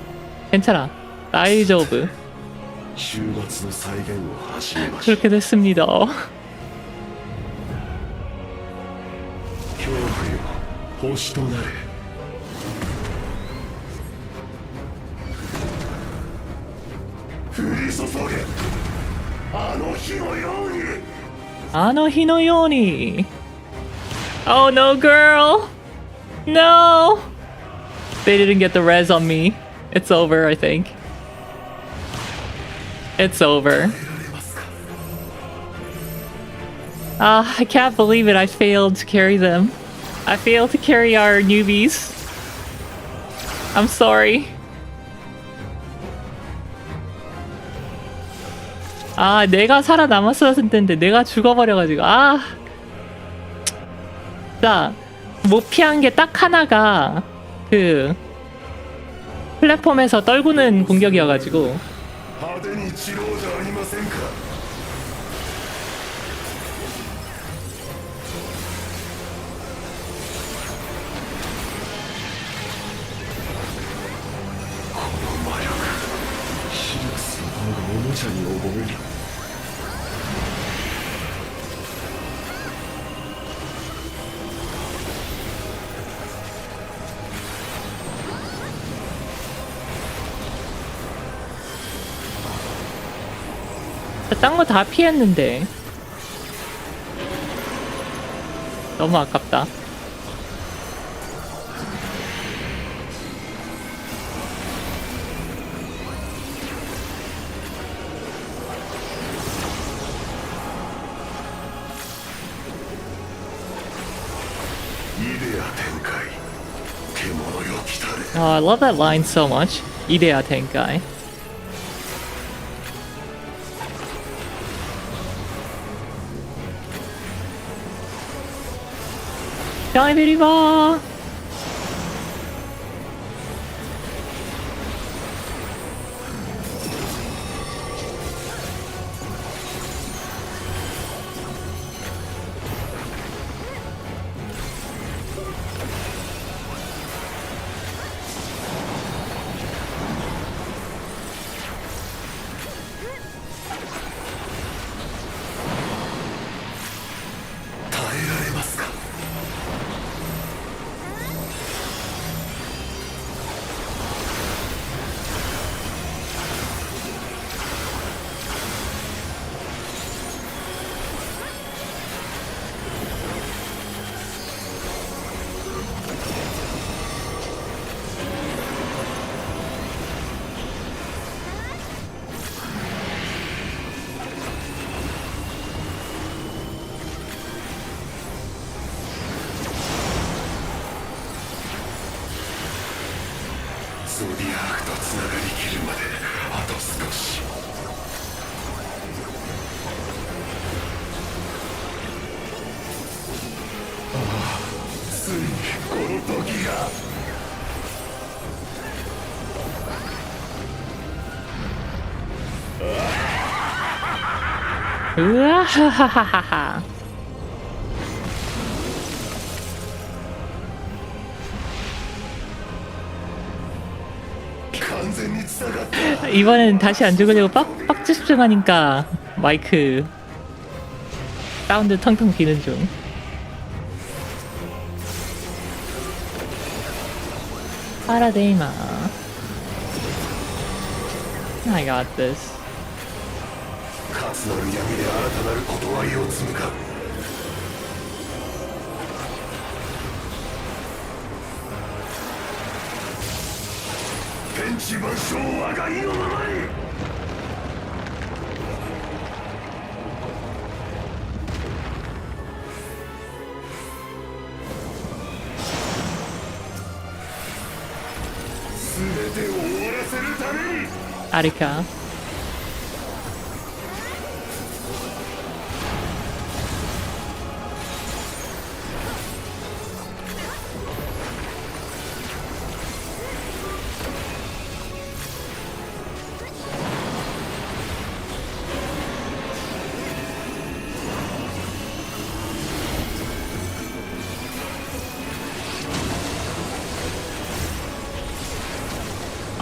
괜찮아. 다이조브. 그렇게 됐습니다. 아노히노요니. Oh no, girl. No. They didn't get the res on me. It's over, I think. It's over. Ah, I can't believe it. I failed to carry them. I failed to carry our newbies. I'm sorry. 아, 내가 살아남았었을 텐데 내가 죽어버려가지고. 아. 자, 못 피한 게 딱 하나가 그 플랫폼에서 떨구는 공격이어가지고. 派手に散ろうじゃありませんか。この魔力、ヒルクスの方がおもちゃに覚える。딴 거 다 피했는데 너무 아깝다. Oh, I love that line so much. 이데아 텐카이. 다이베리바. 으아하하하하. 이번엔 다시 안 죽으려고 빡 집중하니까 마이크 사운드 텅텅 비는 중. 파라데이마. I got this. かつなる闇で新たなることわいを積むか。天地万象我が意のままに。全てを終わらせるために。アリカ。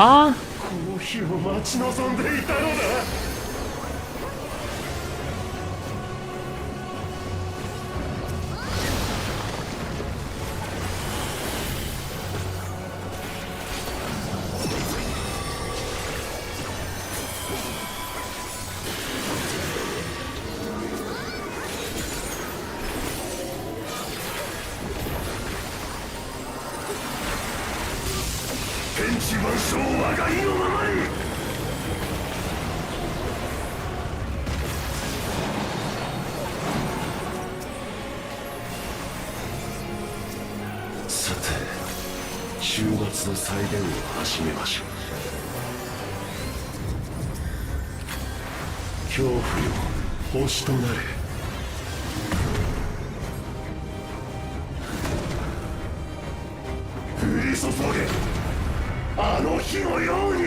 ああ、この日を待ち望んでいたのだ。天地万象我が意のままに。さて週末の再現を始めましょう。恐怖よ星となれ。降り注げあの日のように。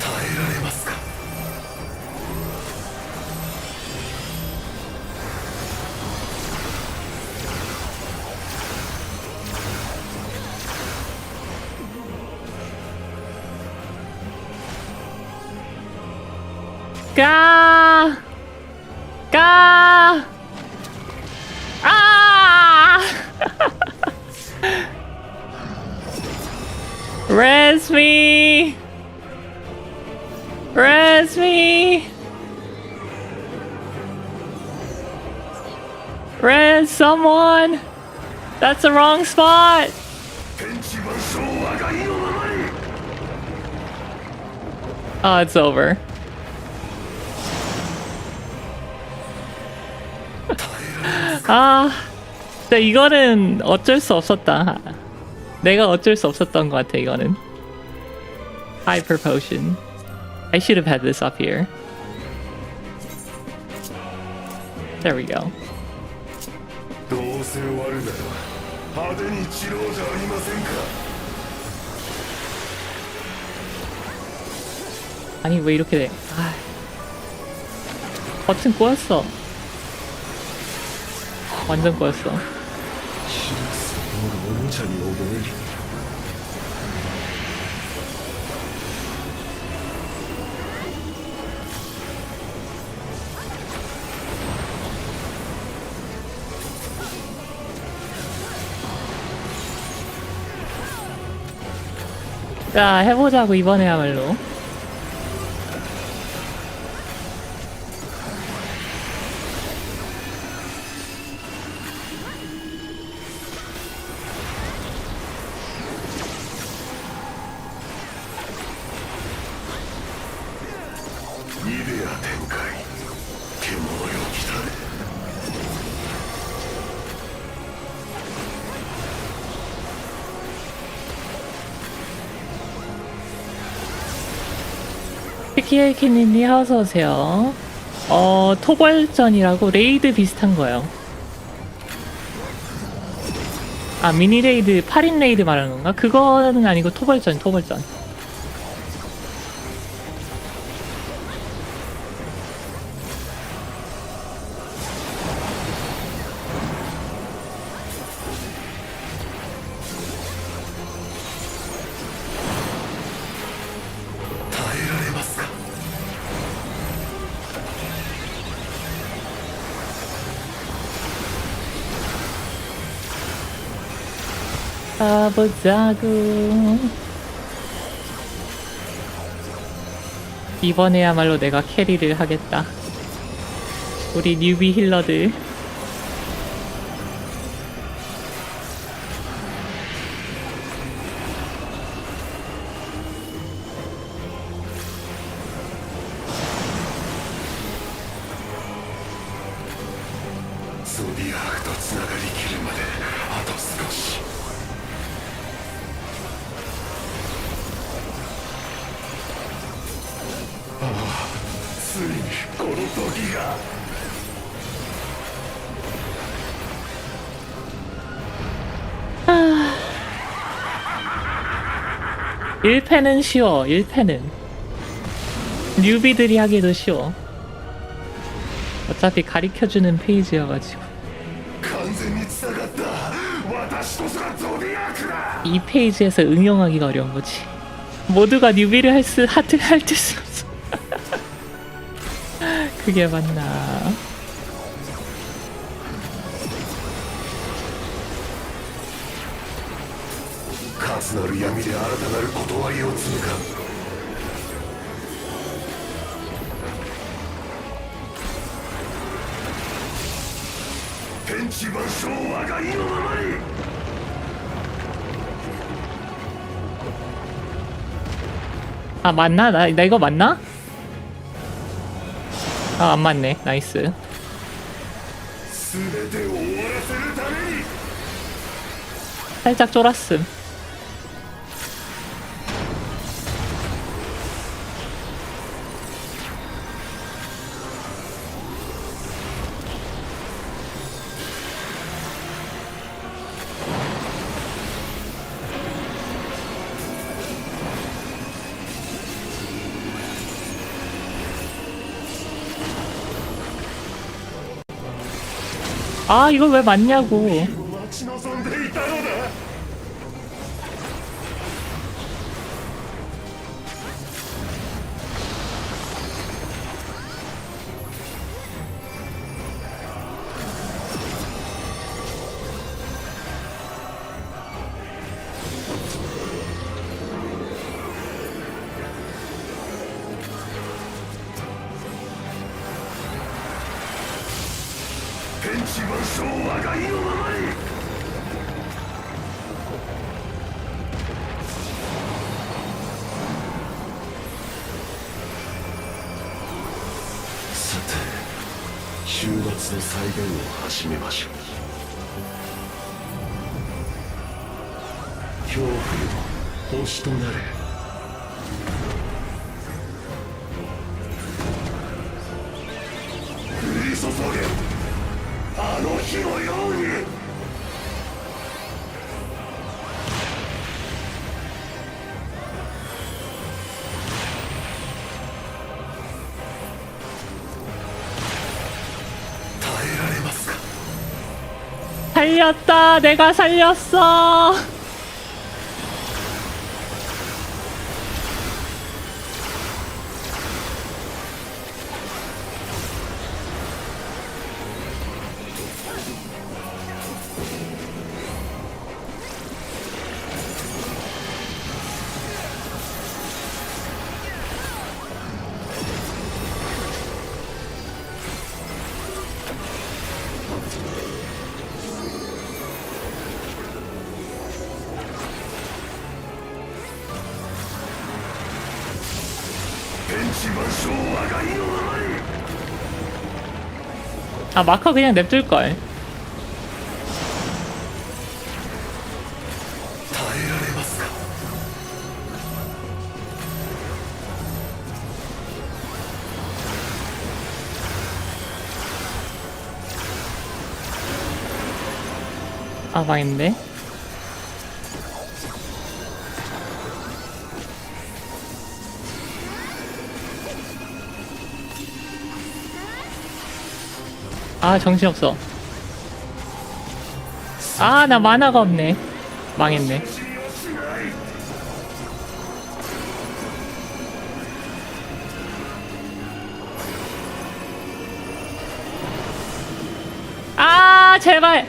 耐えられますか。까! 까! 아! Res me! Res me! Res someone! That's the wrong spot! 天地万象我が意のままに。 Oh, it's over. 아, 진짜 이거는 어쩔 수 없었다. 내가 어쩔 수 없었던 것 같아, 이거는. Hyper Potion. I should have had this up here. There we go. どうせ終わるなら派手に散ろうじゃありませんか。 아니, 왜 이렇게 돼? 아, 버튼 꼬였어. 완전 꼬였어. おもちゃに覚える。 자, 해보자고, 이번에야말로. 피키엘키님이 어서오세요. 토벌전이라고 레이드 비슷한 거예요. 아, 미니 레이드, 8인 레이드 말하는 건가? 그거는 아니고 토벌전. 가보자구. 이번에야말로 내가 캐리를 하겠다. 우리 뉴비 힐러들. 아... 1패는 쉬워. 1패는 뉴비들이 하기도 쉬워. 어차피 가리켜주는 페이지여가지고. 이 페이지에서 응용하기가 어려운 거지. 모두가 뉴비를 할 수 없어. 그게 맞나?数なる闇で新たなる断りを積むか。天地万象我が意のままに。아 맞나? 나 이거 맞나? 아 안 맞네. 나이스. 全てを終わらせるために 살짝 쫄았음. 아 이걸 왜 맞냐고. 待ち望んでいたのだ。 天地万象我が意のままに。さて、終末の再現を始めましょう。恐怖よ、星となれ。降り注げ。 あの日のように。耐えられますか。 살렸다. 내가 살렸어. 아 마커 그냥 냅둘걸. 아 망했네. 아 정신없어. 아 나 만화가 없네. 망했네. 아 제발.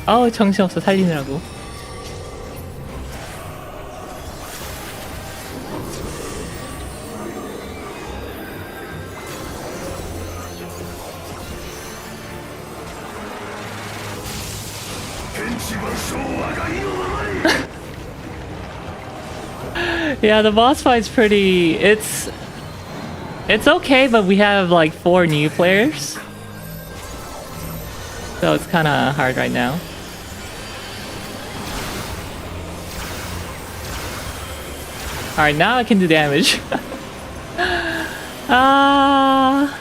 아우 정신없어 살리느라고. Yeah, the boss fight's pretty. It's okay, but we have like 4 new players, so it's kind of hard right now. All right, now I can do damage. Ah.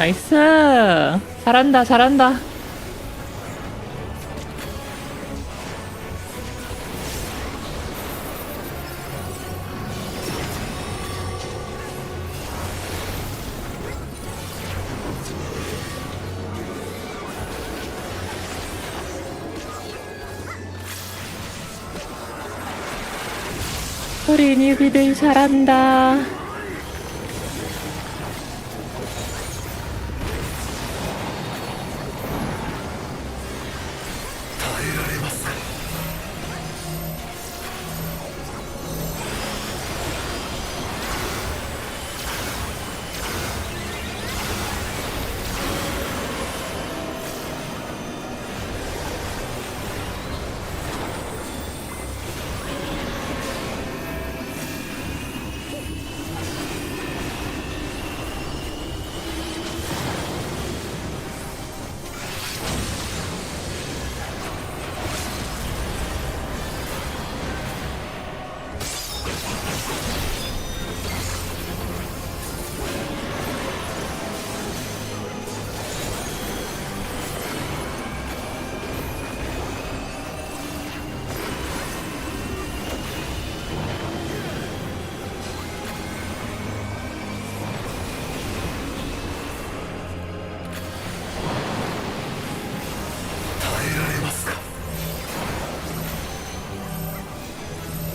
나이스! 잘한다, 잘한다. 우리 뉴비들 잘한다.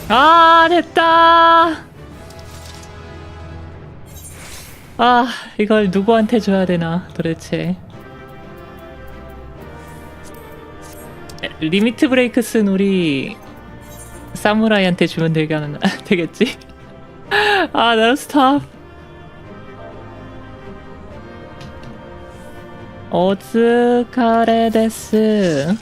아, 됐다. 아, 이걸 누구한테 줘야 되나 도대체. 리미트 브레이크 쓴 우리 사무라이한테 주면 되겠지? 아, 나도 스탑. 오츠카레 데스.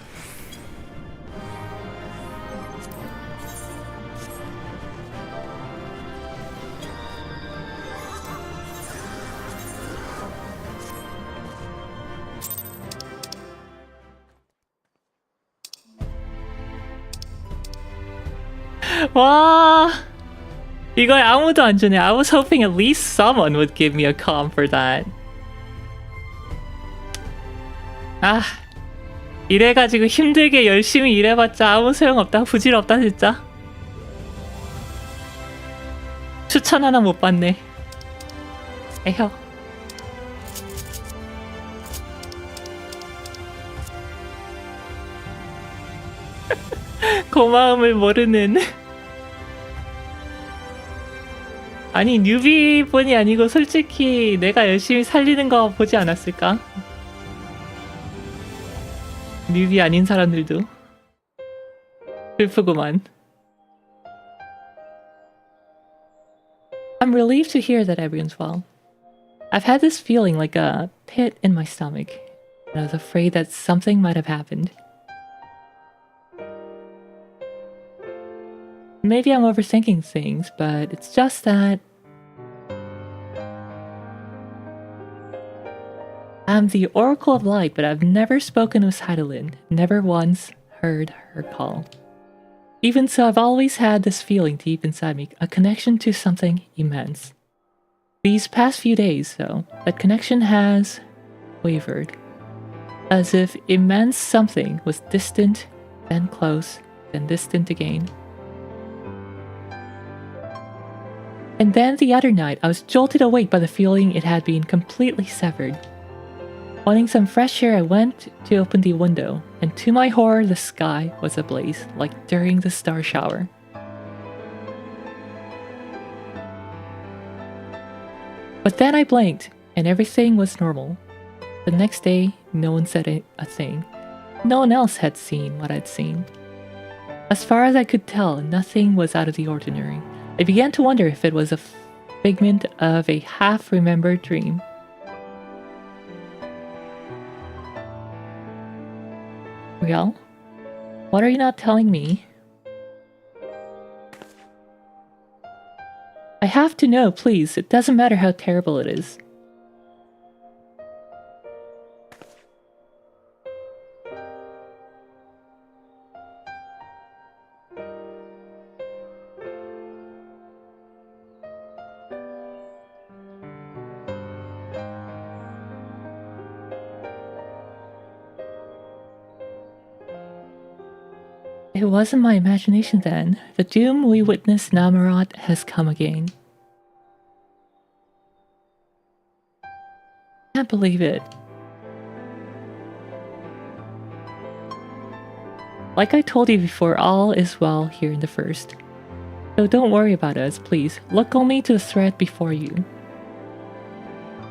와, 이걸 아무도 안 주네. I was hoping at least someone would give me a comp for that. 아, 이래가지고 힘들게 열심히 일해봤자 아무 소용없다. 부질없다 진짜. 추천 하나 못 받네. 에휴. 고마움을 모르는. 아니, 뉴비뿐이 아니고 솔직히 내가 열심히 살리는 거 보지 않았을까? 뉴비 아닌 사람들도. 슬프구만. I'm relieved to hear that everyone's well. I've had this feeling like a pit in my stomach, and I was afraid that something might have happened. Maybe I'm overthinking things, but it's just that I'm the Oracle of Light, but I've never spoken with Heidelin, never once heard her call. Even so, I've always had this feeling deep inside me, a connection to something immense. These past few days, though, that connection has wavered, as if immense something was distant, then close, then distant again. And then the other night, I was jolted awake by the feeling it had been completely severed. Wanting some fresh air, I went to open the window, and to my horror, the sky was ablaze, like during the star shower. But then I blinked, and everything was normal. The next day, no one said a thing. No one else had seen what I'd seen. As far as I could tell, nothing was out of the ordinary. I began to wonder if it was a figment of a half-remembered dream. Real? What are you not telling me? I have to know, please. It doesn't matter how terrible it is. It wasn't my imagination then. The doom we witnessed Namarat has come again. Can't believe it. Like I told you before, all is well here in the first. So don't worry about us, please. Look only to the threat before you.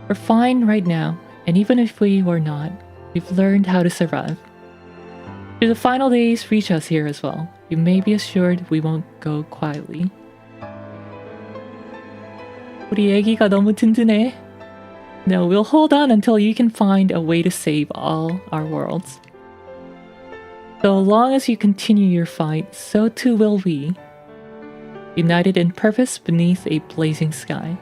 We're fine right now, and even if we were not, we've learned how to survive. Should the final days reach us here as well, you may be assured we won't go quietly. 우리 애기가 너무 든든해. No, we'll hold on until you can find a way to save all our worlds. So long as you continue your fight, so too will we. United in purpose beneath a blazing sky.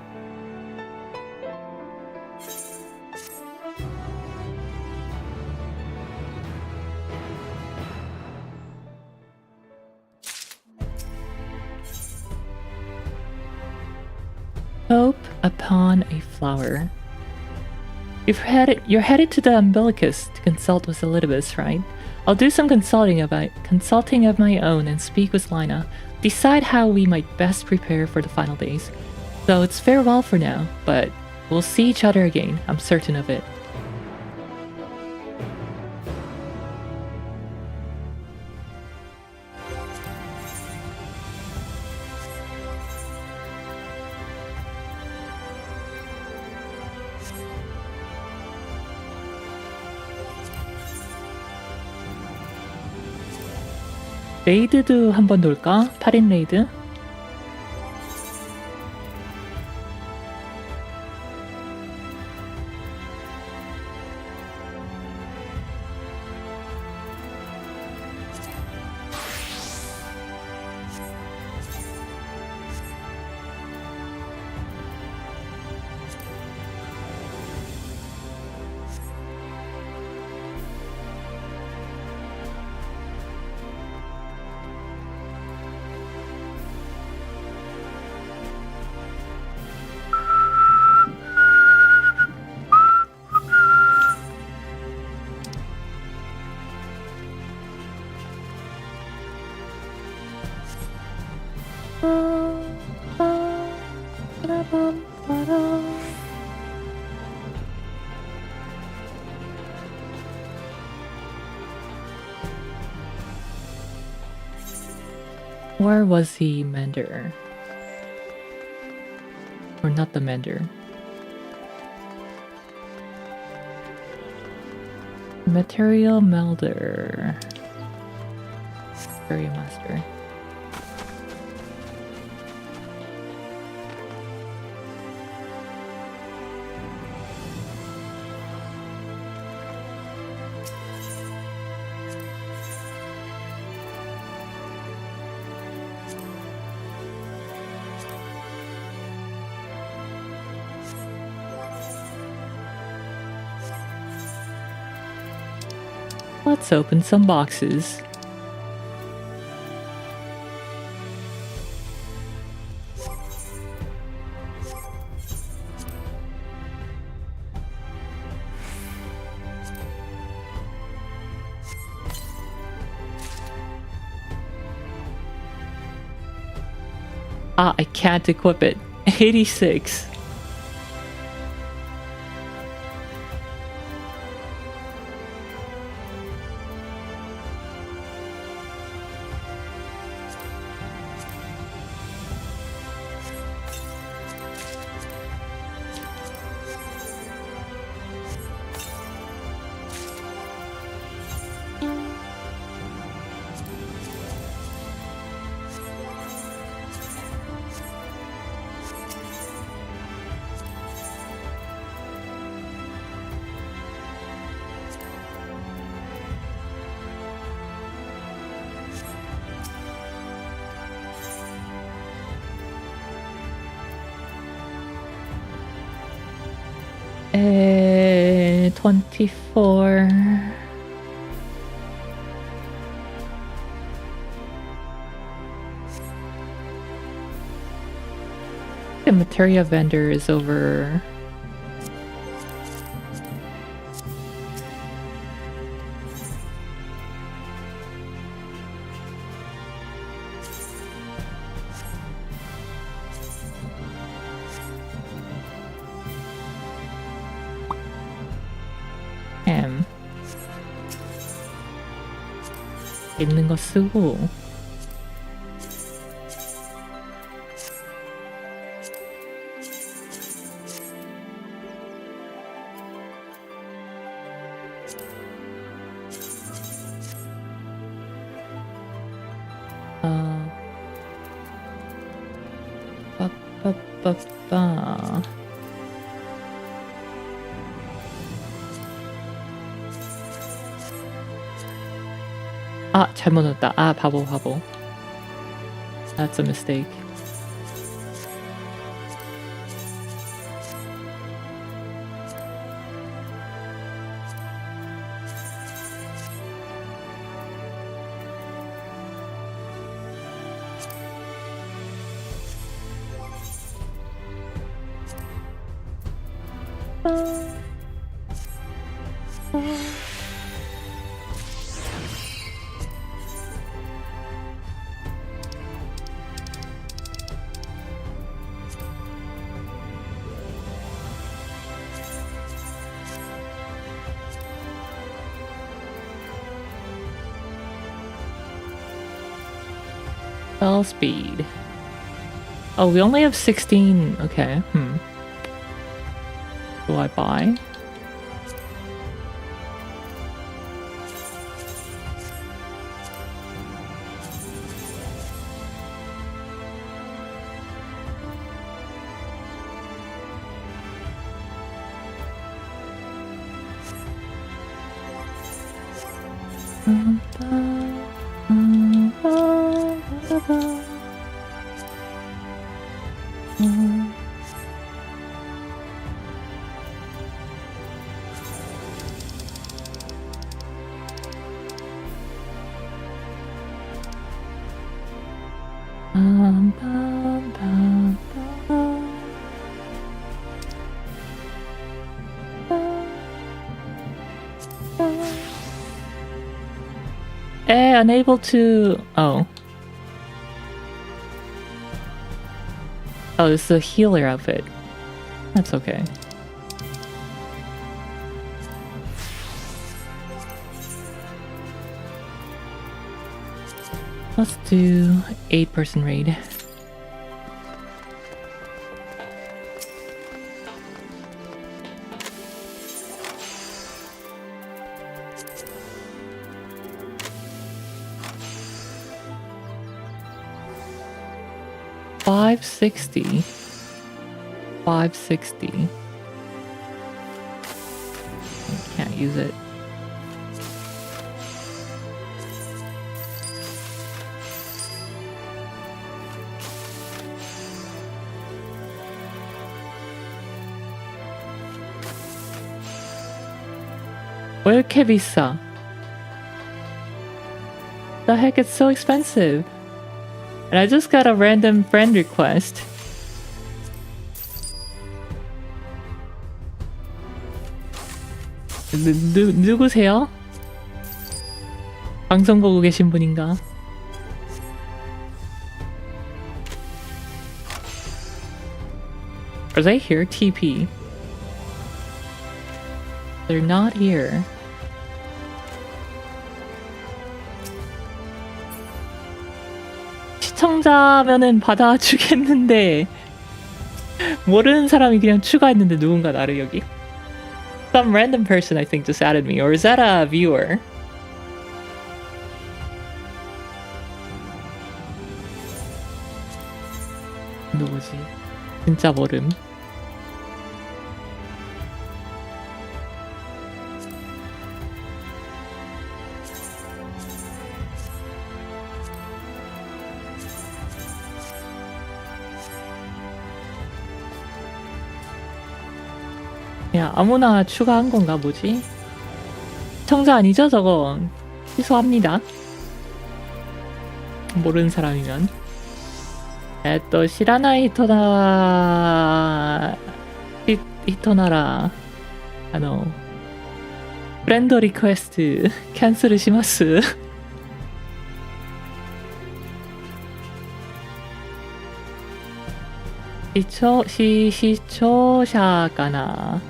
Hope upon a flower. You're headed to the umbilicus to consult with Elidibus, right? I'll do some consulting of my own and speak with Lina. Decide how we might best prepare for the final days. So it's farewell for now, but we'll see each other again, I'm certain of it. 레이드도 한번 놀까? 8인 레이드? Where was the mender? Or not the mender? Material melder. Area master. Let's open some boxes. Ah, I can't equip it. 86. Uh, 24. The materia vendor is over. 있는 거 쓰고 빠빠빠빠 아 잘못 넣었다. 아 바보. That's a mistake. Spell speed. Oh, we only have 16. Okay. Do I buy? Unable to. Oh, this is a healer outfit. That's okay. Let's do 8-person raid. $560. Can't use it. 왜 이렇게 비싸? The heck, it's so expensive. And I just got a random friend request. 누구세요? 방송 보고 계신 분인가? Are they here? TP. They're not here. 시청자면은 받아주겠는데 모르는 사람이 그냥 추가했는데 누군가 나를 여기? Some random person I think just added me, or is that a viewer? 누구지? 진짜 모름. 야, 아무나 추가한 건가 뭐지? 시청자 아니죠 저거? 취소합니다. 모르는 사람이면. 또 시라나 히토나라 프렌드 리퀘스트 캔슬 시마스. 시초샤가나.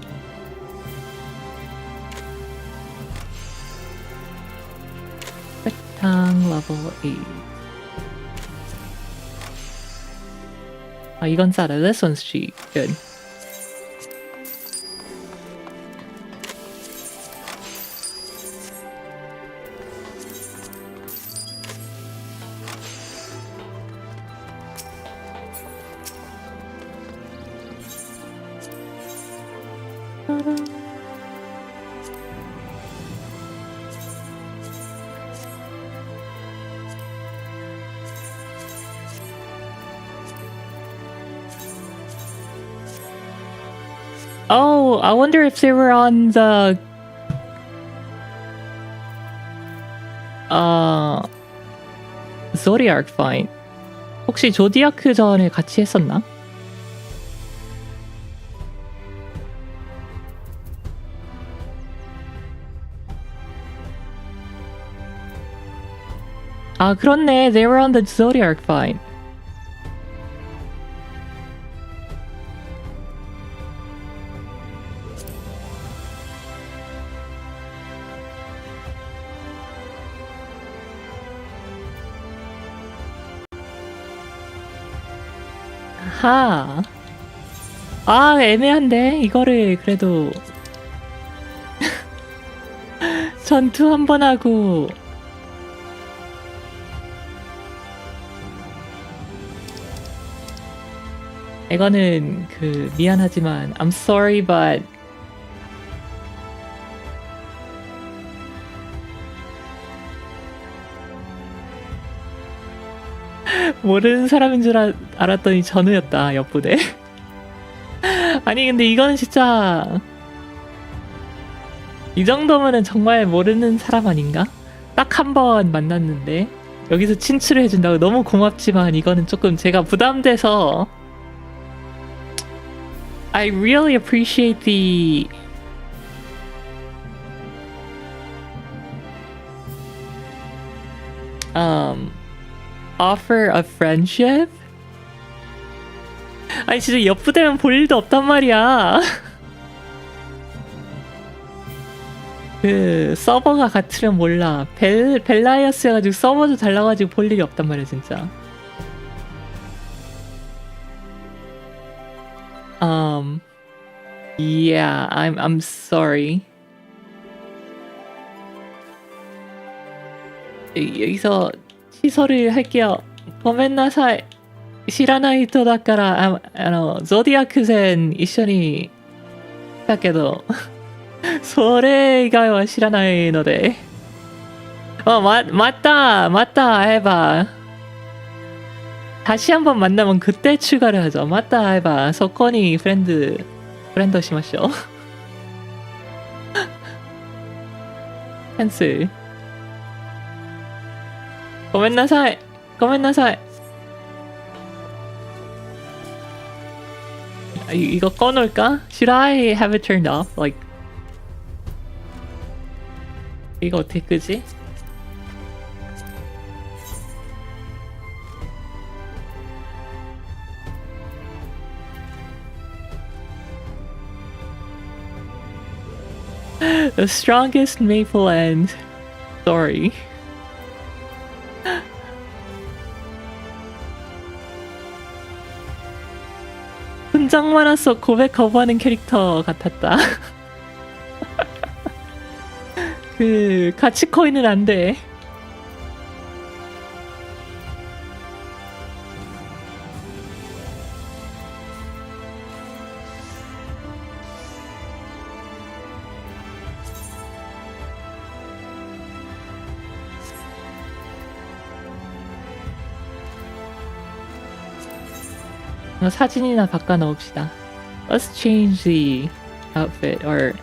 탕 level 8. 아 이건 싸다. This one's cheap. Good. Oh, I wonder if they were on the Zodiac fight. 혹시 조디아크 전에 같이 했었나? 아, 그렇네. They were on the Zodiac fight. 아하. 아, 애매한데. 이거를 그래도 전투 한 번 하고 이거는 그 미안하지만 I'm sorry but 모르는 사람인 줄 알았더니 전우였다. 옆부대. 아니 근데 이거는 진짜 이 정도면은 정말 모르는 사람 아닌가? 딱 한 번 만났는데 여기서 친추를 해준다고 너무 고맙지만 이거는 조금 제가 부담돼서 I really appreciate the offer of friendship? 아니 진짜 옆부대면 볼 일도 없단 말이야. 그 서버가 같으면 몰라. 벨라이어스 해가지고 서버도 달라가지고 볼 일이 없단 말이야 진짜. Yeah, I'm sorry. 여기서 취소를 할게요. 고멘나사이. 知らない人だからゾディアク戦一緒にだけどそれ以外は知らないのでまた会えば다시 한번 만나면 그때 추가를 하죠. 맞다会えばそこにフレンドしましょう캔슬ごめんなさいごめんなさい이거 꺼놓을까? Should I have it turned off? Like 이거 어떻게 끄지? The strongest Mapleland story. 훈장 많아서 고백 거부하는 캐릭터 같았다. 그 가치 코인은 안 돼. 사진이나 바꿔 넣읍시다. Let's change the outfit or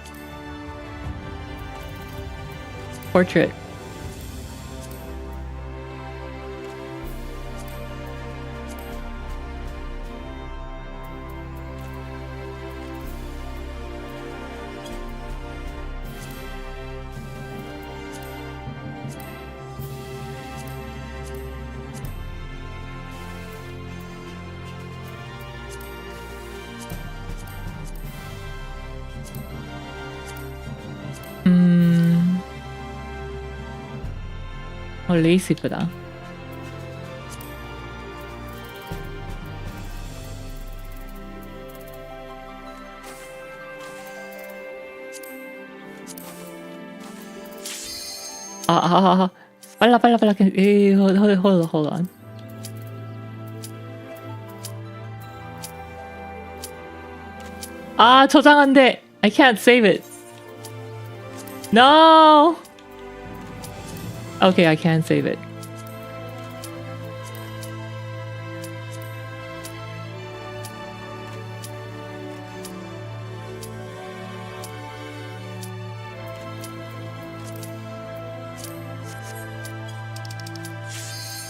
portrait. 레이스 이쁘다. 빨라. Hold on. 저장 안 돼. I can't save it. No. Okay, I can save it.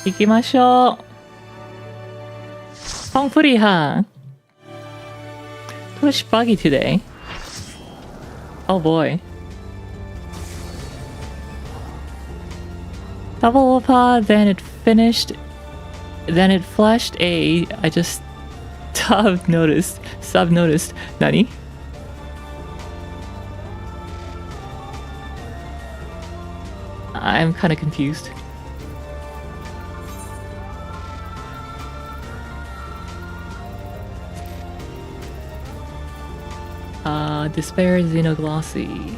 이기마쇼. 펑프리하. Push buggy today. Oh boy. Double upper, then it finished, then it flashed A. I just sub noticed. Nani? I'm kind of confused. Despair Xenoglossy.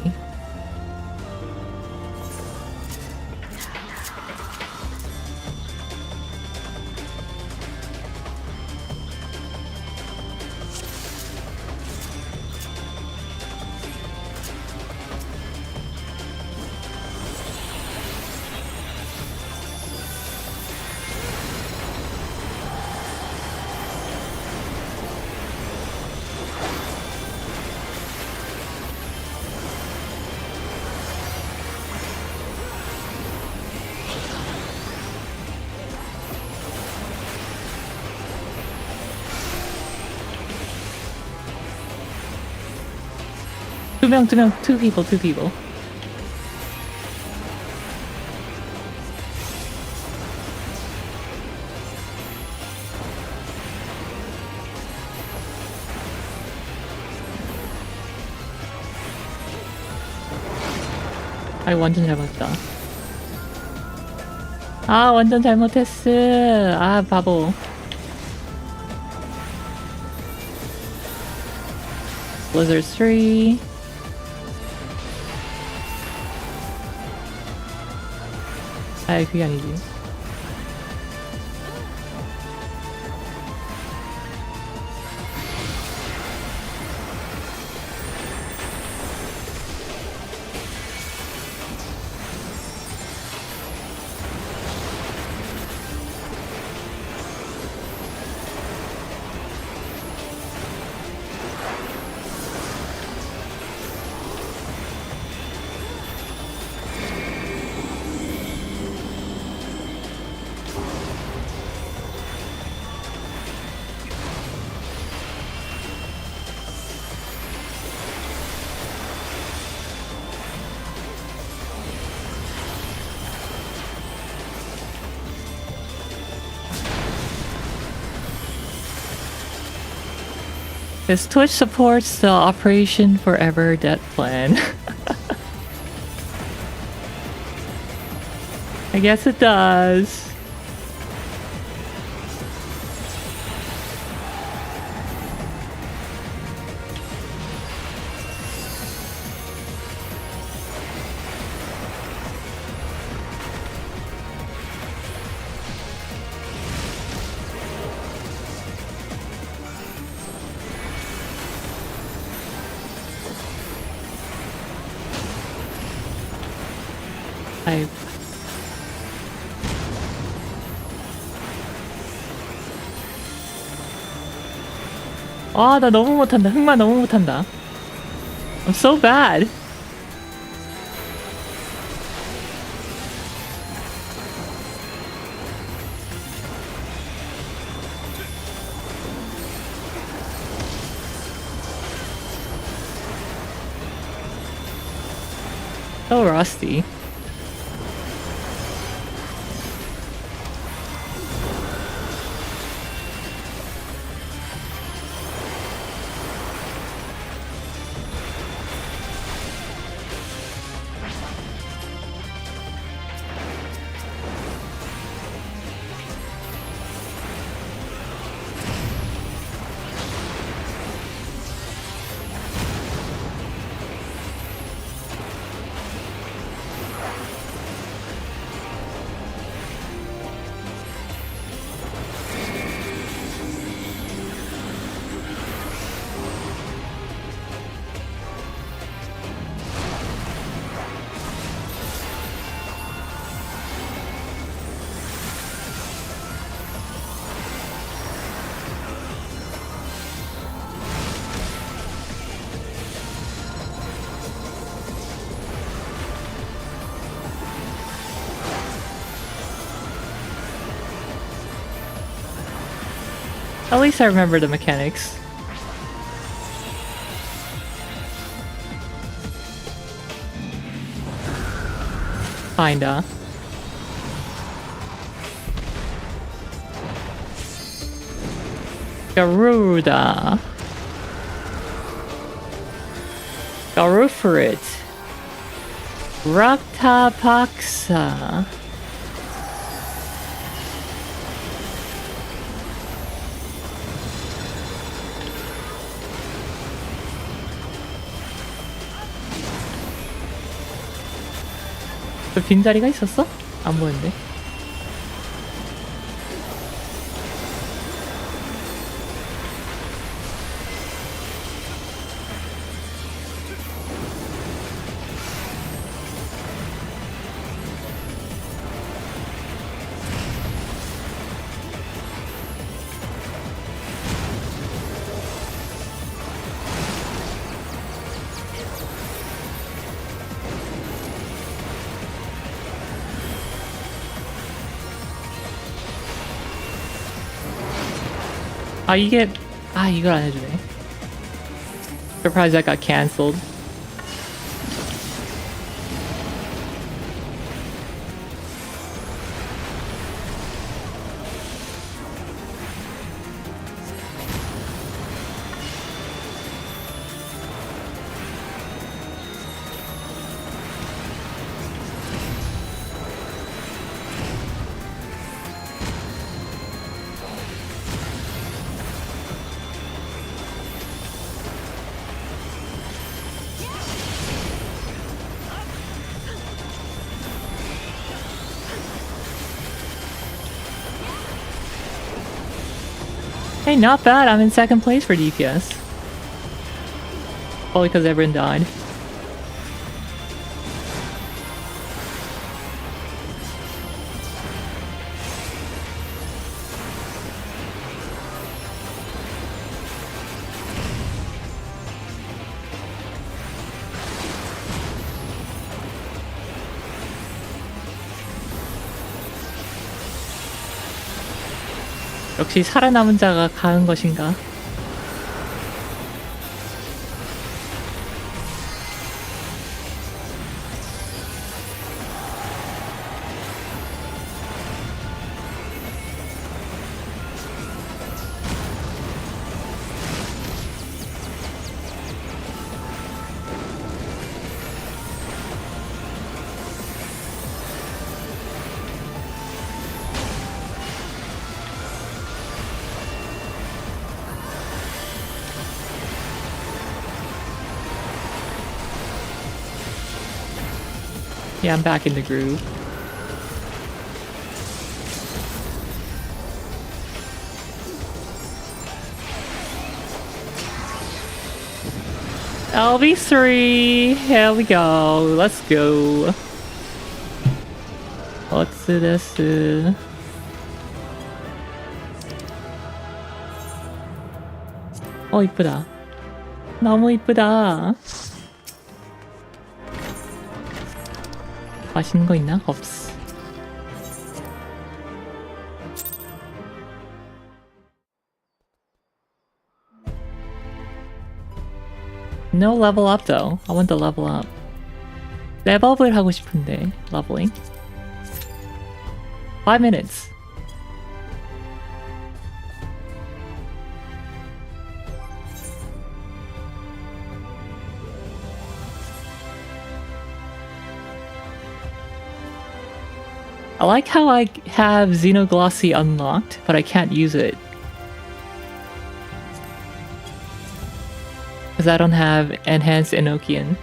Two people. 완전 잘못했다. 완전 잘못했어. 바보. Blizzard 3. 그게 아니지. This Twitch supports the Operation Forever debt plan. I guess it does. 나 너무 못한다. 흑마 너무 못한다. I'm so bad. So rusty. At least I remember the mechanics. Kinda. Garuda. Garuferit. Raktapaksa. 그 빈자리가 있었어? 안 보였는데. 아 이게 이걸 안 해주네. Surprised that got cancelled. Hey, not bad. I'm in second place for DPS. Probably because everyone died. 역시 살아남은 자가 가는 것인가? Yeah, I'm back in the groove. LV3! Here we go. Let's go. What's this? 이쁘다. 너무 이쁘다. 맛있는 거 있나? 없어. No level up though. I want to level up. 랩업을 하고 싶은데. Leveling. 5 minutes. I like how I have Xenoglossy unlocked, but I can't use it. Because I don't have Enhanced Enochian.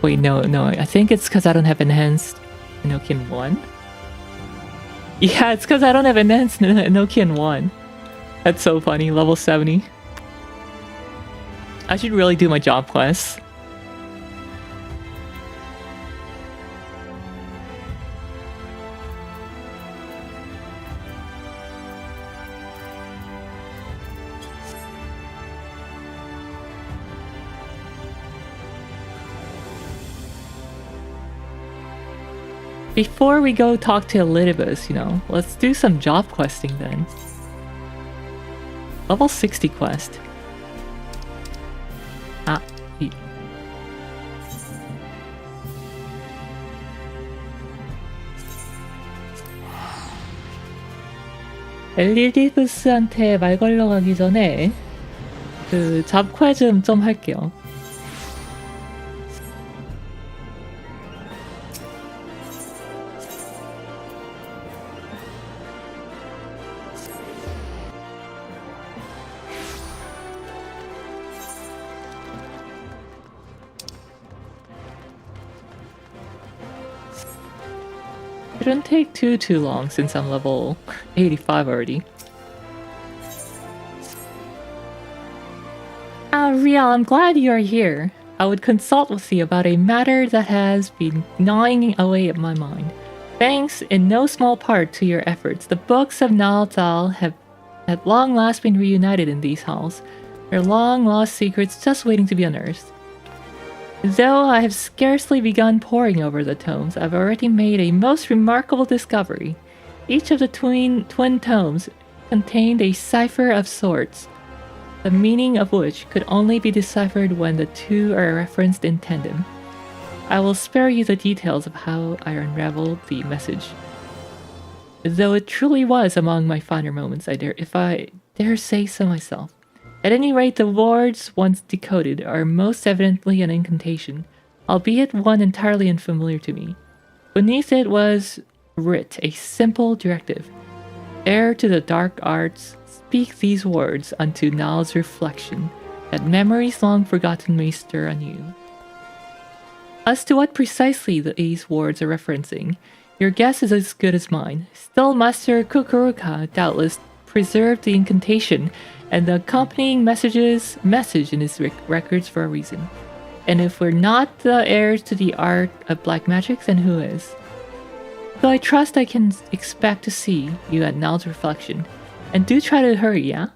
Wait, no, I think it's because I don't have Enhanced Enochian 1? Yeah, it's because I don't have Enhanced Enochian 1. That's so funny, level 70. I should really do my job quests. before we go talk to Elidibus, you know, let's do some job questing then. Level 60 quest. Ah, 엘리디브스한테 말 걸러 가기 전에 그 잡퀘 좀 할게요. Shouldn't take too long since I'm level 85 already. Riel, I'm glad you are here. I would consult with you about a matter that has been gnawing away at my mind. Thanks in no small part to your efforts, the books of Naldal have at long last been reunited in these halls, their long-lost secrets just waiting to be unearthed. Though I have scarcely begun poring over the tomes, I've already made a most remarkable discovery. Each of the twin tomes contained a cipher of sorts, the meaning of which could only be deciphered when the two are referenced in tandem. I will spare you the details of how I unraveled the message, though it truly was among my finer moments, if I dare say so myself. At any rate, the words once decoded are most evidently an incantation, albeit one entirely unfamiliar to me. Beneath it was writ a simple directive. Heir to the dark arts, speak these words unto Nal's reflection, that memories long forgotten may stir anew. As to what precisely these words are referencing, your guess is as good as mine. Still, Master Kukuruka doubtless preserved the incantation and the accompanying message in his records for a reason. And if we're not the heirs to the art of black magic, then who is? Though I trust I can expect to see you at Nal's reflection. And do try to hurry, yeah?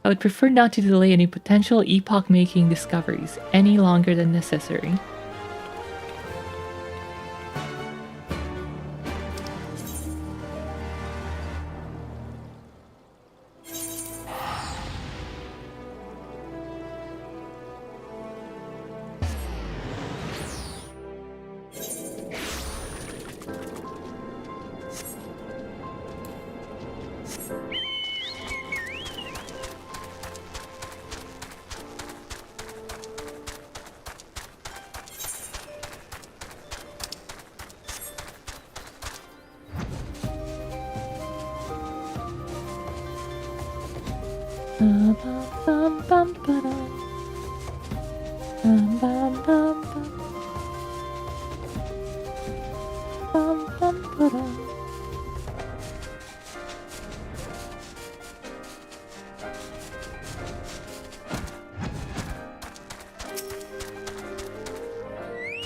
I would prefer not to delay any potential epoch-making discoveries any longer than necessary.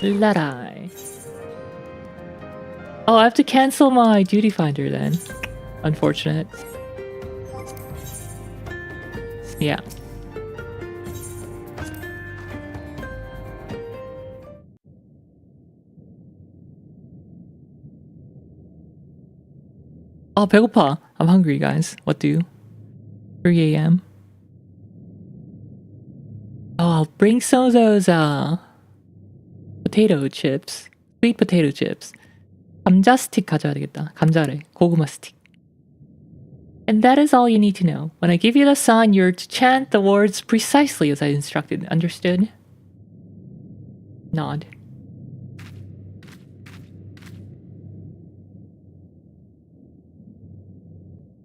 Let-I. Oh, I have to cancel my duty finder then. Unfortunate. Yeah. Oh, 배고파. I'm hungry, guys. What do? 3 a.m. Oh, I'll bring some of those potato chips. Sweet potato chips. 감자 스틱 가져야 되겠다. 감자래. 고구마 스틱. And that is all you need to know. When I give you the sign, you're to chant the words precisely as I instructed. Understood? Nod.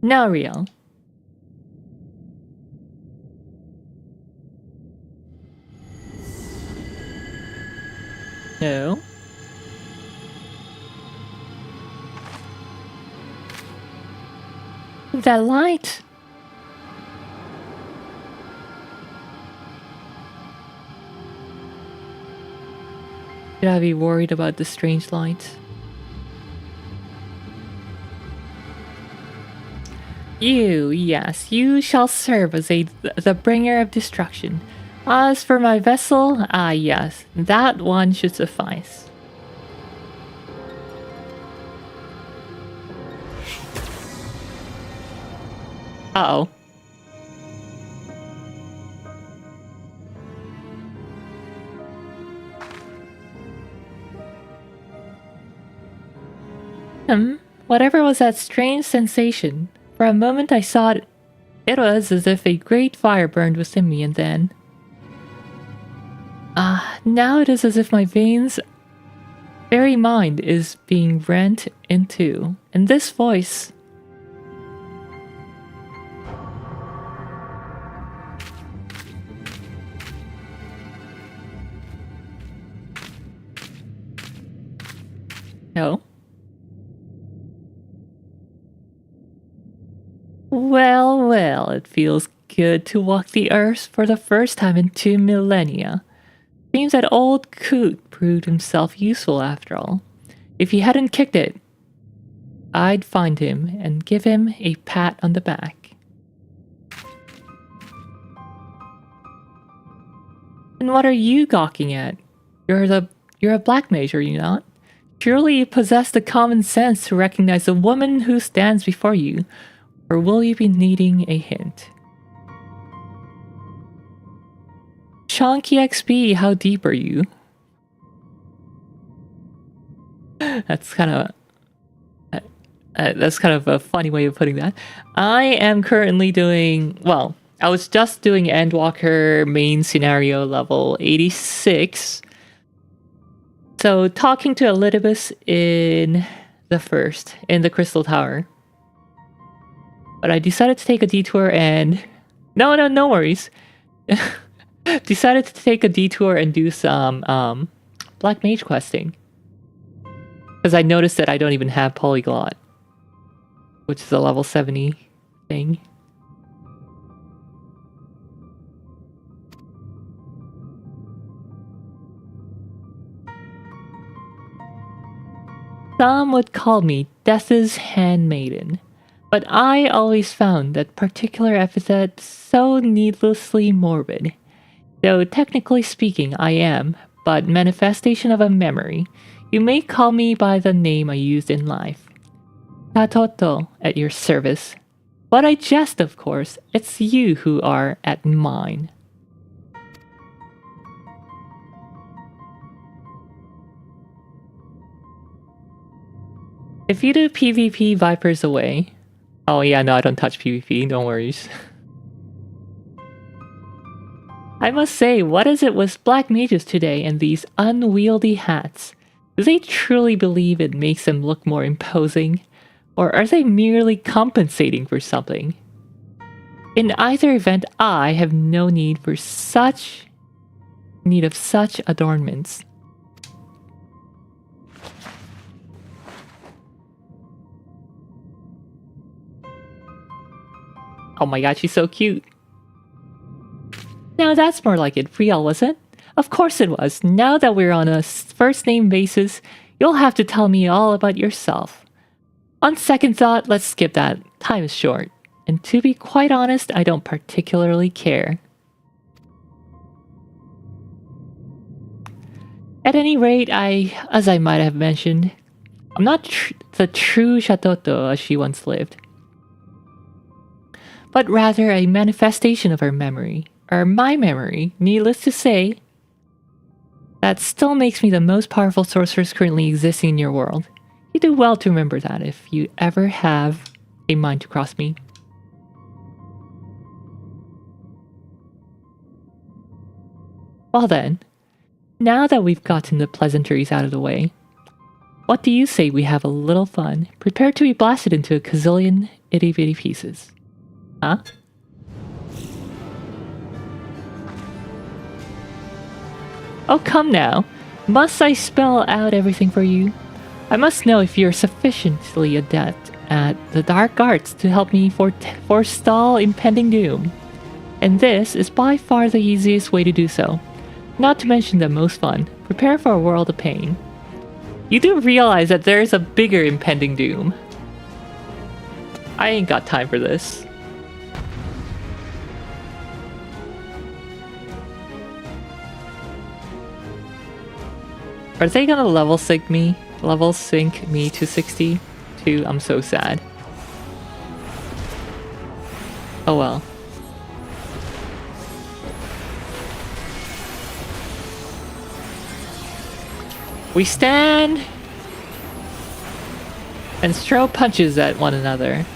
Now, Riel. No. That light. Should I be worried about the strange light? You, yes, you shall serve as the bringer of destruction. As for my vessel, yes, that one should suffice. Uh-oh. Whatever was that strange sensation? For a moment I thought it was as if a great fire burned within me, and then... now it is as if my veins... very mind is being rent in two. And this voice... No. Well, well, it feels good to walk the earth for the first time in 2 millennia. Seems that old Coot proved himself useful after all. If he hadn't kicked it, I'd find him and give him a pat on the back. And what are you gawking at? You're a black mage, are you not? Surely you possess the common sense to recognize the woman who stands before you, or will you be needing a hint? Chonky XP, how deep are you? That's kind of a funny way of putting that. I am currently doing, well, I was just doing Endwalker main scenario level 86. So talking to Elidibus in the Crystal Tower. But I decided to take a detour and... No worries. Decided to take a detour and do some Black Mage questing. Because I noticed that I don't even have Polyglot. Which is a level 70 thing. Some would call me Death's Handmaiden. But I always found that particular epithet so needlessly morbid. Though technically speaking I am but manifestation of a memory. You may call me by the name I used in life. Tatoto, at your service. But I jest, of course. It's you who are at mine. If you do PvP Vipers away... Oh yeah, no, I don't touch PvP, don't worry. I must say, what is it with black mages today and these unwieldy hats? Do they truly believe it makes them look more imposing? Or are they merely compensating for something? In either event, I have no need of such adornments. Oh my god, she's so cute. Now that's more like it. Real, was it? Of course it was. Now that we're on a first name basis, you'll have to tell me all about yourself. On second thought, let's skip that. Time is short. And to be quite honest, I don't particularly care. At any rate, as I might have mentioned, I'm not the true Shatoto as she once lived, but rather a manifestation of her memory, or my memory, needless to say. That still makes me the most powerful sorceress currently existing in your world. You do well to remember that if you ever have a mind to cross me. Well then, now that we've gotten the pleasantries out of the way, what do you say we have a little fun? Prepare to be blasted into a gazillion itty-bitty pieces. Huh? Oh, come now. Must I spell out everything for you? I must know if you're sufficiently adept at the dark arts to help me forestall impending doom. And this is by far the easiest way to do so. Not to mention the most fun. Prepare for a world of pain. You do realize that there is a bigger impending doom. I ain't got time for this. Are they gonna level sync me? Level sync me to 62? I'm so sad. Oh well. We stand and throw punches at one another.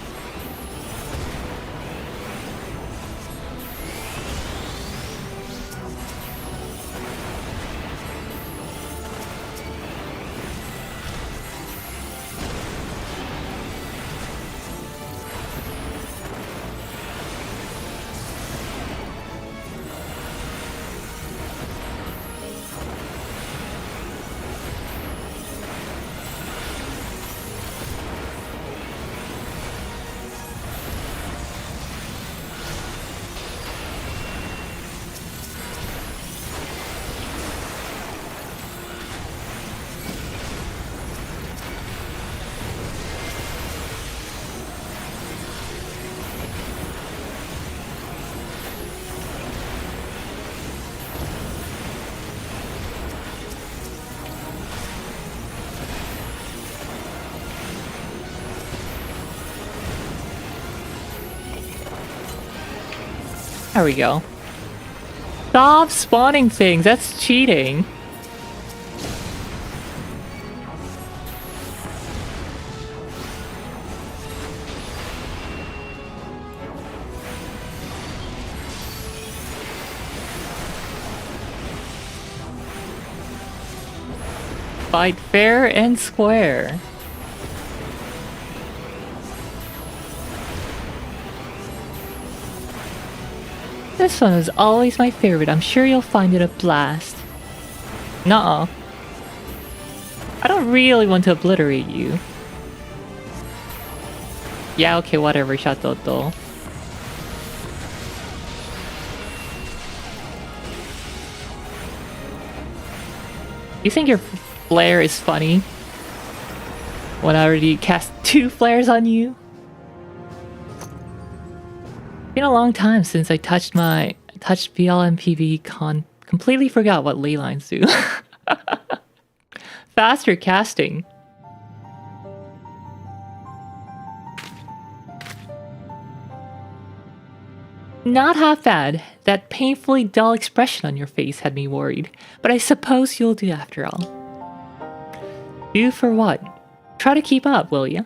There we go. Stop spawning things, that's cheating. Fight fair and square. This one is always my favorite. I'm sure you'll find it a blast. Nuh-uh. I don't really want to obliterate you. Yeah, okay, whatever, Shatoto. You think your flare is funny? When I already cast 2 flares on you? Been a long time since I touched VLMPV completely forgot what ley lines do. Faster casting. Not half bad. That painfully dull expression on your face had me worried, but I suppose you'll do after all. Do for what? Try to keep up, will ya?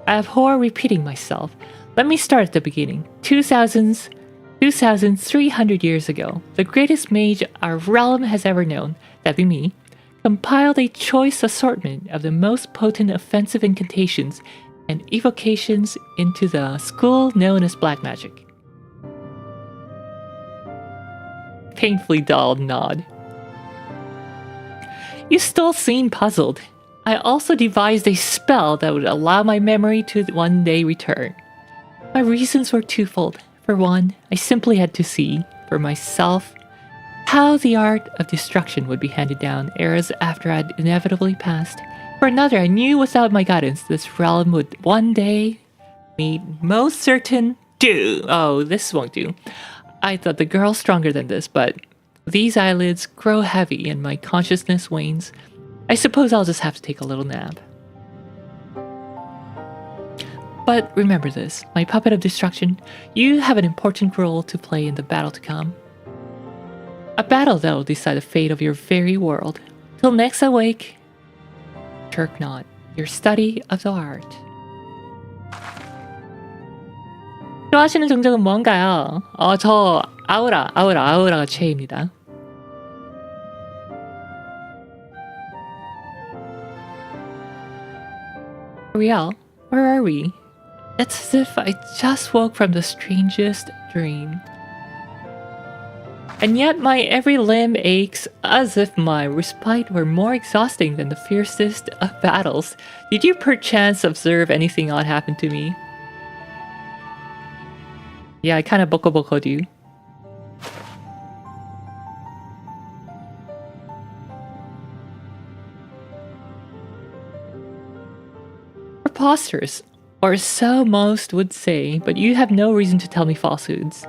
I abhor repeating myself. Let me start at the beginning. 2,300 years ago, the greatest mage our realm has ever known, that be me, compiled a choice assortment of the most potent offensive incantations and evocations into the school known as black magic. Painfully dull nod. You still seem puzzled. I also devised a spell that would allow my memory to one day return. My reasons were twofold. For one, I simply had to see, for myself, how the art of destruction would be handed down eras after I'd inevitably passed. For another, I knew without my guidance this realm would one day meet most certain doom. Oh, this won't do. I thought the girl's stronger than this, but these eyelids grow heavy and my consciousness wanes. I suppose I'll just have to take a little nap. But remember this, my puppet of destruction, you have an important role to play in the battle to come. A battle that will decide the fate of your very world. Till next awake, shirk not your study of the art. 좋아하시는 종족은 뭔가요? 저 아우라가 최애입니다. Riel, where are we? It's as if I just woke from the strangest dream. And yet my every limb aches as if my respite were more exhausting than the fiercest of battles. Did you perchance observe anything odd happen to me? Yeah, I kinda boko do. Preposterous, or so most would say, but you have no reason to tell me falsehoods.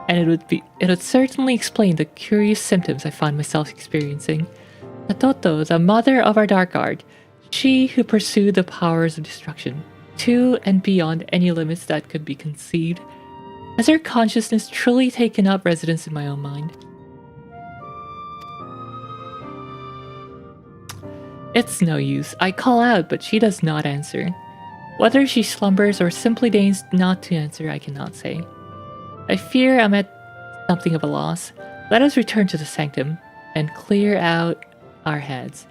And it would certainly explain the curious symptoms I find myself experiencing. Natoto, the mother of our dark art, she who pursued the powers of destruction, to and beyond any limits that could be conceived, Has her consciousness truly taken up residence in my own mind? It's no use. I call out, but she does not answer. Whether she slumbers or simply deigns not to answer, I cannot say. I fear I'm at something of a loss. Let us return to the sanctum and clear out our heads.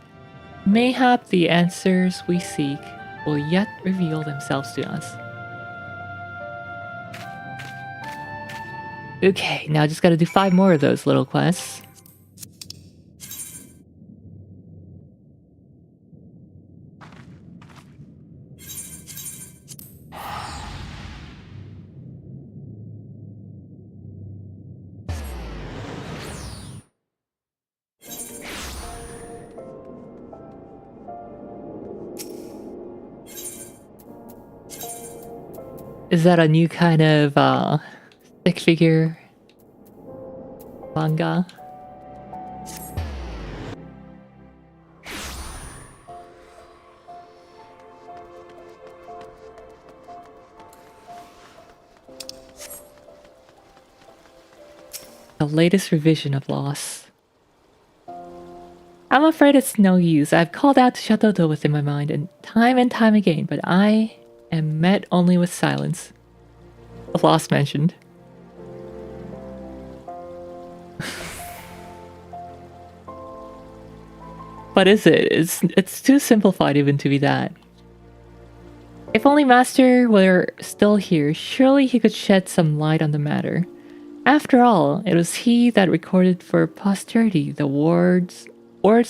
Mayhap the answers we seek will yet reveal themselves to us. Okay, now I just gotta do 5 more of those little quests. Is that a new kind of stick figure manga? The latest revision of Loss. I'm afraid it's no use. I've called out to Shatoto within my mind and time again, but I am met only with silence. The Lost mentioned. What is it? It's too simplified even to be that. If only Master were still here, surely he could shed some light on the matter. After all, it was he that recorded for posterity the words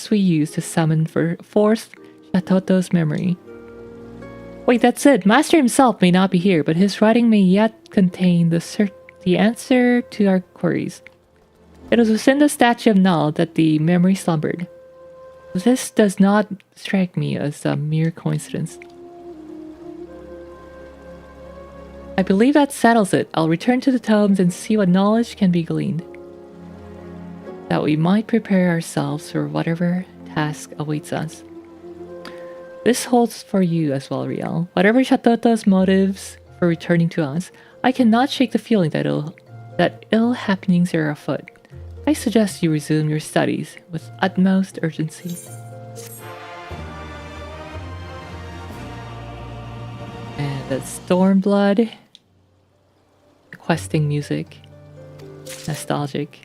we used to summon for forth Shatoto's memory. Wait, that's it. Master himself may not be here, but his writing may yet contain the answer to our queries. It was within the statue of Null that the memory slumbered. This does not strike me as a mere coincidence. I believe that settles it. I'll return to the tomes and see what knowledge can be gleaned, that we might prepare ourselves for whatever task awaits us. This holds for you as well, Riel. Whatever Shatoto's motives for returning to us, I cannot shake the feeling that ill happenings are afoot. I suggest you resume your studies with utmost urgency. And that's Stormblood. Questing music. Nostalgic.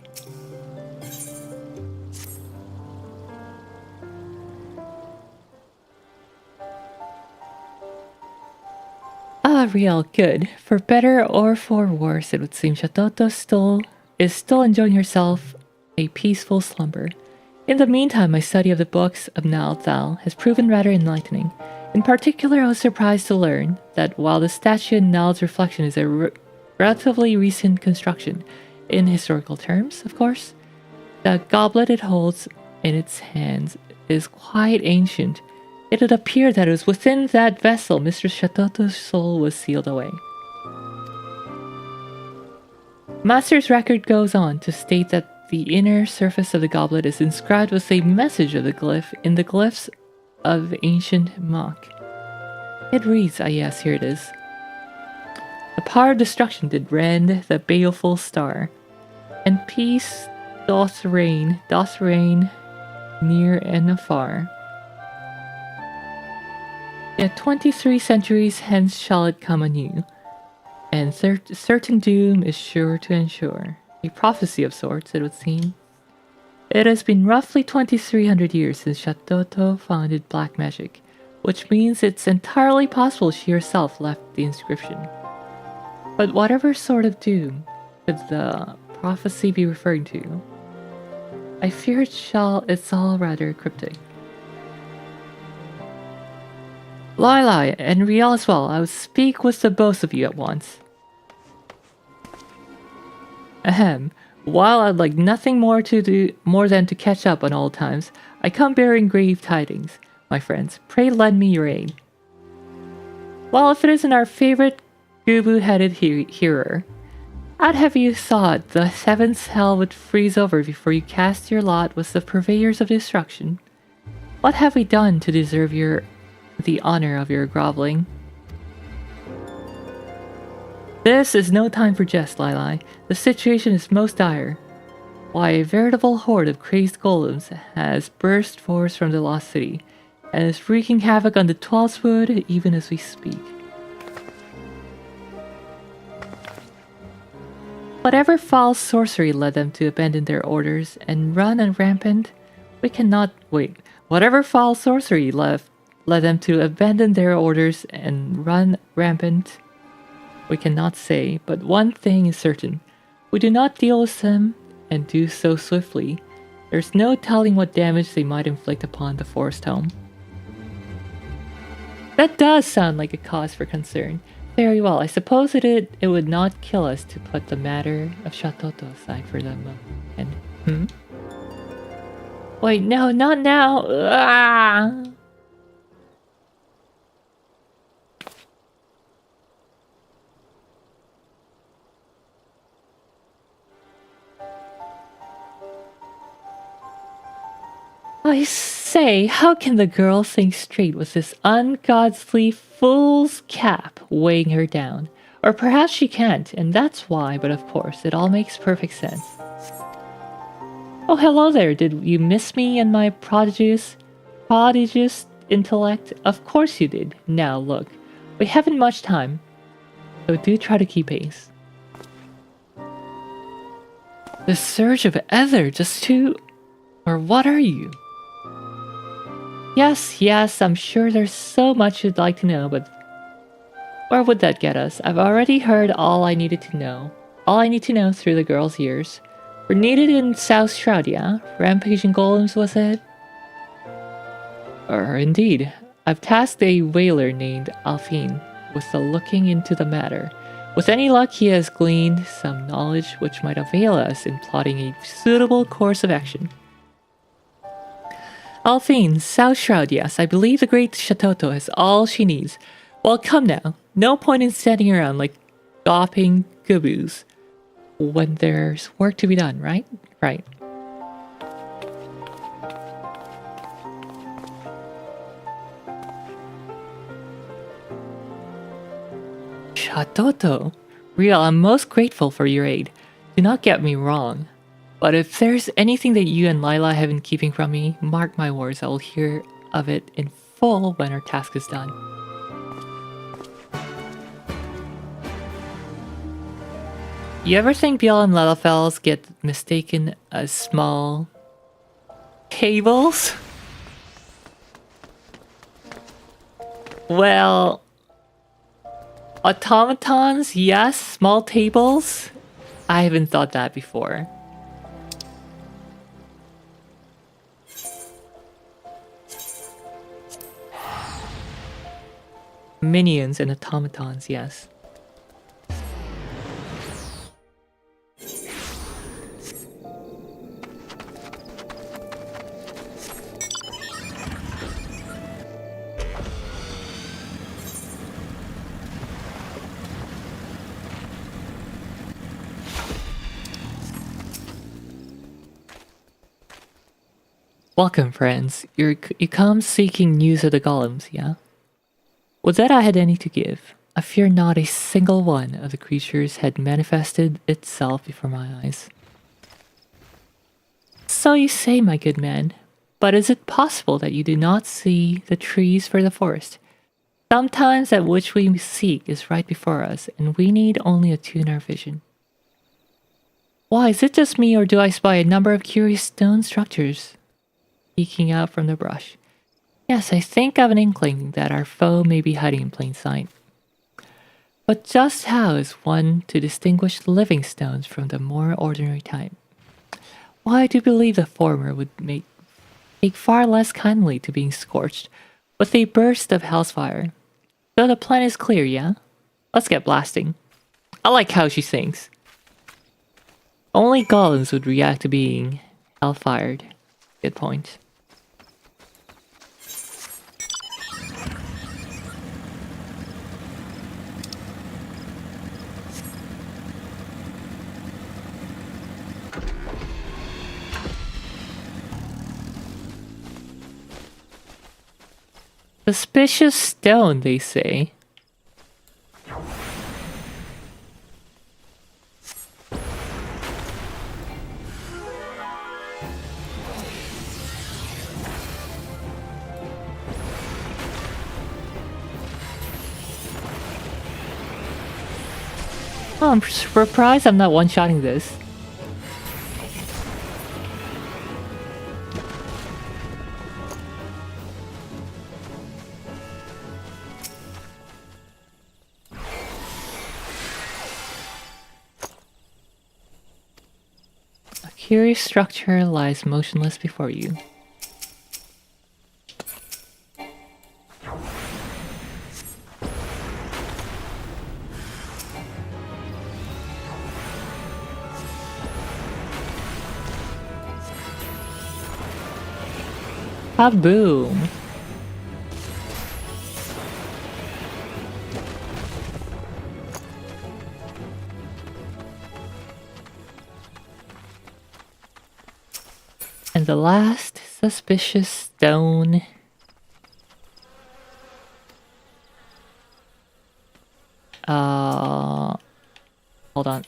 Ah, Riel, good. For better or for worse, it would seem Shatoto is still enjoying herself a peaceful slumber. In the meantime, my study of the books of Nalthal has proven rather enlightening. In particular, I was surprised to learn that while the statue in Nal's reflection is a relatively recent construction, in historical terms, of course, the goblet it holds in its hands is quite ancient. It would appear that it was within that vessel Mistress Shatoto's soul was sealed away. Master's record goes on to state that the inner surface of the goblet is inscribed with a message of the glyph in the glyphs of ancient Mach. It reads, yes, here it is. The power of destruction did rend the baleful star, and peace doth reign near and afar. Yet 23 centuries hence shall it come anew, and certain doom is sure to ensure. A prophecy of sorts, it would seem. It has been roughly 2300 years since Shatoto founded black magic, which means it's entirely possible she herself left the inscription. But whatever sort of doom could the prophecy be referring to? I fear it's all rather cryptic. Lai and Riel as well. I will speak with the both of you at once. Ahem. While I'd like nothing more than to catch up on old times, I come bearing grave tidings, my friends. Pray lend me your aid. Well, if it isn't our favorite gubu-headed hearer, I'd have you thought the seventh hell would freeze over before you cast your lot with the purveyors of destruction. What have we done to deserve the honor of your groveling? This is no time for jest, Lili. The situation is most dire. Why, a veritable horde of crazed golems has burst forth from the lost city, and is wreaking havoc on the 12th wood even as we speak. Whatever foul sorcery led them to abandon their orders and run rampant, we cannot wait. Whatever foul sorcery led them to abandon their orders and run rampant, we cannot say, but one thing is certain. We do not deal with them, and do so swiftly. There's no telling what damage they might inflict upon the forest home. That does sound like a cause for concern. Very well, I suppose it would not kill us to put the matter of Shatoto aside for the moment. Wait, no, not now! Ah! I say, how can the girl think straight with this ungodly fool's cap weighing her down? Or perhaps she can't, and that's why, but of course, it all makes perfect sense. Oh, hello there, did you miss me and my prodigious intellect? Of course you did. Now, look, we haven't much time, so do try to keep pace. The surge of ether, just to... Or what are you? Yes, I'm sure there's so much you'd like to know, but where would that get us? I've already heard all I needed to know. All I need to know through the girl's ears. We're needed in South Shroud, yeah? Rampaging golems, was it? Indeed. I've tasked a whaler named Alphine with the looking into the matter. With any luck, he has gleaned some knowledge which might avail us in plotting a suitable course of action. Alphine, South Shroud, yes. I believe the great Shatoto has all she needs. Well, come now. No point in standing around like gawping gooboos when there's work to be done, right? Right. Shatoto? Real, I'm most grateful for your aid. Do not get me wrong. But if there's anything that you and Lila have been keeping from me, mark my words, I will hear of it in full when our task is done. You ever think Bjorn and Lalafels get mistaken as small tables? Well, automatons, yes. Small tables? I haven't thought that before. Minions and automatons, yes. Welcome, friends. You come seeking news of the golems, yeah? Would that I had any to give. I fear not a single one of the creatures had manifested itself before my eyes. So you say, my good man, but is it possible that you do not see the trees for the forest? Sometimes that which we seek is right before us, and we need only attune our vision. Why, is it just me, or do I spy a number of curious stone structures peeking out from the brush? Yes, I think I have an inkling that our foe may be hiding in plain sight. But just how is one to distinguish living stones from the more ordinary type? Why, I do believe the former would take far less kindly to being scorched with a burst of hell's fire. So the plan is clear, yeah? Let's get blasting. I like how she sings. Only golems would react to being hell-fired. Good point. Suspicious stone, they say. Oh, I'm surprised I'm not one-shotting this. A curious structure lies motionless before you. Kaboom! And the last suspicious stone. Hold on.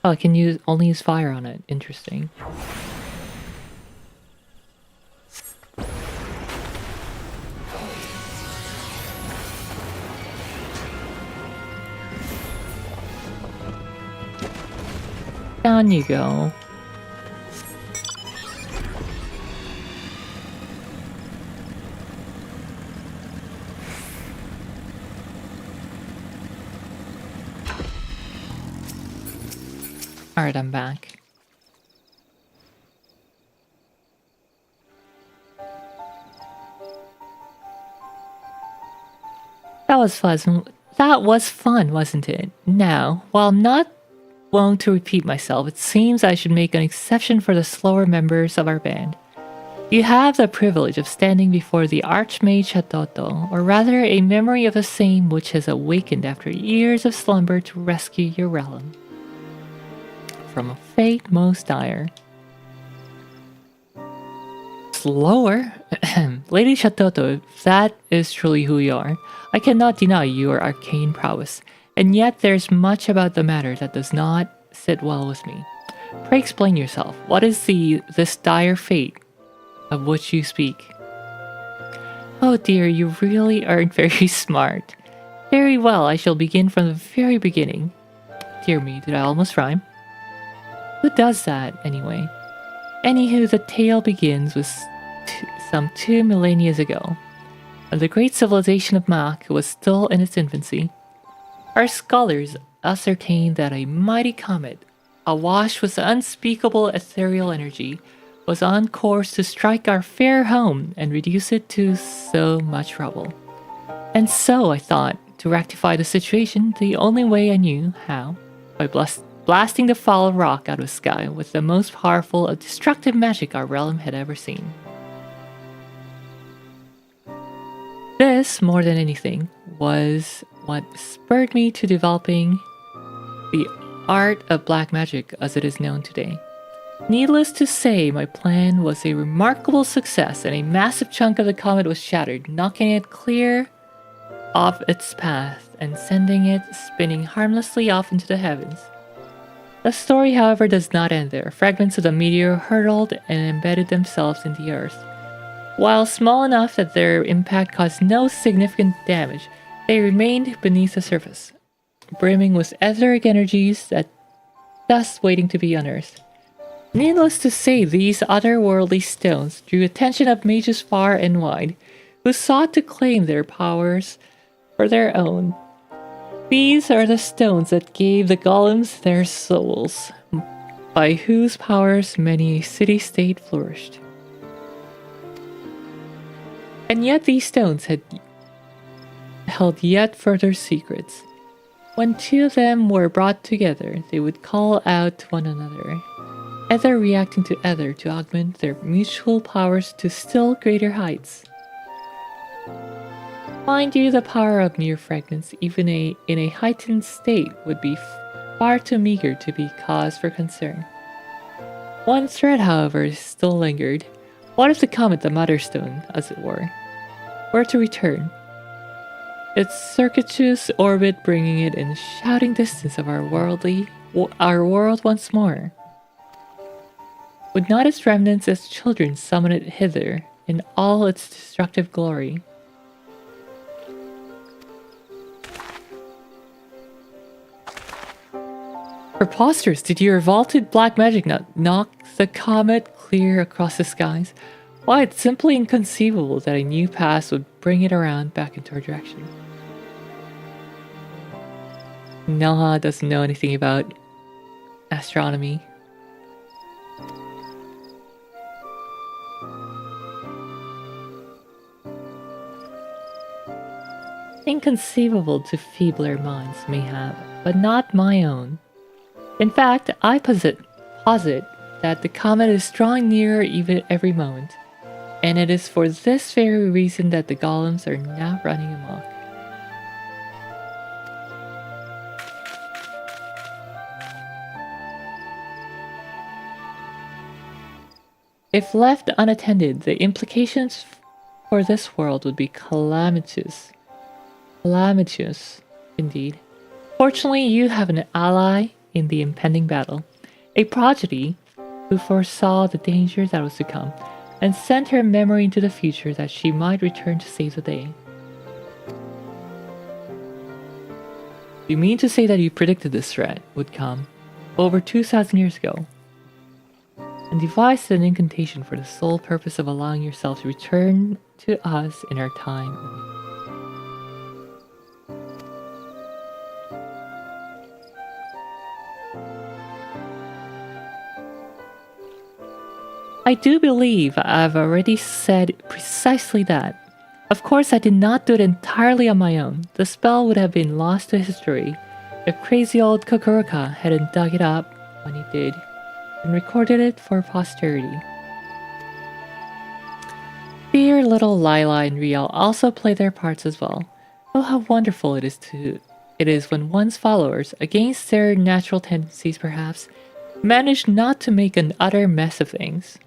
Oh, I can only use fire on it. Interesting. Down you go. Alright, I'm back. That was fun. That was fun, wasn't it? Now, while not wont to repeat myself, it seems I should make an exception for the slower members of our band. You have the privilege of standing before the Archmage Hatoto, or rather a memory of the same which has awakened after years of slumber to rescue your realm from a fate most dire. Slower? Lady Hatoto, if that is truly who you are, I cannot deny your arcane prowess, and yet there's much about the matter that does not sit well with me. Pray explain yourself. What is this dire fate of which you speak? Oh dear, you really aren't very smart. Very well, I shall begin from the very beginning. Dear me, did I almost rhyme? Who does that, anyway? Anywho, the tale begins with some 2 millennia ago, when the great civilization of Mak was still in its infancy. Our scholars ascertained that a mighty comet, awash with unspeakable ethereal energy, was on course to strike our fair home and reduce it to so much rubble. And so I thought, to rectify the situation, the only way I knew how, by blasting the foul rock out of the sky with the most powerful of destructive magic our realm had ever seen. This, more than anything, was what spurred me to developing the art of black magic as it is known today. Needless to say, my plan was a remarkable success, and a massive chunk of the comet was shattered, knocking it clear off its path and sending it spinning harmlessly off into the heavens. The story, however, does not end there. Fragments of the meteor hurtled and embedded themselves in the earth. While small enough that their impact caused no significant damage, they remained beneath the surface, brimming with etheric energies that thus waiting to be unearthed. Needless to say, these otherworldly stones drew attention of mages far and wide, who sought to claim their powers for their own. These are the stones that gave the golems their souls, by whose powers many a city-state flourished. And yet these stones had held yet further secrets. When 2 of them were brought together, they would call out to one another, either reacting to either to augment their mutual powers to still greater heights. Mind you, the power of mere fragments, even in a heightened state, would be far too meager to be cause for concern. One thread, however, still lingered. What if the comet, the mother stone, as it were to return? Its circuitous orbit bringing it in shouting distance of our world once more. Would not its remnants as children summon it hither in all its destructive glory? Preposterous! Did your vaulted black magic not knock the comet clear across the skies? Why, it's simply inconceivable that a new pass would bring it around back into our direction. Noha doesn't know anything about astronomy. Inconceivable to feebler minds may have, but not my own. In fact, I posit that the comet is drawing nearer even every moment, and it is for this very reason that the golems are now running amok. If left unattended, the implications for this world would be calamitous. Calamitous, indeed. Fortunately, you have an ally in the impending battle, a prodigy who foresaw the danger that was to come, and sent her memory into the future that she might return to save the day. You mean to say that you predicted this threat would come over 2,000 years ago, and devised an incantation for the sole purpose of allowing yourself to return to us in our time of need? I do believe I've already said precisely that. Of course, I did not do it entirely on my own. The spell would have been lost to history if crazy old Kokuroka hadn't dug it up when he did and recorded it for posterity. Dear little Lila and Riel also play their parts as well. Oh, how wonderful it is when one's followers, against their natural tendencies perhaps, manage not to make an utter mess of things.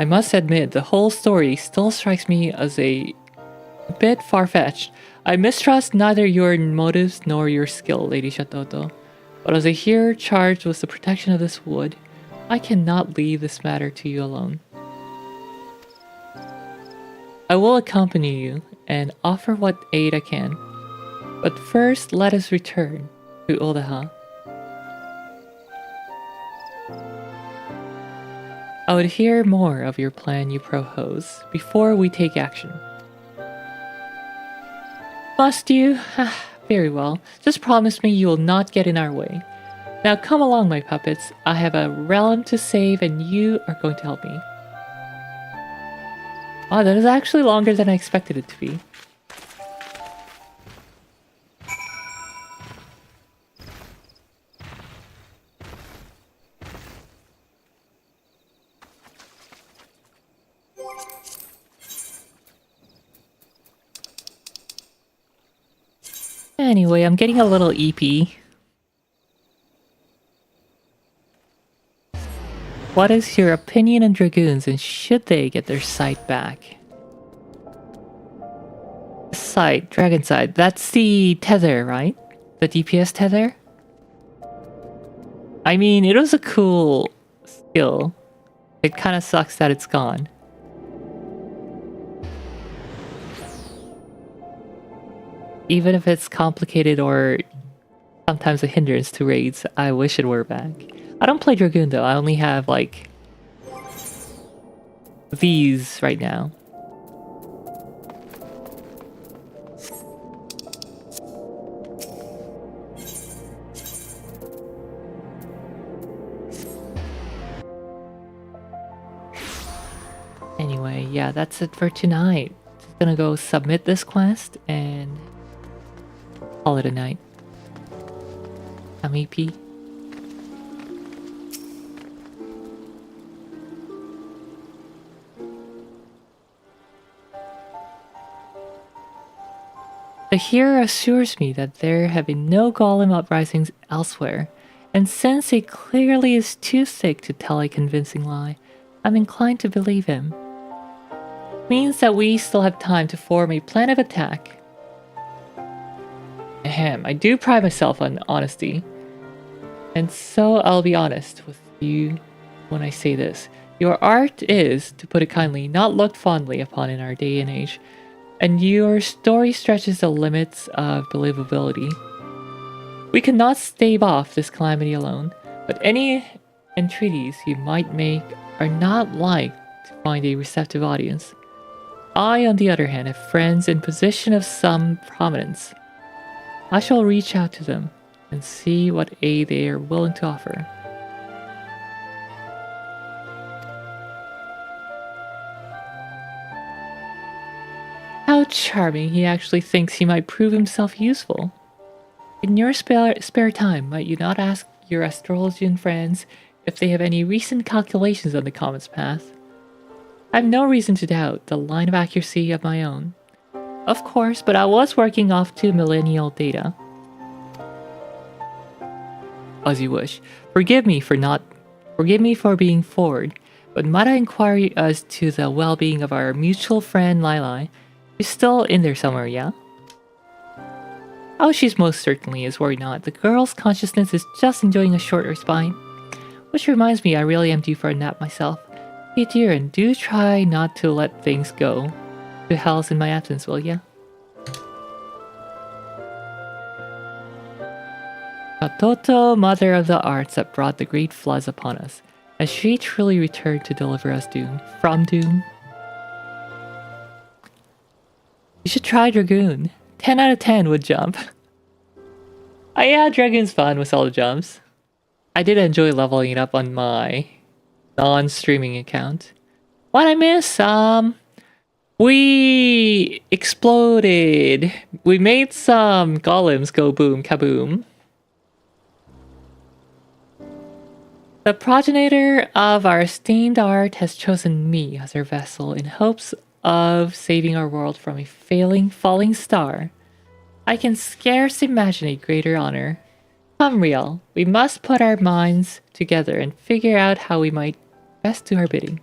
I must admit, the whole story still strikes me as a bit far-fetched. I mistrust neither your motives nor your skill, Lady Shatoto. But as a hero charged with the protection of this wood, I cannot leave this matter to you alone. I will accompany you and offer what aid I can. But first, let us return to Odaha. I would hear more of your plan you propose before we take action. Must you? Very well. Just promise me you will not get in our way. Now come along, my puppets. I have a realm to save and you are going to help me. Oh, that is actually longer than I expected it to be. Anyway, I'm getting a little EP. What is your opinion on Dragoons and should they get their sight back? Sight, Dragon Sight, that's the tether, right? The DPS tether? I mean, it was a cool skill. It kind of sucks that it's gone. Even if it's complicated or sometimes a hindrance to raids, I wish it were back. I don't play Dragoon though, I only have like these right now. Anyway, yeah, that's it for tonight. Just gonna go submit this quest and call it a night. I'm EP. The hero assures me that there have been no golem uprisings elsewhere, and since it clearly is too thick to tell a convincing lie, I'm inclined to believe him. Means that we still have time to form a plan of attack. Ahem, I do pride myself on honesty. And so I'll be honest with you when I say this. Your art is, to put it kindly, not looked fondly upon in our day and age, and your story stretches the limits of believability. We cannot stave off this calamity alone, but any entreaties you might make are not like to find a receptive audience. I, on the other hand, have friends in position of some prominence. I shall reach out to them and see what aid they are willing to offer. How charming, he actually thinks he might prove himself useful. In your spare time, might you not ask your astrologian friends if they have any recent calculations on the comet's path? I have no reason to doubt the line of accuracy of my own. Of course, but I was working off 2 millennial data. As you wish. Forgive me for being forward, but might I inquire as to the well-being of our mutual friend Lili? She's still in there somewhere, yeah? Oh, she's most certainly is, worry not. The girl's consciousness is just enjoying a short respite. Which reminds me, I really am due for a nap myself. Hey dear, and do try not to let things go to hells in my absence, will ya? Toto, mother of the arts that brought the great floods upon us, has she truly returned to deliver us from doom? You should try Dragoon. 10 out of 10 would jump. Oh yeah, Dragoon's fun with all the jumps. I did enjoy leveling it up on my non-streaming account. What I miss? We exploded. We made some golems go boom kaboom. The progenitor of our esteemed art has chosen me as her vessel in hopes of saving our world from a falling star. I can scarce imagine a greater honor. Come, Riel, we must put our minds together and figure out how we might best do our bidding.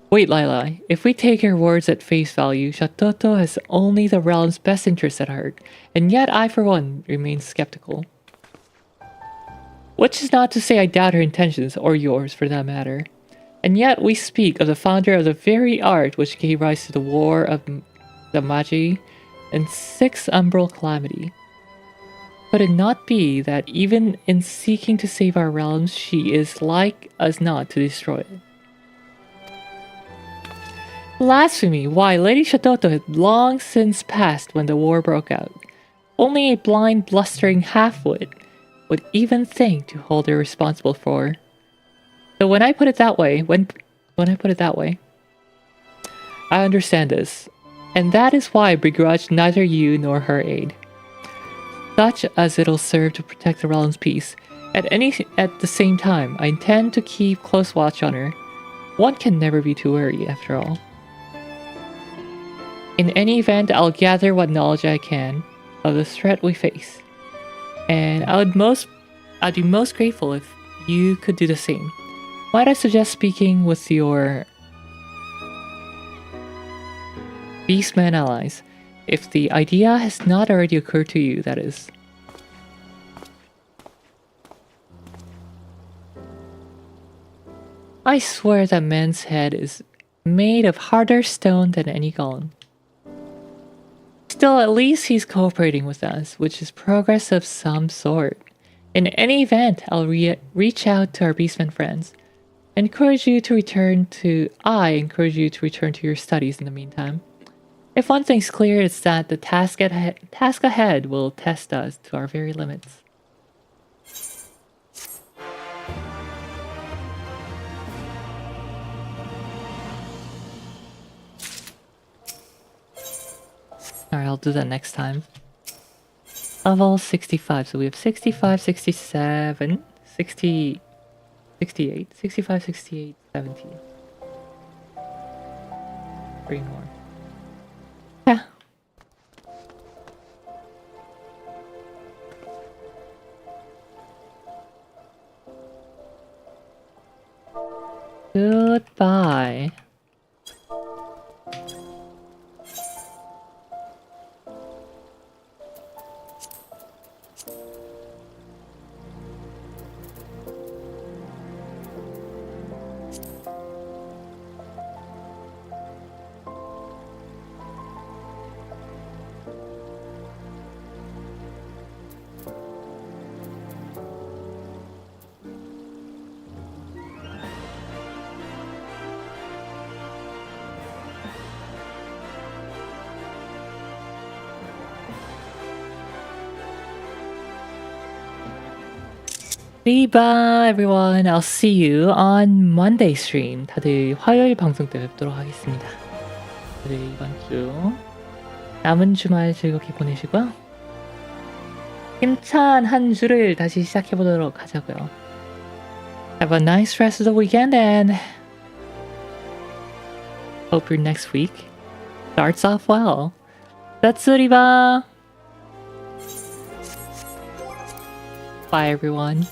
Wait, Lili, if we take her words at face value, Shatoto has only the realm's best interests at heart, and yet I for one remain skeptical. Which is not to say I doubt her intentions, or yours for that matter. And yet we speak of the founder of the very art which gave rise to the War of the Magi and 6 Umbral Calamity. Could it not be that even in seeking to save our realms, she is like us not to destroy it? Blasphemy! Why, Lady Shatoto had long since passed when the war broke out. Only a blind, blustering half-wit would even think to hold her responsible for. So when I put it that way, I understand this, and that is why I begrudge neither you nor her aid. Such as it'll serve to protect the realm's peace. At the same time, I intend to keep close watch on her. One can never be too wary, after all. In any event, I'll gather what knowledge I can of the threat we face, and I'd be most grateful if you could do the same. Might I suggest speaking with your Beastman allies, if the idea has not already occurred to you, that is. I swear that man's head is made of harder stone than any golem. Still, at least he's cooperating with us, which is progress of some sort. In any event, I'll reach out to our Beastman friends. I encourage you to return to your studies in the meantime. If one thing's clear, it's that the task ahead will test us to our very limits. Alright, I'll do that next time. Level 65, so we have 65, 67, 60, 68, 65, 68, 70. 3 more. Yeah. Goodbye. Bye everyone. I'll see you on Monday stream. 다들 화요일 방송 때 뵙도록 하겠습니다. 다들 이번 주 남은 주말 즐겁게 보내시고요. 힘찬 한 주를 다시 시작해보도록 하자고요. Have a nice rest of the weekend and hope your next week starts off well. Tatsuriba! Bye everyone.